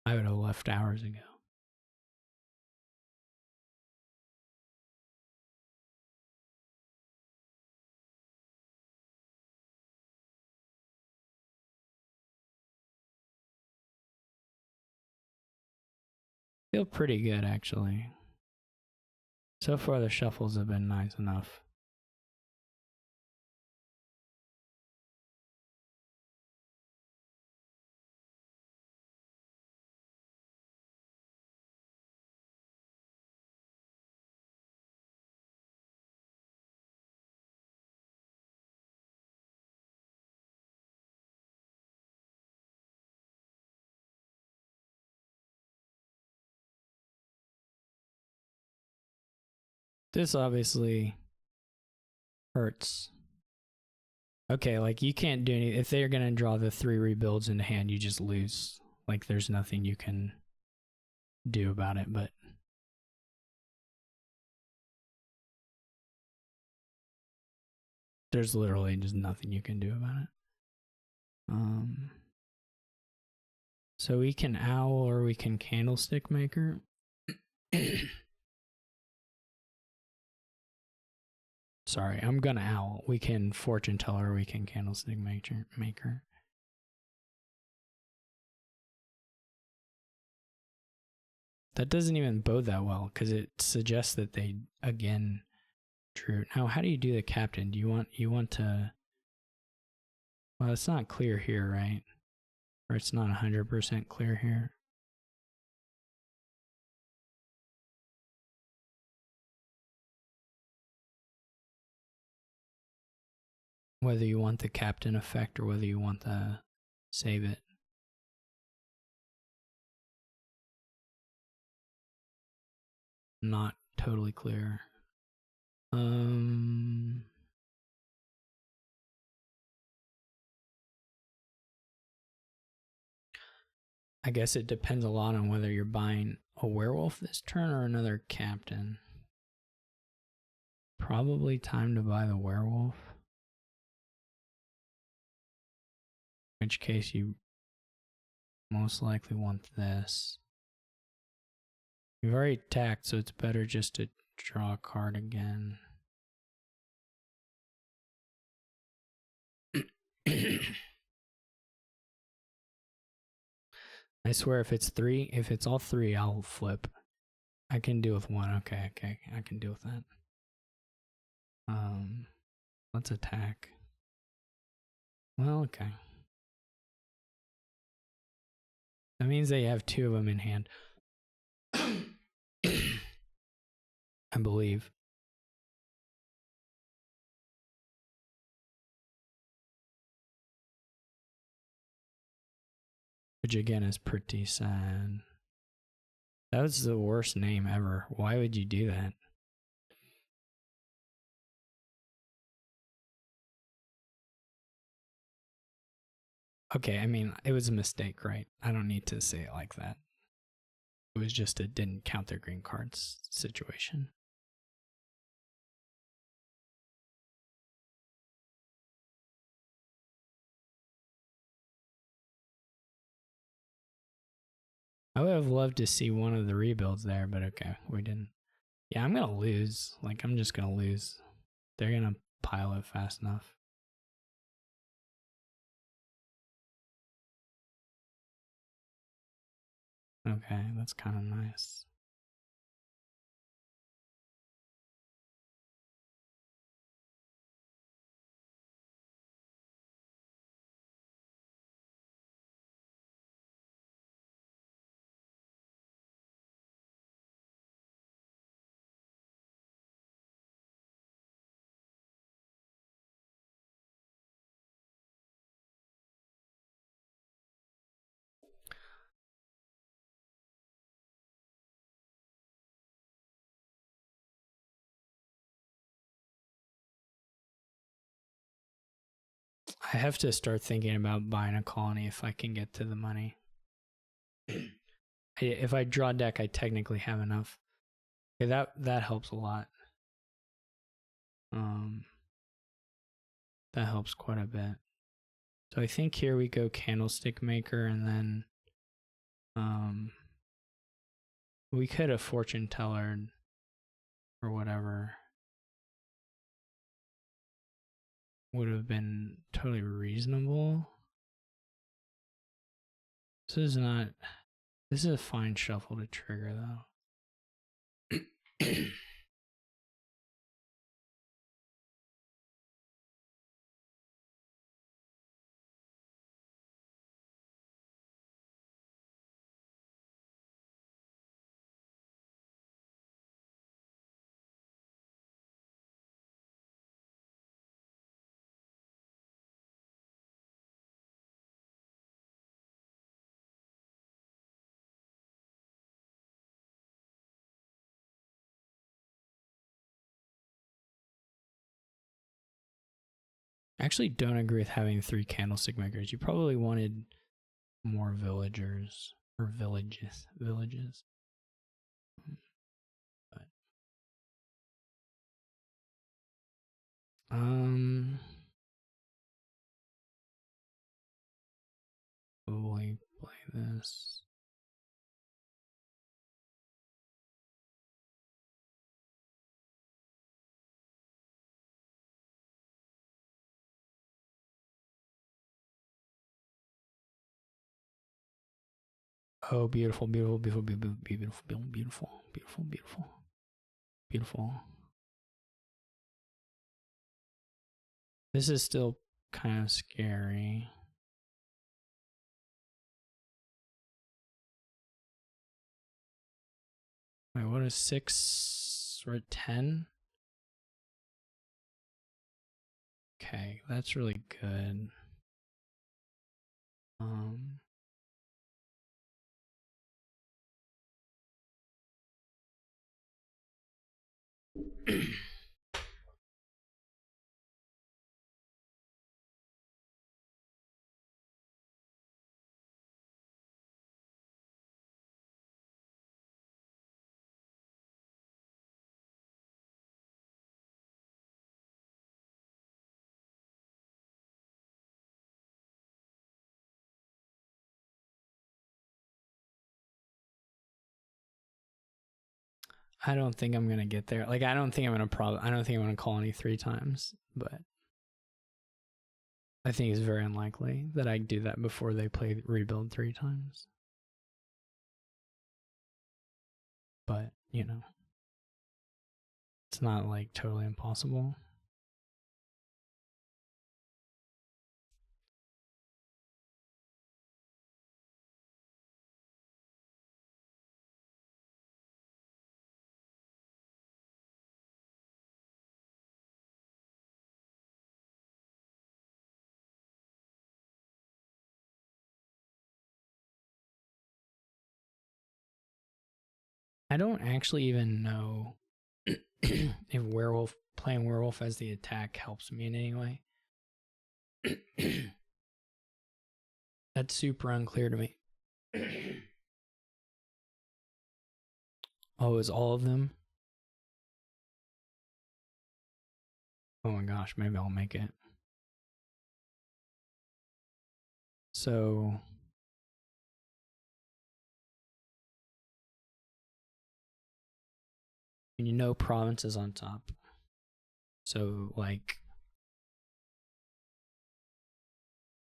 I would have left hours ago. Feel pretty good, actually. So far, the shuffles have been nice enough. This obviously hurts. Okay, like you can't do anything. If they're going to draw the 3 rebuilds into hand, you just lose. Like there's nothing you can do about it, but There's literally just nothing you can do about it. So we can owl or we can candlestick maker. Sorry, I'm gonna owl. We can fortune teller or we can candlestick maker. That doesn't even bode that well because it suggests that they again drew. Now, how do you do the captain? Do you want to? Well, it's not clear here, right? Or it's not 100% clear here. Whether you want the captain effect or whether you want to save it. Not totally clear. I guess it depends a lot on whether you're buying a werewolf this turn or another captain. Probably time to buy the werewolf. In which case you most likely want this. You've already attacked, so it's better just to draw a card again. I swear if it's all three, I'll flip. I can deal with one. Okay, I can deal with that. Let's attack. Well, okay. That means they have two of them in hand. I believe. Which again is pretty sad. That was the worst name ever. Why would you do that? Okay, I mean, it was a mistake, right? I don't need to say it like that. It was just a didn't count their green cards situation. I would have loved to see one of the rebuilds there, but okay, we didn't. Yeah, I'm gonna lose. Like, I'm just gonna lose. They're gonna pile it fast enough. Okay, that's kind of nice. I have to start thinking about buying a colony if I can get to the money. If I draw deck, I technically have enough. Okay, that helps a lot. That helps quite a bit. So I think here we go candlestick maker, and then we could have fortune teller or whatever. Would have been totally reasonable. This is a fine shuffle to trigger though. I actually don't agree with having 3 candlestick makers. You probably wanted more villagers or villages. But, this. Oh, beautiful, beautiful, beautiful, beautiful, beautiful, beautiful, beautiful, beautiful, beautiful. This is still kind of scary. Wait, what is 6 or 10? Okay, that's really good. I don't think I'm gonna get there. Like, I don't think I'm gonna call any 3 times, but I think it's very unlikely that I do that before they play rebuild 3 times. But, you know, it's not like totally impossible. I don't actually even know if playing werewolf as the attack helps me in any way. That's super unclear to me. Oh, is all of them? Oh my gosh, maybe I'll make it. So and you know province is on top. So like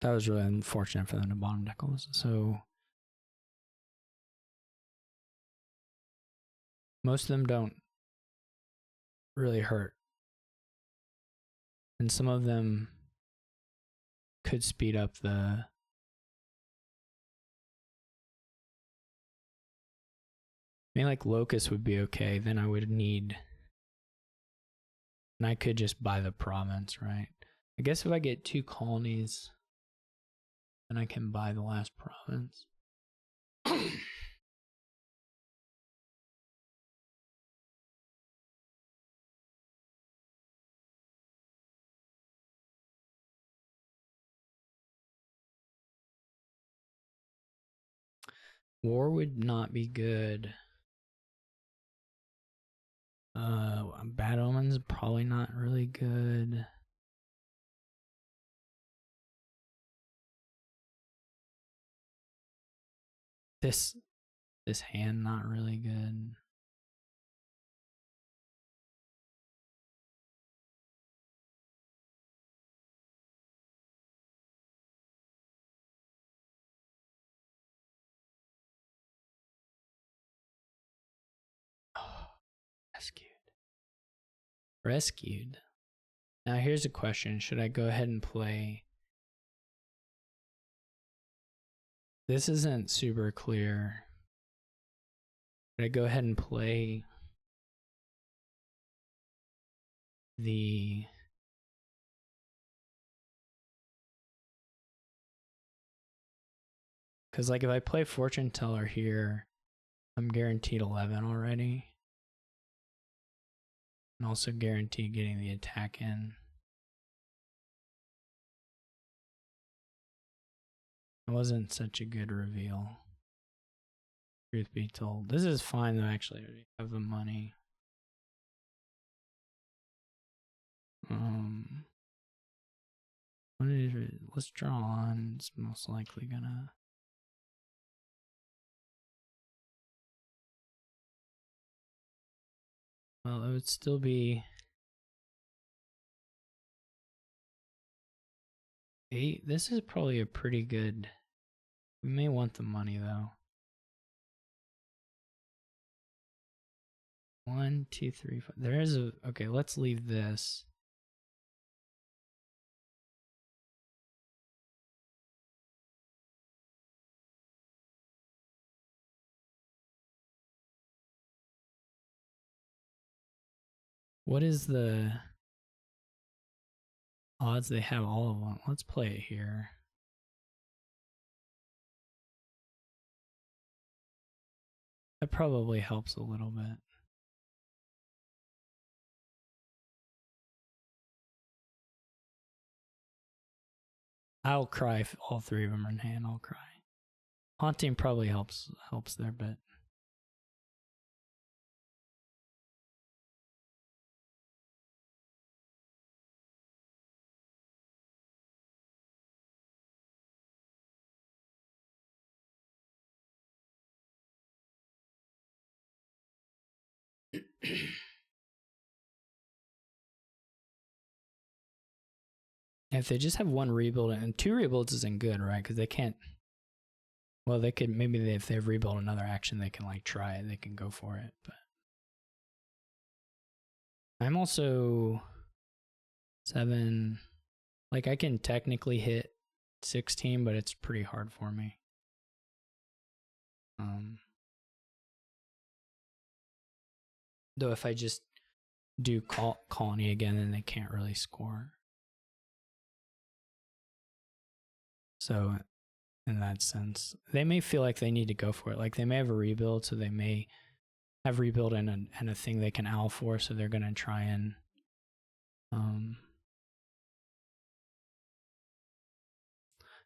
that was really unfortunate for them to bottom decals. So most of them don't really hurt. And some of them could speed up the I mean, like Locust would be okay. Then I would need, and I could just buy the province, right? I guess if I get 2 colonies, then I can buy the last province. War would not be good. Bad Omens probably not really good. This hand not really good. Oh, rescued. Now here's a question: should I go ahead and play? This isn't super clear. Should I go ahead and play the because like if I play Fortune Teller here, I'm guaranteed 11 already. And also guaranteed getting the attack in. It wasn't such a good reveal. Truth be told. This is fine though, actually. I have the money. What is it? Let's draw on. It's most likely gonna Well, it would still be 8. This is probably a pretty good. We may want the money though. 1, 2, 3, 4. There is a. Okay, let's leave this. What is the odds they have all of them? Let's play it here. That probably helps a little bit. I'll cry if all 3 of them are in hand. I'll cry. Haunting probably helps there, but if they just have 1 rebuild and 2 rebuilds isn't good, right? Because they can't. Well, they could maybe if they rebuild another action, they can like try it. They can go for it. But I'm also 7. Like I can technically hit 16, but it's pretty hard for me. Though if I just do colony again, then they can't really score. So in that sense, they may feel like they need to go for it. Like they may have a rebuild, so they may have rebuild and a thing they can owl for, so they're gonna try and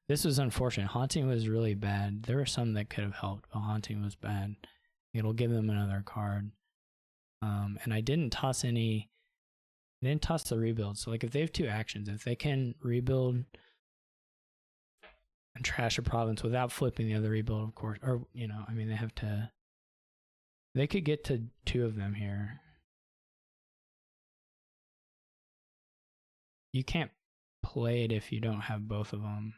this was unfortunate. Haunting was really bad. There were some that could have helped, but Haunting was bad. It'll give them another card. And I didn't toss any. I didn't toss the rebuild. So like if they have 2 actions, if they can rebuild and trash a province without flipping the other rebuild, of course, or I mean they have to. They could get to 2 of them here. You can't play it if you don't have both of them.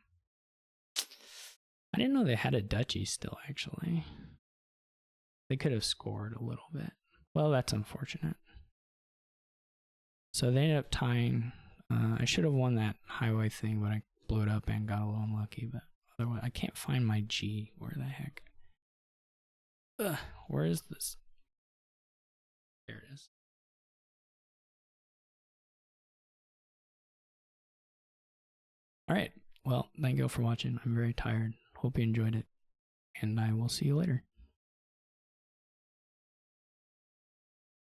I didn't know they had a duchy still, actually. They could have scored a little bit. Well, that's unfortunate. So they ended up tying. I should have won that highway thing, but I blew it up and got a little unlucky. But otherwise, I can't find my G. Where the heck? Where is this? There it is. All right. Well, thank you all for watching. I'm very tired. Hope you enjoyed it. And I will see you later.